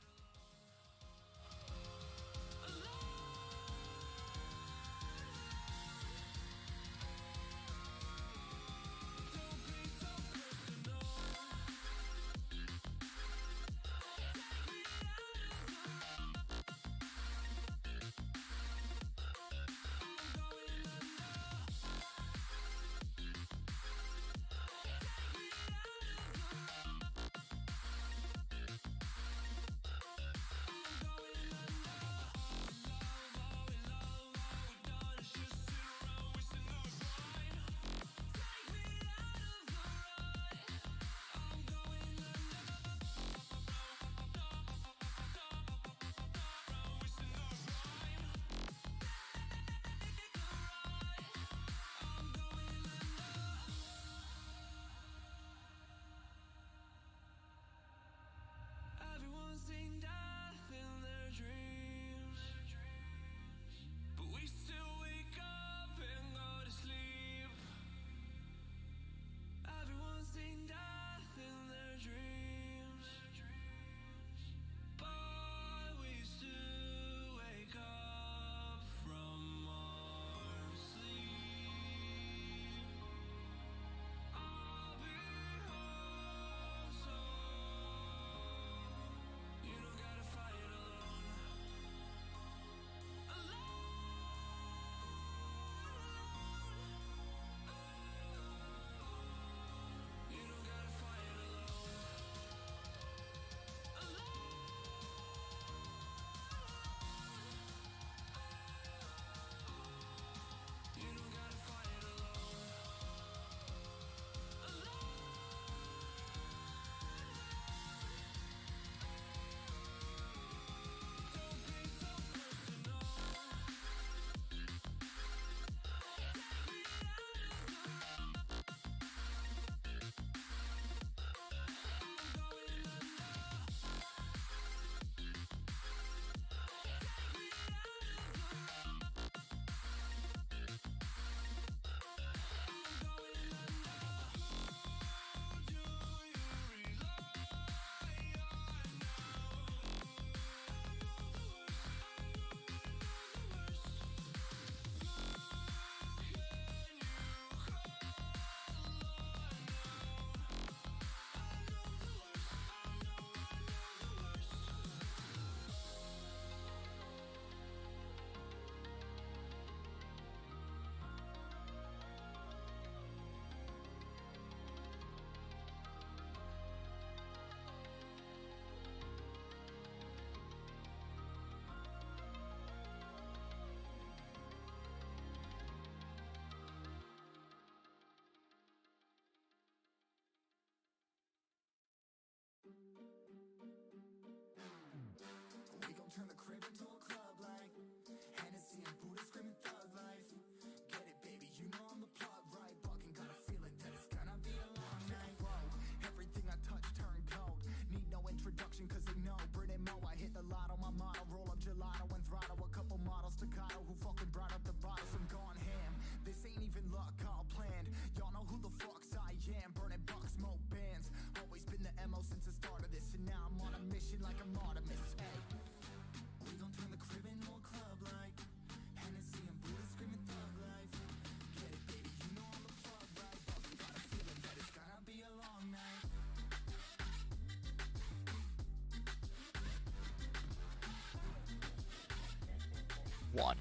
1.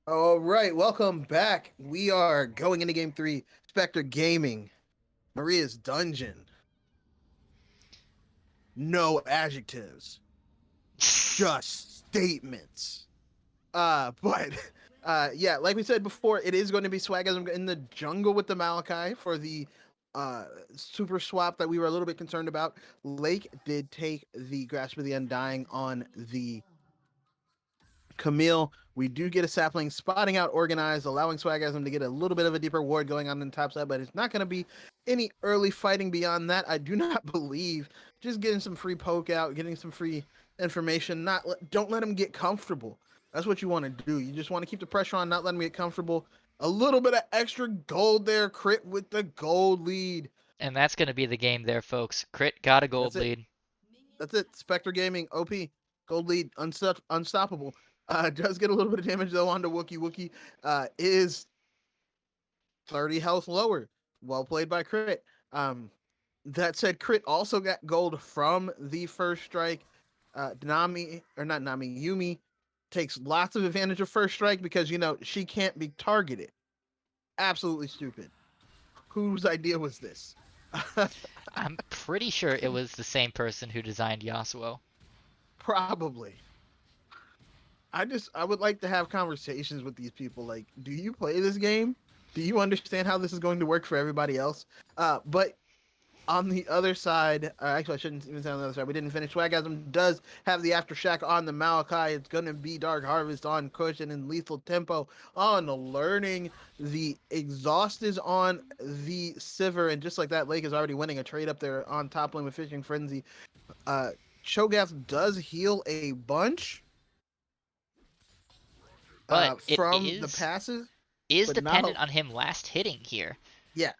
All right, welcome back. We are going into game 3. Spectre Gaming, Maria's Dungeon. No adjectives, just statements. But yeah, like we said before, it is going to be Swagasm in the jungle with the Malachi for the super swap that we were a little bit concerned about. Lake did take the Grasp of the Undying on the Camille. We do get a sapling spotting out organized, allowing Swagasm to get a little bit of a deeper ward going on the top side, but it's not going to be any early fighting beyond that. I do not believe. Just getting some free poke out, getting some free information. Don't let him get comfortable. That's what you want to do. You just want to keep the pressure on, not let him get comfortable. A little bit of extra gold there. Crit with the gold lead. And that's going to be the game there, folks. Crit got a gold That's it. lead. That's it. Spectre Gaming, OP, gold lead, unstoppable. Does get a little bit of damage though onto Wookie. Wookie is 30 health lower. Well played by Crit. That said, Crit also got gold from the first strike. Yumi takes lots of advantage of first strike because she can't be targeted. Absolutely stupid. Whose idea was this? I'm pretty sure it was the same person who designed Yasuo. Probably. I would like to have conversations with these people. Like, do you play this game? Do you understand how this is going to work for everybody else? But on the other side, actually, I shouldn't even say on the other side. We didn't finish. Swagasm does have the aftershock on the Malachi. It's going to be Dark Harvest on Cushion and Lethal Tempo on Learning. The Exhaust is on the Sivir, and just like that, Lake is already winning a trade up there on top lane with Fishing Frenzy. Cho'Gath does heal a bunch. But from it the passes is but dependent on him last hitting here. Yeah,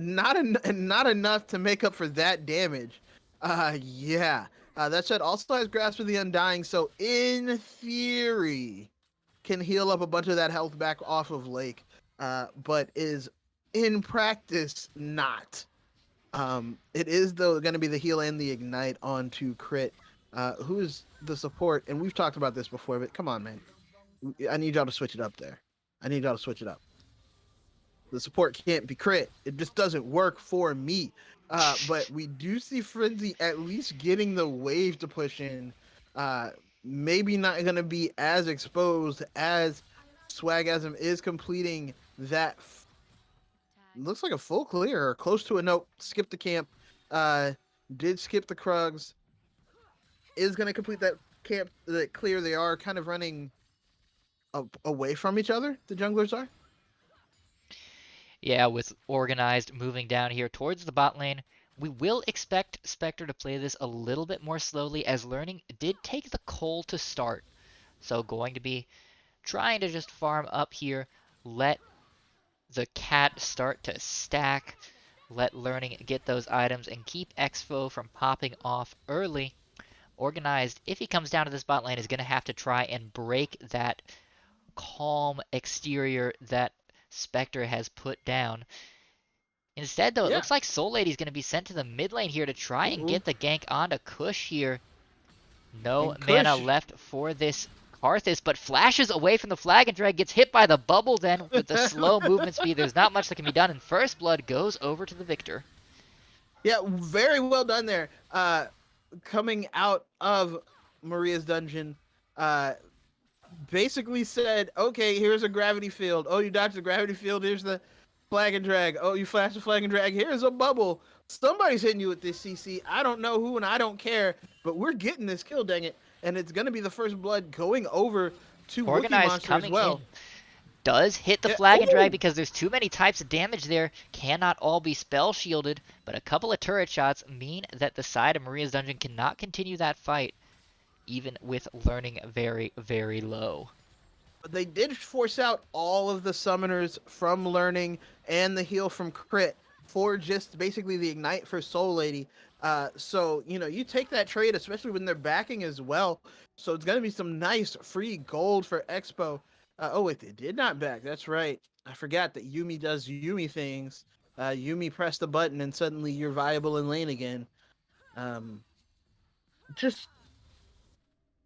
not enough to make up for that damage. Yeah. That said, also has Grasp of the Undying, so in theory, can heal up a bunch of that health back off of Lake, but is in practice not. It is though going to be the heal and the ignite onto Crit, who is the support, and we've talked about this before, but come on, man. I need y'all to switch it up there. I need y'all to switch it up. The support can't be Crit. It just doesn't work for me. But we do see Frenzy at least getting the wave to push in. Maybe not going to be as exposed as Swagasm is completing that. Looks like a full clear or close to a nope. Skip the camp. Did skip the Krugs. Is going to complete that camp, that clear. They are kind of running away from each other, the junglers are. Yeah, with Organized moving down here towards the bot lane, we will expect Spectre to play this a little bit more slowly, as Learning did take the Cole to start. So going to be trying to just farm up here, let the cat start to stack, let Learning get those items, and keep Exfo from popping off early. Organized, if he comes down to this bot lane, is going to have to try and break that calm exterior that Spectre has put down. Instead, though, it looks like Soul Lady's going to be sent to the mid lane here to try and get the gank onto Kush here. No mana left for this Karthus, but flashes away from the Flag and Drag, gets hit by the bubble then with the slow movement speed. There's not much that can be done, and First Blood goes over to the victor. Yeah, very well done there. Coming out of Maria's Dungeon, basically said, okay, here's a gravity field. Oh, you dodged the gravity field. Here's the Flag and Drag. Oh, you flashed the Flag and Drag. Here's a bubble. Somebody's hitting you with this CC. I don't know who and I don't care, but we're getting this kill, dang it. And it's going to be the First Blood going over to Organized Wookiee Monster coming as well. in. Does hit the Flag and Drag because there's too many types of damage there. Cannot all be spell shielded, but a couple of turret shots mean that the side of Maria's Dungeon cannot continue that fight, even with Learning very, very low. But they did force out all of the summoners from Learning and the heal from Crit for just basically the ignite for Soul Lady. So, you take that trade, especially when they're backing as well. So it's going to be some nice free gold for Expo. Oh, wait, they did not back. That's right. I forgot that Yumi does Yumi things. Yumi pressed the button and suddenly you're viable in lane again. Just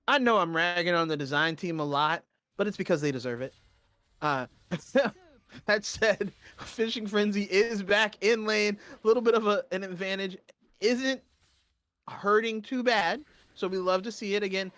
I know I'm ragging on the design team a lot, but it's because they deserve it. Uh, that said, Fishing Frenzy is back in lane. A little bit of an advantage. Isn't hurting too bad. So we love to see it again.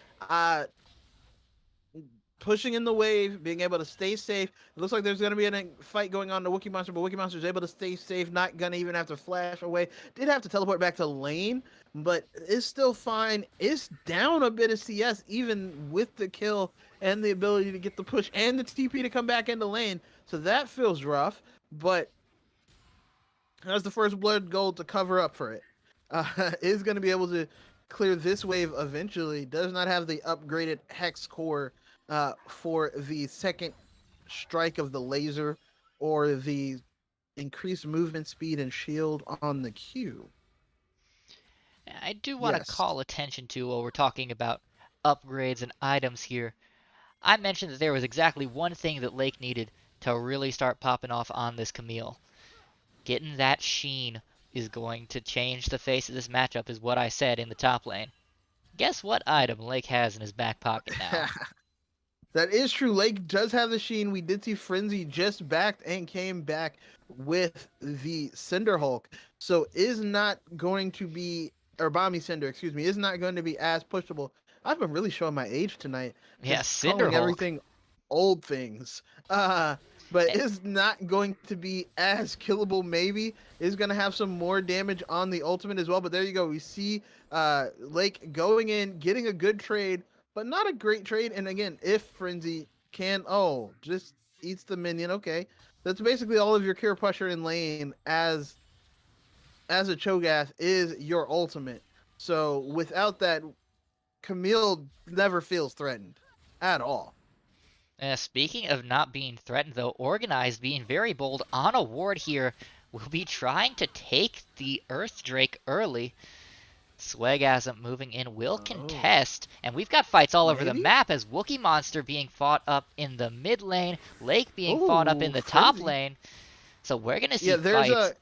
Pushing in the wave, being able to stay safe. It looks like there's going to be a fight going on to Wookie Monster, but Wookie Monster is able to stay safe, not going to even have to flash away. Did have to teleport back to lane, but is still fine. Is down a bit of CS, even with the kill and the ability to get the push and the TP to come back into lane. So that feels rough, but has the first blood gold to cover up for it. Is going to be able to clear this wave eventually. Does not have the upgraded Hex core for the second strike of the laser or the increased movement speed and shield on the Q. I do want to Yes. call attention to while we're talking about upgrades and items here. I mentioned that there was exactly one thing that Lake needed to really start popping off on this Camille. Getting that sheen is going to change the face of this matchup, is what I said in the top lane. Guess what item Lake has in his back pocket now? That is true. Lake does have the Sheen. We did see Frenzy just backed and came back with the Cinder Hulk. So is not going to be, or Bomby Cinder, excuse me, is not going to be as pushable. I've been really showing my age tonight. Yeah, Just Cinder calling Hulk. everything old things. But And is not going to be as killable, maybe. Is going to have some more damage on the ultimate as well. But there you go. We see Lake going in, getting a good trade, but not a great trade. And again, if Frenzy can, just eats the minion. Okay, that's basically all of your cure pusher in lane as a Cho'Gath is your ultimate. So without that, Camille never feels threatened at all. speaking of not being threatened, though, Organized being very bold on a ward here will be trying to take the Earth Drake early. Swagasm moving in will Oh, contest, and we've got fights all over the maybe. map as Wookie Monster being fought up in the mid lane, Lake being fought up in Oh, the top Frenzy. lane. So we're gonna see Yeah, fights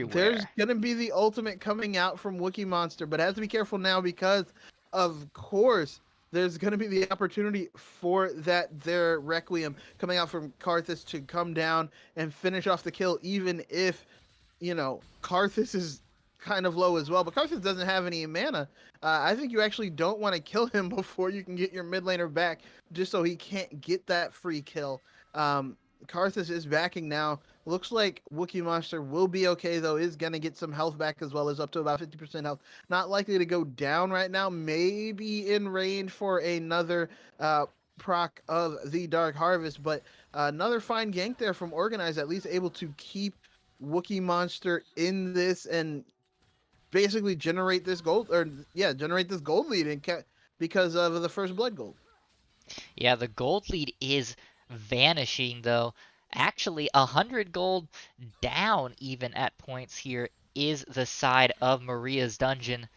there's everywhere. gonna be the ultimate coming out from Wookie Monster, but have to be careful now because, of course, there's gonna be the opportunity for that their Requiem coming out from Karthus to come down and finish off the kill, even if Karthus is kind of low as well. But Karthus doesn't have any mana. I think you actually don't want to kill him before you can get your mid laner back, just so he can't get that free kill. Karthus is backing now. Looks like Wookie Monster will be okay, though. Is going to get some health back as well, as up to about 50% health. Not likely to go down right now. Maybe in range for another proc of the Dark Harvest. But another fine gank there from Organized, at least able to keep Wookie Monster in this and basically generate this gold lead because of the first blood gold. Yeah, the gold lead is vanishing though. Actually, 100 gold down even at points here is the side of Maria's dungeon.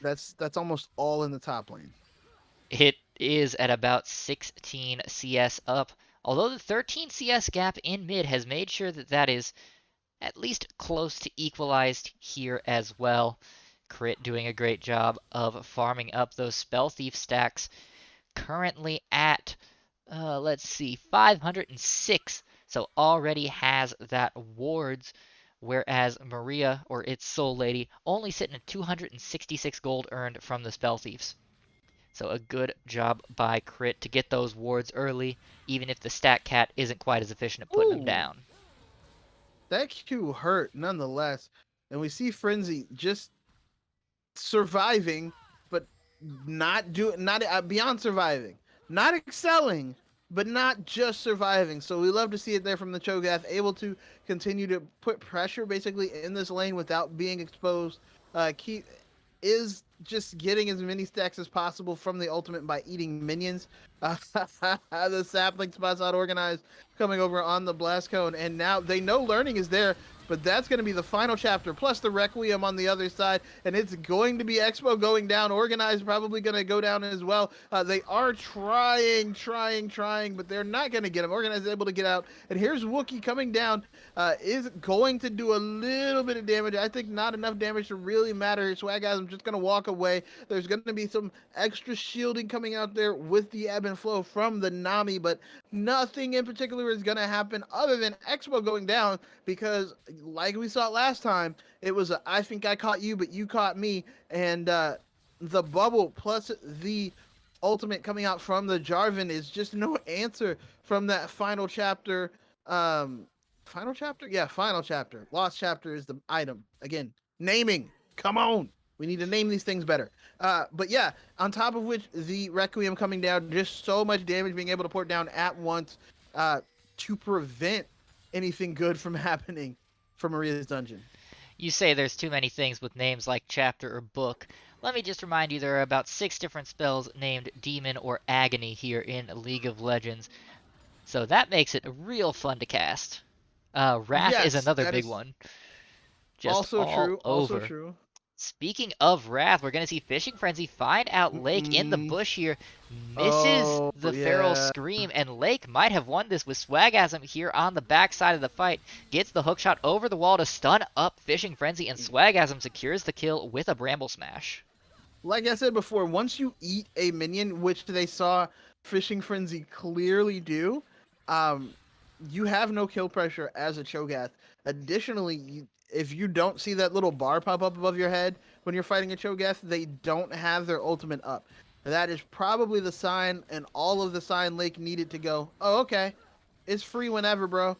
That's almost all in the top lane. It is at about 16 CS up, although the 13 CS gap in mid has made sure that that is at least close to equalized here as well. Crit doing a great job of farming up those Spell Thief stacks. Currently at, let's see, 506. So already has that wards. Whereas Maria, or its Soul Lady, only sitting at 266 gold earned from the Spell Thieves. So a good job by Crit to get those wards early, even if the Stat Cat isn't quite as efficient at putting them Ooh, down. that Q hurt nonetheless, and we see Frenzy just surviving, but not beyond surviving, not excelling, but not just surviving. So we love to see it there from the Cho'Gath, able to continue to put pressure basically in this lane without being exposed. Keep is just getting as many stacks as possible from the ultimate by eating minions. The sapling spots out organized coming over on the blast cone, and now they know learning is there. but that's going to be the final chapter, plus the Requiem on the other side, and it's going to be Expo going down. Organized probably going to go down as well. They are trying, but they're not going to get him. Organized is able to get out, and here's Wookie coming down. Is going to do a little bit of damage. I think not enough damage to really matter. Swagasm just going to walk away. There's going to be some extra shielding coming out there with the ebb and flow from the Nami, but nothing in particular is going to happen other than Expo going down, because like we saw last time, it was a I think I caught you, but you caught me, and the bubble plus the ultimate coming out from the Jarvan is just no answer from that final chapter. Final chapter? Yeah, final chapter. Lost chapter is the item. Again, naming. Come on. We need to name these things better. But yeah, on top of which, the Requiem coming down, just so much damage being able to pour down at once to prevent anything good from happening for Maria's dungeon. You say there's too many things with names like chapter or book. Let me just remind you there are about 6 different spells named Demon or Agony here in League of Legends. So that makes it real fun to cast. Wrath is another big one. Just also all true. over. Also true. Speaking of Wrath, we're going to see Fishing Frenzy find out Lake in the bush here. Misses the Feral Scream, and Lake might have won this with Swagasm here on the backside of the fight. Gets the hookshot over the wall to stun up Fishing Frenzy, and Swagasm secures the kill with a Bramble Smash. Like I said before, once you eat a minion, which they saw Fishing Frenzy clearly do, you have no kill pressure as a Cho'Gath. Additionally, if you don't see that little bar pop up above your head when you're fighting a Cho'Gath, they don't have their ultimate up. That is probably the sign, and all of the sign Lake needed to go, oh, okay, it's free whenever, bro.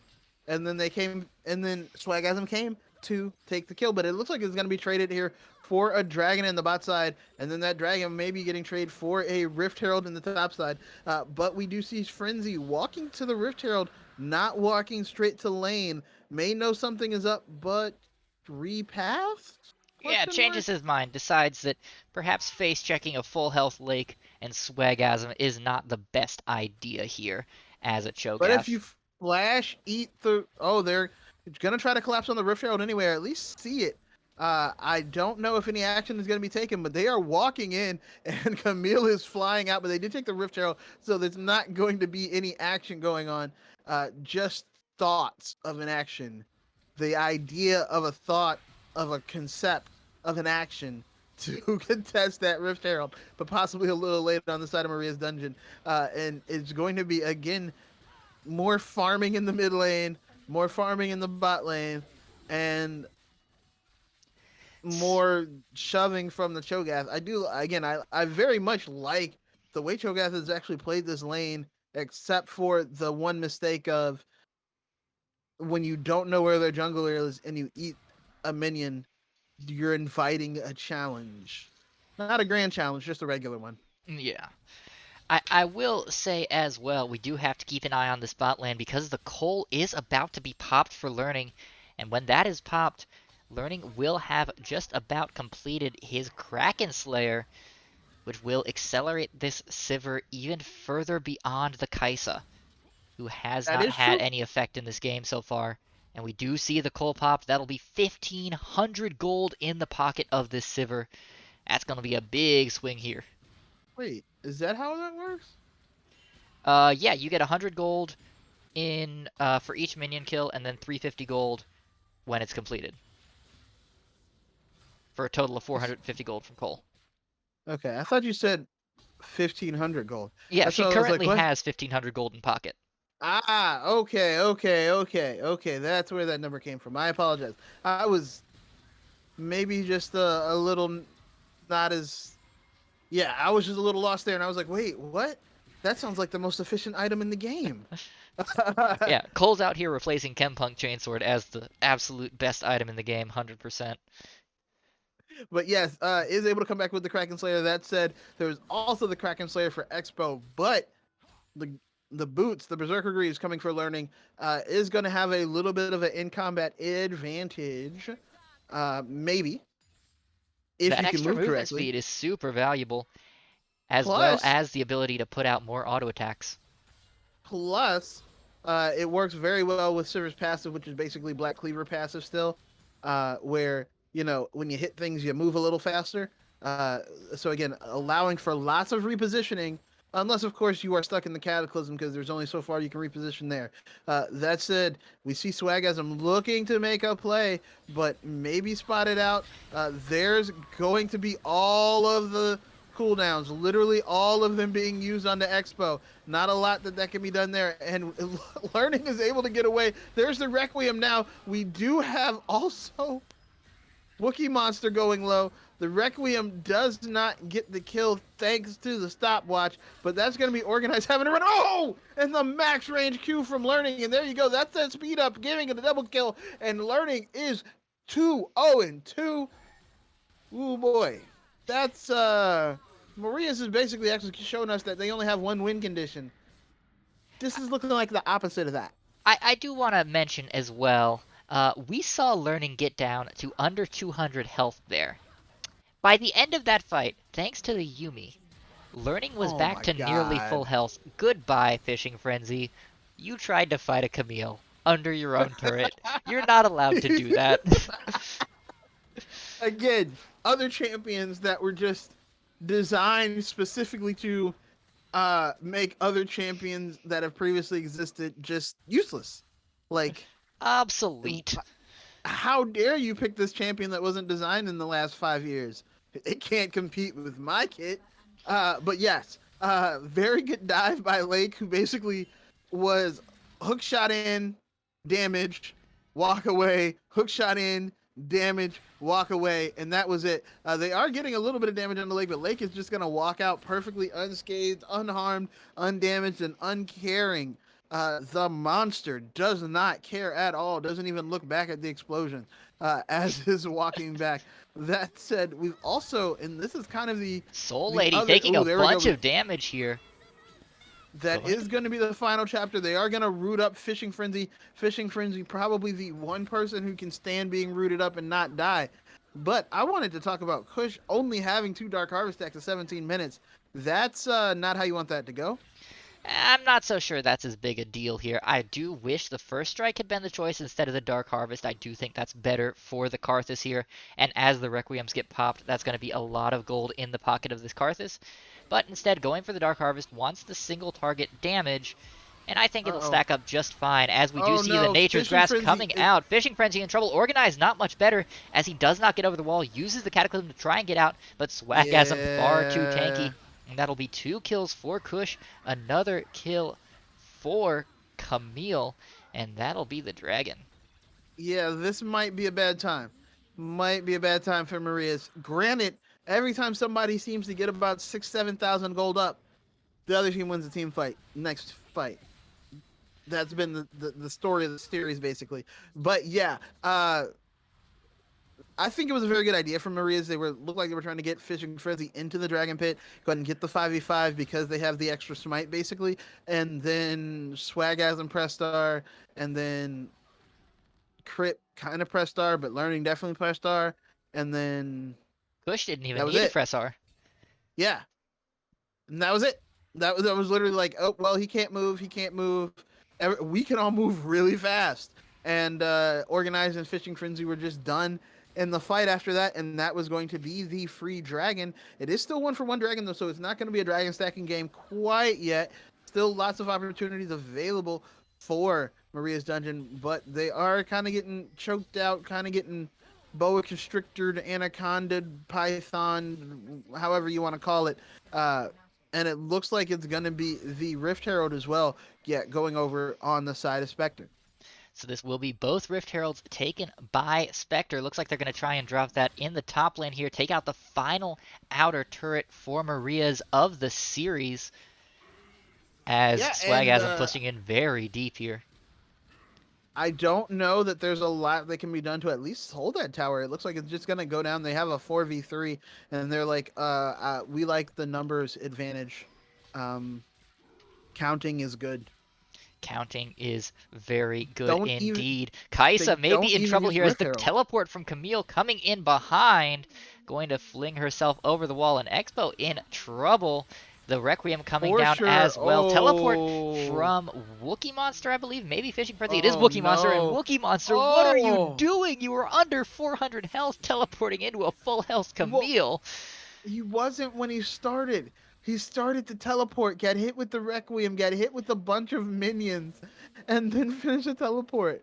And then Swagasm came to take the kill, but it looks like it's going to be traded here for a dragon in the bot side, and then that dragon may be getting traded for a Rift Herald in the top side. But we do see Frenzy walking to the Rift Herald, not walking straight to lane. May know something is up, but 3 paths? Yeah, changes his mind, decides that perhaps face-checking a full health Lake and Swagasm is not the best idea here as a Cho'Gath. But if you flash, eat the... Oh, they're going to try to collapse on the Rift Herald anyway, or at least see it. I don't know if any action is going to be taken, but they are walking in, and Camille is flying out, but they did take the Rift Herald, so there's not going to be any action going on. Just thoughts of an action. The idea of a thought, of a concept, of an action to contest that Rift Herald, but possibly a little later on the side of Maria's dungeon. And it's going to be, again, more farming in the mid lane, more farming in the bot lane, and more shoving from the Cho'Gath. I very much like the way Cho'Gath has actually played this lane, except for the one mistake of when you don't know where their jungler is and you eat a minion, you're inviting a challenge. Not a grand challenge, just a regular one. Yeah. I will say as well, we do have to keep an eye on this bot lane because the Cole is about to be popped for Learning, and when that is popped, Learning will have just about completed his Kraken Slayer, which will accelerate this Sivir even further beyond the Kaisa, who has not had any effect in this game so far. And we do see the Cole pop. That'll be 1,500 gold in the pocket of this Sivir. That's going to be a big swing here. Wait, is that how that works? Yeah, you get 100 gold in for each minion kill, and then 350 gold when it's completed. For a total of 450 gold from Cole. Okay, I thought you said 1,500 gold. Yeah, she currently has 1,500 gold in pocket. Ah, okay. That's where that number came from. I apologize. I was maybe just a little not as... Yeah, I was just a little lost there, and I was like, wait, what? That sounds like the most efficient item in the game. Yeah, Cole's out here replacing Chempunk Chainsword as the absolute best item in the game, 100%. But yes, is able to come back with the Kraken Slayer. That said, there's also the Kraken Slayer for Expo, but the boots, the Berserker Greaves coming for Learning, is going to have a little bit of an in-combat advantage, maybe, if that you extra can move movement correctly. speed is super valuable, as well as the ability to put out more auto attacks. Plus, It works very well with Sivir's passive, which is basically Black Cleaver passive still, where when you hit things, you move a little faster. Uh, so again, allowing for lots of repositioning, unless of course you are stuck in the Cataclysm because there's only so far you can reposition there. That said, we see Swagasm looking to make a play, but maybe spotted out. There's going to be all of the cooldowns, literally all of them being used on the Expo. Not a lot that can be done there, and Learning is able to get away. There's the Requiem now. We do have also Wookiee Monster going low. The Requiem does not get the kill thanks to the stopwatch, but that's going to be Organized having a run. Oh! And the max range Q from Learning, and there you go. That's that speed up, giving it a double kill, and Learning is 2-0-2. Ooh, boy. That's, Maria's is basically actually showing us that they only have one win condition. This is looking like the opposite of that. I do want to mention as well, we saw Learning get down to under 200 health there. By the end of that fight, thanks to the Yumi, Learning was Oh back my to nearly God. full health. Goodbye, Fishing Frenzy. You tried to fight a Camille under your own turret. You're not allowed to do that. Again, other champions that were just designed specifically to make other champions that have previously existed just useless. Like, Obsolete. how dare you pick this champion that wasn't designed in the last 5 years? It can't compete with my kit. But yes, very good dive by Lake, who basically was hook shot in, damage, walk away, hook shot in, damage, walk away, and that was it. They are getting a little bit of damage on the Lake, but Lake is just going to walk out perfectly unscathed, unharmed, undamaged, and uncaring. The monster does not care at all, doesn't even look back at the explosion as is walking back. That said, we've also, and this is kind of the Soul the Lady other- taking ooh, a there we go. bunch of damage here. That Go ahead. is going to be the final chapter. They are going to root up Fishing Frenzy. Fishing Frenzy, probably the one person who can stand being rooted up and not die. But I wanted to talk about Kush only having 2 Dark Harvest stacks at 17 minutes. That's not how you want that to go. I'm not so sure that's as big a deal here. I do wish the first strike had been the choice instead of the Dark Harvest. I do think that's better for the Karthus here. And as the Requiems get popped, that's going to be a lot of gold in the pocket of this Karthus. But instead, going for the Dark Harvest wants the single target damage. And I think it'll stack up just fine, as we do Oh, see no, the Nature's Fishing Grasp Frenzy coming is- out. Fishing Frenzy in trouble. Organized not much better, as he does not get over the wall, uses the Cataclysm to try and get out, but Swagasm far too tanky. And that'll be 2 kills for Kush, another kill for Camille, and that'll be the dragon. Yeah, this might be a bad time. Might be a bad time for Maria's. Granted, every time somebody seems to get about 7,000 gold up, the other team wins the team fight. Next fight. That's been the story of the series, basically. But yeah, I think it was a very good idea from Maria's. They looked like they were trying to get Fishing Frenzy into the Dragon Pit, go ahead and get the 5v5 because they have the extra smite, basically. And then Swagasm press star, and then Crit kind of press star, but Learning definitely press star. And then, Kush didn't That even was need to it. press R. yeah. And that was it. That was literally like, oh, well, he can't move. He can't move. We can all move really fast. And Organized and Fishing Frenzy were just done in the fight after that, and that was going to be the free dragon. It is still 1-for-1 dragon, though, so it's not going to be a dragon stacking game quite yet. Still lots of opportunities available for Maria's Dungeon, but they are kind of getting choked out, kind of getting boa constrictored, anaconda, python, however you want to call it. And it looks like it's going to be the Rift Herald as well, going over on the side of Spectre. So this will be both Rift Heralds taken by Spectre. Looks like they're going to try and drop that in the top lane here. Take out the final outer turret for Maria's of the series. As Swagasm pushing in very deep here. I don't know that there's a lot that can be done to at least hold that tower. It looks like it's just going to go down. They have a 4v3, and they're like, we like the numbers advantage. Counting is good. Counting is very good Don't indeed. they Kaisa may don't be in even trouble use here as Rift the Herald. teleport from Camille coming in behind. Going to fling herself over the wall, and Expo in trouble. The Requiem coming For down sure. as well. Teleport Oh. from Wookiee Monster, I believe. Maybe Fishing Frenzy. It is Oh Wookiee Monster. And no. Wookiee Monster, what are you Oh. doing? You were under 400 health teleporting into a full health Well, Camille. he wasn't when he started. He started to teleport, got hit with the Requiem, got hit with a bunch of minions, and then finished the teleport.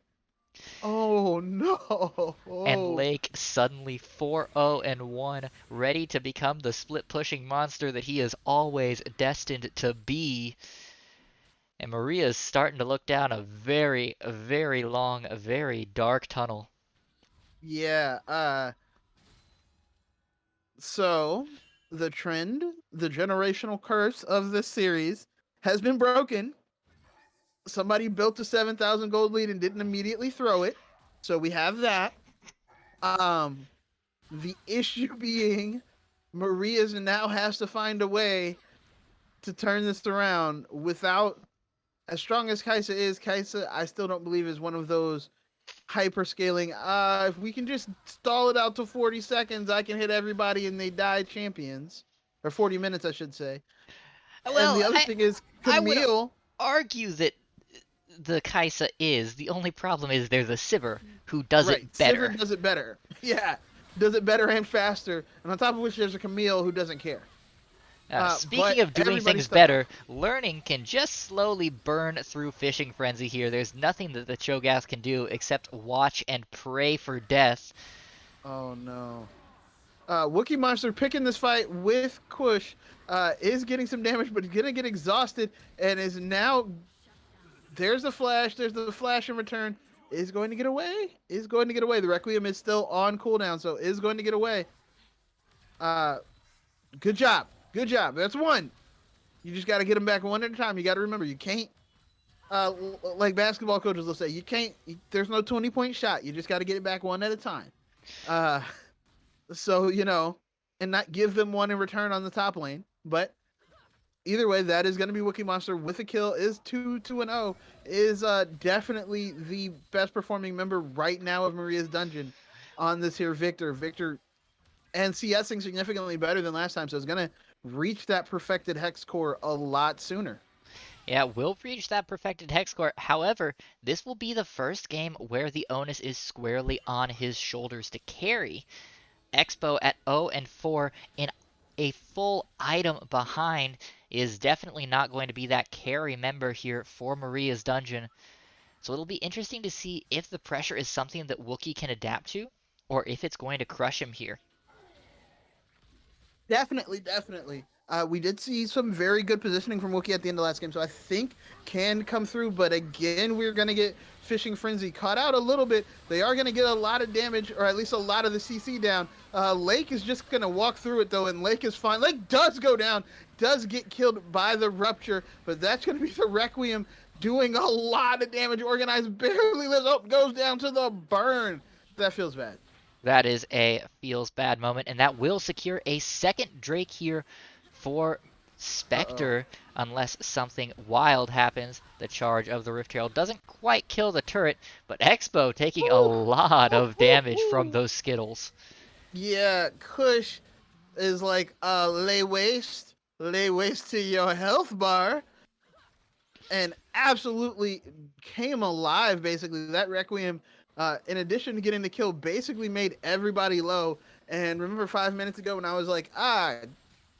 Oh no. And Oh. Lake suddenly 4-0 and 1, ready to become the split pushing monster that he is always destined to be. And Maria's starting to look down a very, very long, very dark tunnel. Yeah, so the trend, the generational curse of this series has been broken. Somebody built a 7,000 gold lead and didn't immediately throw it. So we have that. Um, the issue being Maria's now has to find a way to turn this around without, as strong as Kaisa is, Kaisa I still don't believe is one of those hyper scaling. If we can just stall it out to 40 seconds, I can hit everybody and they die champions. Or 40 minutes, I should say. And Well, the other thing is I would Camille. argue that the Kaisa is. The only problem is there's a Sivir who does Right, it better. Sivir does it better. Yeah, does it better and faster. And on top of which, there's a Camille who doesn't care. Speaking But of doing everybody's things stuck. better, Learning can just slowly burn through Fishing Frenzy here. There's nothing that the Cho'Gath can do except watch and pray for death. Oh no. Wookiee Monster picking this fight with Kush is getting some damage, but gonna get exhausted and is now. There's the flash. There's the flash in return. Is going to get away. Is going to get away. The Requiem is still on cooldown, so is going to get away. Good job. Good job. That's one. You just got to get them back one at a time. You got to remember, you can't. Like basketball coaches will say, you can't. There's no 20-point shot. You just got to get it back one at a time. So and not give them one in return on the top lane. But either way, that is going to be Wookiee Monster with a kill. Is 2-0. Is definitely the best performing member right now of Maria's Dungeon on this here Victor. Victor and CSing significantly better than last time, so it's going to reach that perfected hex core a lot sooner. Yeah, we'll reach that perfected hex core. However, this will be the first game where the onus is squarely on his shoulders to carry. Expo at 0 and 4 in a full item behind is definitely not going to be that carry member here for Maria's Dungeon. So it'll be interesting to see if the pressure is something that Wookiee can adapt to, or if it's going to crush him here. Definitely. We did see some very good positioning from Wookiee at the end of last game, so I think can come through. But again, we're going to get Fishing Frenzy caught out a little bit. They are going to get a lot of damage, or at least a lot of the CC down. Lake is just going to walk through it, though, and Lake is fine. Lake does go down, does get killed by the Rupture, but that's going to be the Requiem doing a lot of damage. Organized barely lives up, goes down to the burn. That feels bad. That is a feels bad moment, and that will secure a second Drake here for Spectre, unless something wild happens. The charge of the Rift Herald doesn't quite kill the turret, but Expo taking a lot of damage from those Skittles. Yeah, Kush is like, lay waste to your health bar, and absolutely came alive, basically. That Requiem, in addition to getting the kill, basically made everybody low. And remember 5 minutes ago when I was like,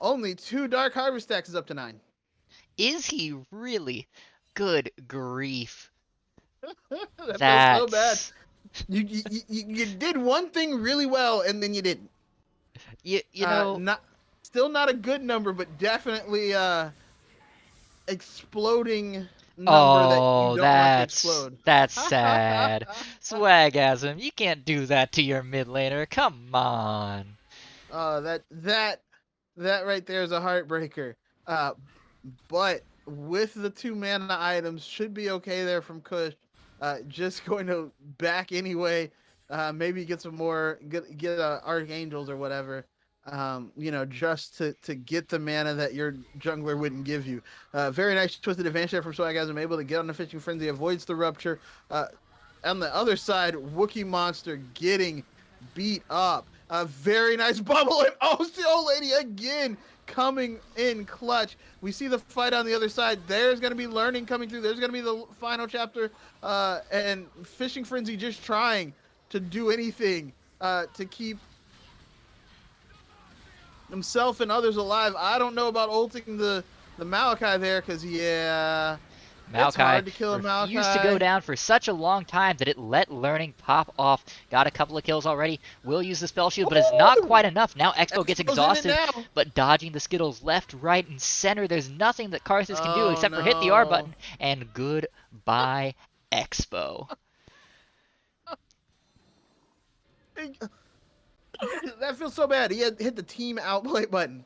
only 2 Dark Harvest stacks is up to 9. Is he really? Good grief. That feels so bad. You did one thing really well, and then you didn't. You know, Still not a good number, but definitely exploding number that you don't want to explode. That's sad. Swagasm, you can't do that to your mid laner. Come on. That right there is a heartbreaker. But with the 2 mana items, should be okay there from Kush. Just going to back anyway. Maybe get some more, get Archangels or whatever. Just to get the mana that your jungler wouldn't give you. Very nice twisted advantage there from Swagasm, able to get on the Fishing Frenzy, avoids the Rupture. On the other side, Wookiee Monster getting beat up. A very nice bubble, and the old lady again coming in clutch. We see the fight on the other side. There's going to be learning coming through. There's going to be the final chapter, and Fishing Frenzy just trying to do anything to keep himself and others alive. I don't know about ulting the Malachi there, because it's hard to kill a Malachi. Refused to go down for such a long time that it let learning pop off. Got a couple of kills already. Will use the spell shield, but it's not quite enough. Now Expo gets exhausted, but dodging the Skittles left, right, and center. There's nothing that Karthus can do except for hit the R button. And goodbye, Expo. That feels so bad. He had hit the team outplay button.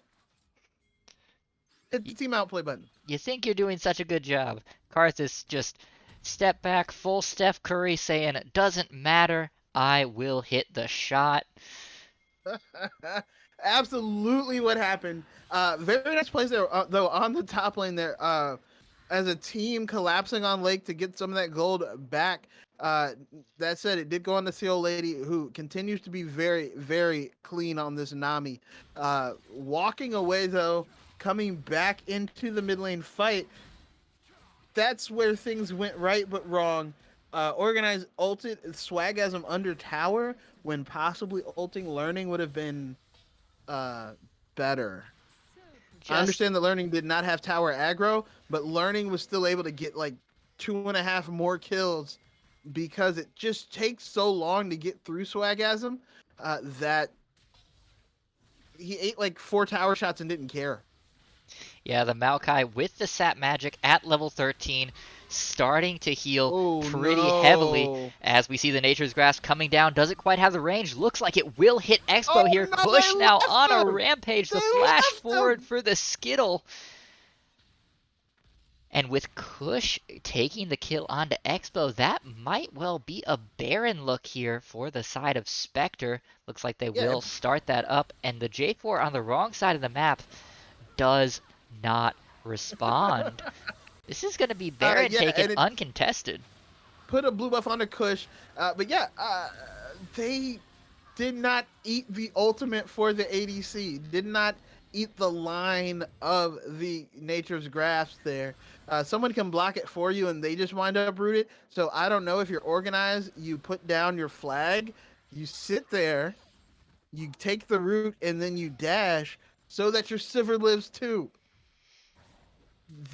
Hit the team outplay button. You think you're doing such a good job. Karthus just step back, full Steph Curry, saying, it doesn't matter, I will hit the shot. Absolutely what happened. Very nice plays there, though, on the top lane there. As a team collapsing on Lake to get some of that gold back. That said, it did go on to the old lady, who continues to be very, very clean on this Nami. Walking away, though, coming back into the mid lane fight. That's where things went right but wrong. Organized ulted Swagasm under tower when possibly ulting learning would have been better. I understand that learning did not have tower aggro, but learning was still able to get like 2.5 more kills because it just takes so long to get through Swagasm that he ate like 4 tower shots and didn't care. Yeah, the Maokai with the sap magic at level 13, starting to heal pretty heavily as we see the Nature's Grasp coming down. Doesn't quite have the range. Looks like it will hit Expo here. No, Kush now on a him. rampage. The They flash left forward him. for the Skittle. And with Kush taking the kill onto Expo, that might well be a Baron look here for the side of Spectre. Looks like they will start that up. And the J4 on the wrong side of the map does not respond. This is going to be Baron taken uncontested. Put a blue buff on the Kush. But yeah, they did not eat the ultimate for the ADC. Did not eat the line of the Nature's Grasp there. Someone can block it for you and they just wind up rooted. So I don't know if you're organized. You put down your flag. You sit there. You take the root and then you dash so that your Sivir lives too.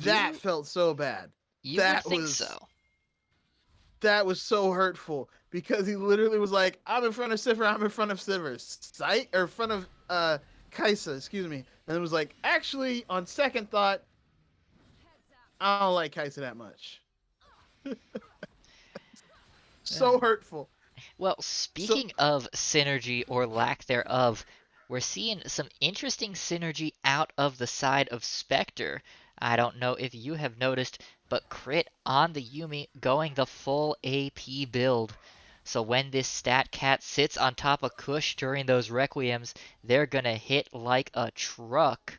That felt so bad. You would think so. That was so hurtful because he literally was like, I'm in front of Sivir, I'm in front of Sivir. Sight or in front of Kaisa, excuse me. And it was like, actually, on second thought, I don't like Kaisa that much. So hurtful. Well, speaking of synergy or lack thereof, we're seeing some interesting synergy out of the side of Spectre. I don't know if you have noticed, but crit on the Yuumi going the full AP build. So when this stat cat sits on top of Kush during those Requiems, they're gonna hit like a truck.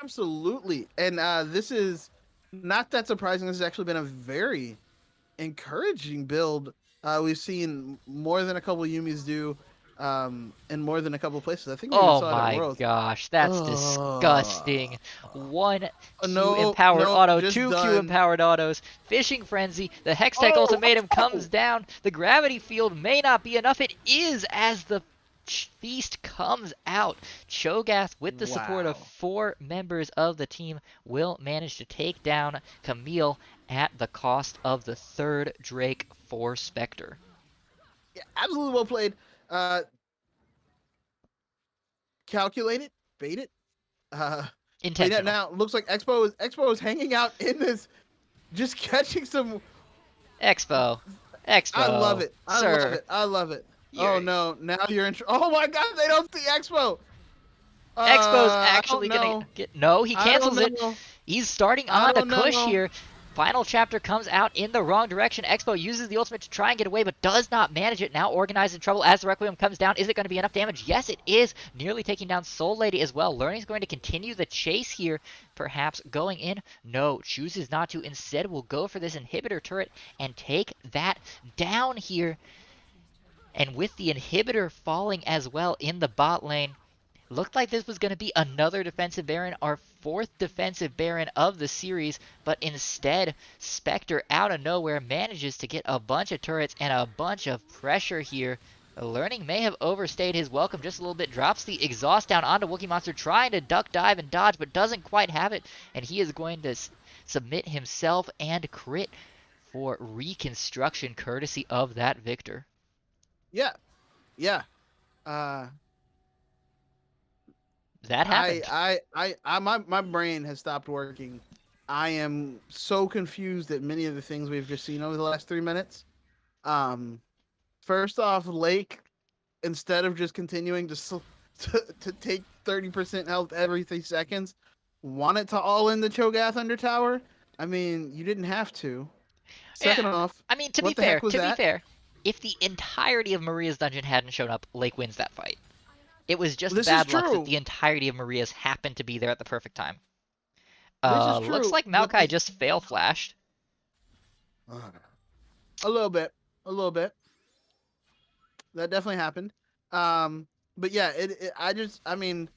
Absolutely. And this is not that surprising. This has actually been a very encouraging build. We've seen more than a couple Yuumis do in more than a couple places. I think we even saw it at Worlds. Gosh, that's disgusting. 1 Q No, empowered auto, just 2 Q done. empowered autos, Fishing Frenzy, the Hextech ultimatum comes down, the gravity field may not be enough. It is as the feast comes out. Cho'Gath, with the support of 4 members of the team, will manage to take down Camille at the cost of the 3rd Drake for Spectre. Yeah, absolutely well played. Calculated, baited. Intentional. Now looks like Expo is hanging out in this, just catching some. Expo. I love it. Sir. I love it. Oh no! Now you're in. Oh my God! They don't see Expo. Expo's actually gonna get. No, he cancels it. He's starting on the Kush here. Final chapter comes out in the wrong direction. Expo uses the ultimate to try and get away, but does not manage it. Now Organized in trouble as the Requiem comes down. Is it going to be enough damage? Yes, it is. Nearly taking down Soul Lady as well. Learning's going to continue the chase here. Perhaps going in. No, chooses not to. Instead, will go for this inhibitor turret and take that down here. And with the inhibitor falling as well in the bot lane, looked like this was going to be another defensive Baron, our 4th defensive Baron of the series, but instead, Spectre out of nowhere manages to get a bunch of turrets and a bunch of pressure here. Learning may have overstayed his welcome just a little bit, drops the exhaust down onto Wookiee Monster, trying to duck, dive, and dodge, but doesn't quite have it, and he is going to submit himself and crit for reconstruction courtesy of that Victor. Yeah. Yeah. Uh, That happened. my brain has stopped working. I am so confused at many of the things we've just seen over the last 3 minutes. First off, Lake, instead of just continuing to take 30% health every 3 seconds, wanted to all in the Cho'Gath under tower. I mean, you didn't have to. Yeah, Second off, I mean, to be what the heck was that? fair, if the entirety of Maria's dungeon hadn't shown up, Lake wins that fight. It was just This is bad luck that true. the entirety of Maria's happened to be there at the perfect time. This is Looks true. like What Maokai the- just fail flashed. A little bit. A little bit. That definitely happened. But yeah, I mean,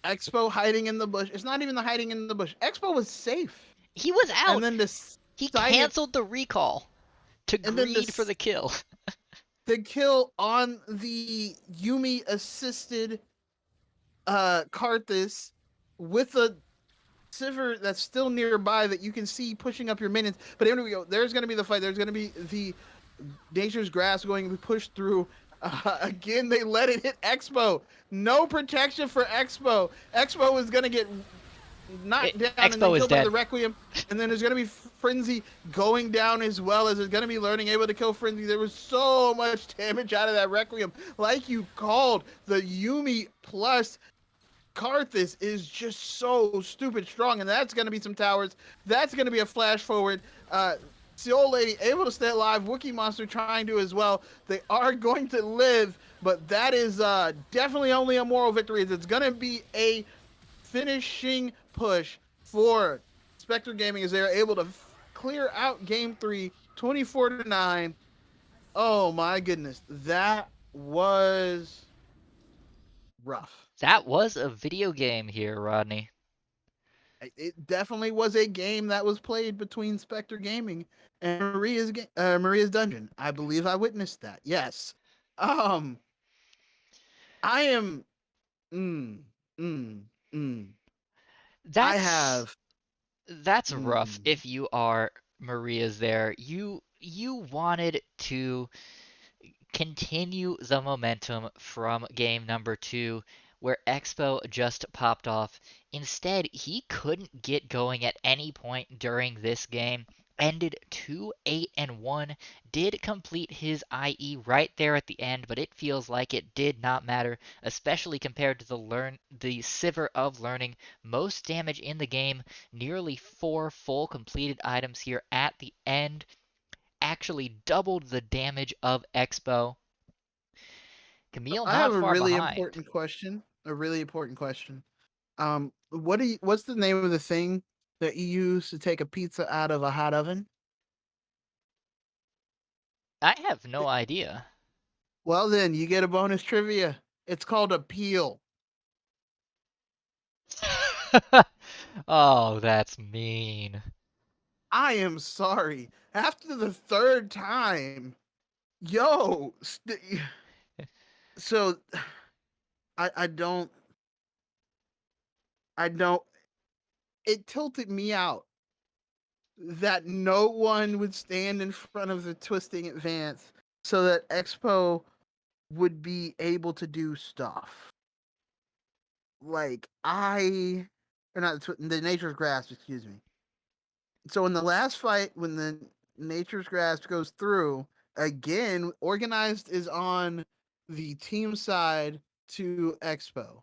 Expo hiding in the bush. It's not even the hiding in the bush. Expo was safe. He was out. And then He Silent- canceled the recall to And then greed for the kill. the kill on the Yumi assisted Karthus with a Sivir that's still nearby that you can see pushing up your minions. But here we go. There's going to be the fight. There's going to be the Nature's Grasp going to be pushed through. Again, they let it hit Expo. No protection for Expo. Expo is going to get knocked down and then Expo is killed by dead. the Requiem. And then there's going to be Frenzy going down as well as there's going to be Learning able to kill Frenzy. There was so much damage out of that Requiem. Like you called, the Yumi plus Karthus is just so stupid strong, and that's going to be some towers. That's going to be a flash forward. Seoul Lady able to stay alive. Wookiee Monster trying to as well. They are going to live, but that is definitely only a moral victory. It's going to be a finishing push for Spectre Gaming as they're able to clear out Game 3, 24-9. Oh my goodness, that was rough. That was a video game here, Rodney. It definitely was a game that was played between Spectre Gaming and Maria's Dungeon. I believe I witnessed that. Yes. I am. That's rough. If you are Maria's there, you wanted to continue the momentum from game number 2 where Expo just popped off. Instead, he couldn't get going at any point during this game. Ended 2-8-1, did complete his IE right there at the end, but it feels like it did not matter, especially compared to the Sivir of Learning. Most damage in the game, nearly 4 full completed items here at the end. Actually doubled the damage of Expo. Camille I not have a far really behind. important question. A really important question. What's the name of the thing that you use to take a pizza out of a hot oven? I have no idea. Well, then you get a bonus trivia. It's called a peel. Oh, that's mean. I am sorry. After the 3rd time, yo. So, I don't. It tilted me out that no one would stand in front of the twisting advance so that Expo would be able to do stuff. Like or not the Nature's Grasp, excuse me. So in the last fight, when the Nature's Grasp goes through, again, Organized is on the team side to Expo.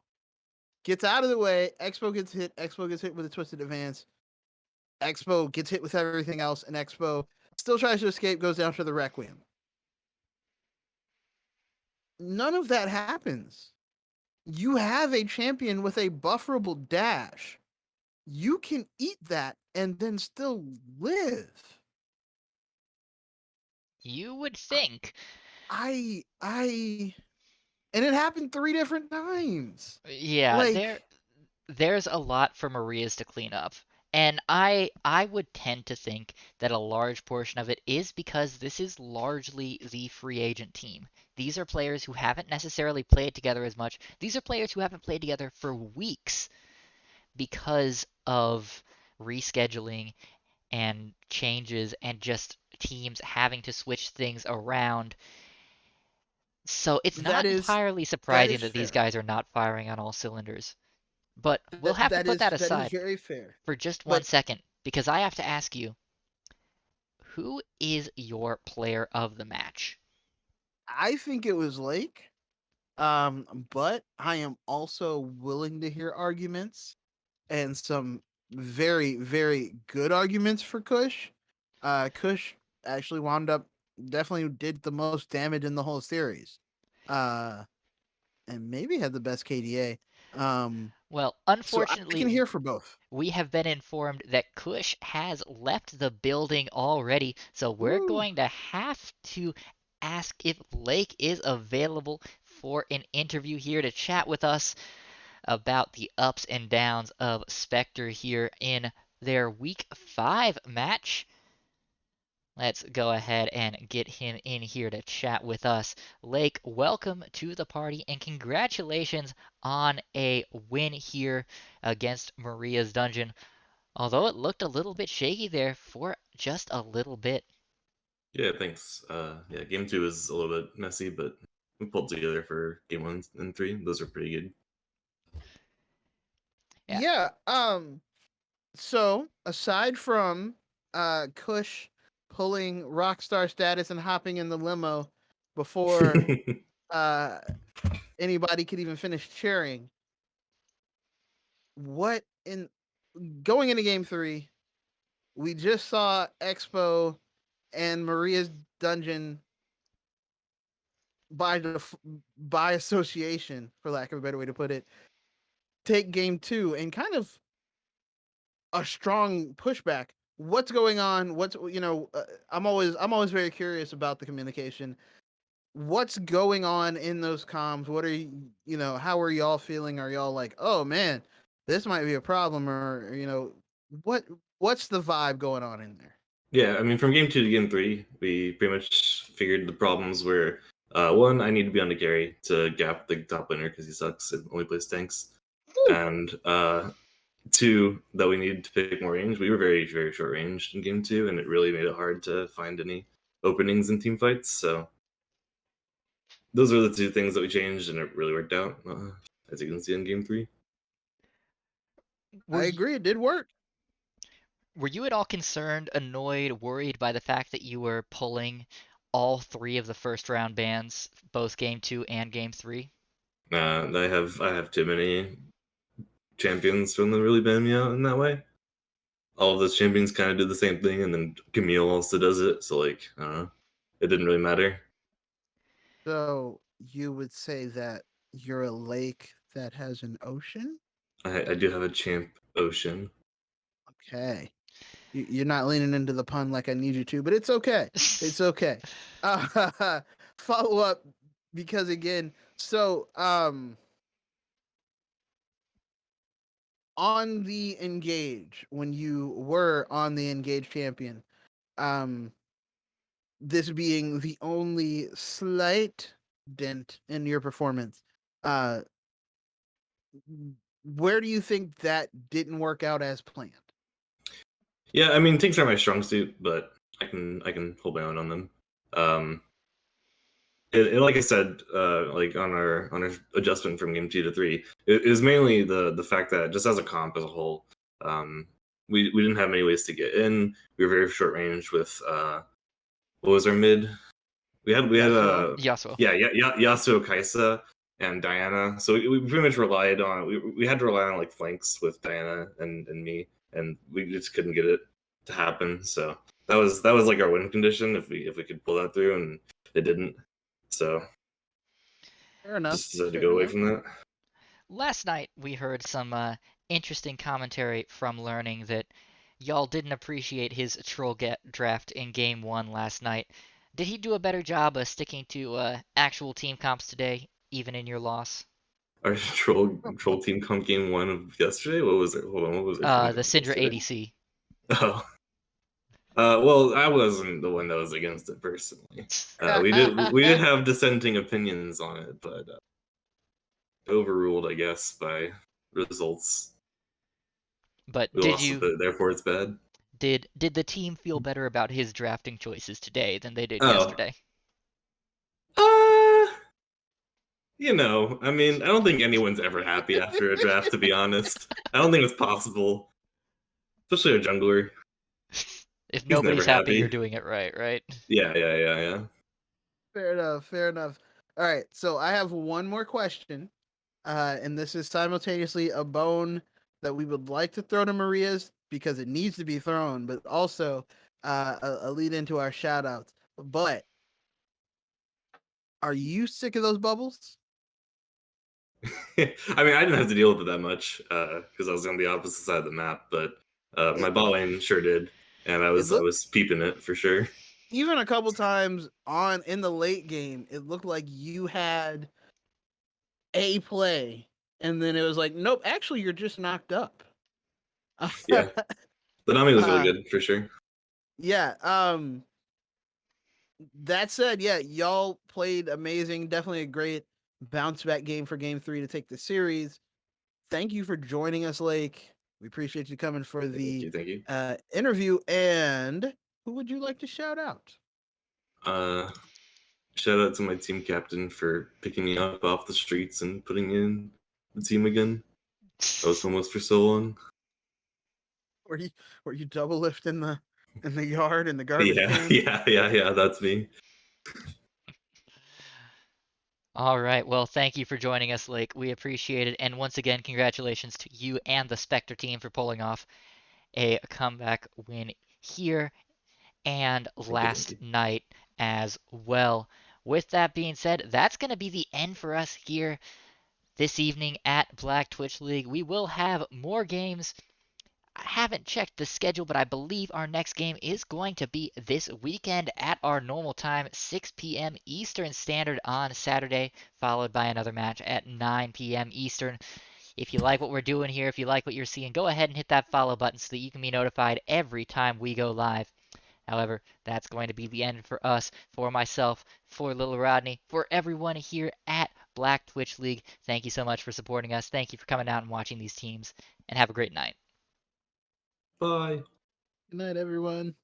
Gets out of the way, Expo gets hit with a twisted advance. Expo gets hit with everything else, and Expo still tries to escape, goes down to the Requiem. None of that happens. You have a champion with a bufferable dash. You can eat that and then still live. You would think. I and it happened 3 different times. Yeah, Like there's a lot for Maria's to clean up. And I would tend to think that a large portion of it is because this is largely the free agent team. These are players who haven't necessarily played together as much. These are players who haven't played together for weeks because of rescheduling and changes and just teams having to switch things around. So it's that not is entirely that surprising is that these fair. guys are not firing on all cylinders. But we'll That have to that put is that that is aside very fair. for just one But second because I have to ask you, who is your player of the match? I think it was Lake. But I am also willing to hear arguments and some very, very good arguments for Kush. Kush actually wound up definitely did the most damage in the whole series. Uh, and maybe had the best KDA. Well, So I unfortunately, can hear for both. we have been informed that Kush has left the building already, so we're Woo! going to have to ask if Lake is available for an interview here to chat with us about the ups and downs of Spectre here in their Week 5 match. Let's go ahead and get him in here to chat with us. Lake, welcome to the party and congratulations on a win here against Maria's Dungeon. Although it looked a little bit shaky there for just a little bit. Yeah, thanks. Yeah, game two was a little bit messy, but we pulled together for game one and three. Those are pretty good. Yeah. Yeah. So aside from Kush pulling rockstar status and hopping in the limo before uh anybody could even finish cheering, what in going into game 3, we just saw Expo and Maria's Dungeon by by association, for lack of a better way to put it, take game 2 and kind of a strong pushback. What's going on? What's I'm always very curious about the communication. What's going on in those comms? What are how are y'all feeling? Are y'all like, oh man, this might be a problem, or what what's the vibe going on in there? Yeah, I mean, from game two to game three, we pretty much figured the problems were one, I need to be on the carry to gap the top laner because he sucks and only plays tanks, and two, that we needed to pick more range. We were very, very short ranged in game two, and it really made it hard to find any openings in team fights. So those are the two things that we changed, and it really worked out, as you can see in game three. Were I you, agree, it did work. were you at all concerned, annoyed, worried by the fact that you were pulling all three of the first round bans, both game 2 and game 3? I have too many champions from them really ban me out in that way. All of those champions kind of did the same thing, and then Camille also does it. So like, I don't know, it didn't really matter. So you would say that you're a lake that has an ocean? I do have a champ Ocean. Okay. You're not leaning into the pun like I need you to, but it's okay. It's okay. Uh, follow up because again, so on the engage, when you were on the engage champion, um this being the only slight dent in your performance, uh where do you think that didn't work out as planned? Yeah, I mean, tanks are my strong suit, but I can hold my own on them. Um, like I said, like on our adjustment from game two to three, it was mainly the fact that just as a comp as a whole, um, we didn't have many ways to get in. We were very short range with what was our mid? We had Yasuo? Yasuo. Yasuo, Kaisa, and Diana. So we pretty much relied on we had to rely on like flanks with Diana and me, and we just couldn't get it to happen. So that was like our win condition if we could pull that through, and it didn't. So Fair enough. just decided to Fair go away enough. from that. Last night we heard some interesting commentary from learning that y'all didn't appreciate his troll get draft in game 1 last night. Did he do a better job of sticking to actual team comps today, even in your loss? Our troll team comp game 1 of yesterday. What was it? Hold on, what was our team The comp Syndra yesterday? ADC. Oh, well, I wasn't the one that was against it personally. We did have dissenting opinions on it, but overruled, I guess, by results. But We did lost you it, therefore it's bad. did the team feel better about his drafting choices today than they did Oh, yesterday? uh, I mean, I don't think anyone's ever happy after a draft. To be honest, I don't think it's possible, especially a jungler. If He's never nobody's happy, you're happy. doing it right, right? Yeah. Fair enough. Fair enough. All right. So I have one more question, and this is simultaneously a bone that we would like to throw to Maria's because it needs to be thrown, but also a lead into our shout outs. But are you sick of those bubbles? I mean, I didn't have to deal with it that much because I was on the opposite side of the map, but my It, bot lane sure did, and I it looked was peeping it for sure. even a couple times on in the late game, it looked like you had a play, and then it was like, nope, actually, you're just knocked up. Yeah, the Nami was really uh, good for sure. yeah. That said, yeah, y'all played amazing. Definitely a great bounce back game for game 3 to take the series. Thank you for joining us, Lake. We appreciate you coming for the Thank you. interview. And who would you like to shout out? Shout out to my team captain for picking me up off the streets and putting me in the team again. I was homeless for so long. Were you double lift in the yard in the garbage Yeah, can? yeah. That's me. All right. Well, thank you for joining us, Lake. We appreciate it. And once again, congratulations to you and the Spectre team for pulling off a comeback win here and Thank last you. night as well. With that being said, that's going to be the end for us here this evening at Black Twitch League. We will have more games. I haven't checked the schedule, but I believe our next game is going to be this weekend at our normal time, 6 p.m. Eastern Standard on Saturday, followed by another match at 9 p.m. Eastern. If you like what we're doing here, if you like what you're seeing, go ahead and hit that follow button so that you can be notified every time we go live. However, that's going to be the end for us, for myself, for little Rodney, for everyone here at Black Twitch League. Thank you so much for supporting us. Thank you for coming out and watching these teams, and have a great night. Bye. Good night, everyone.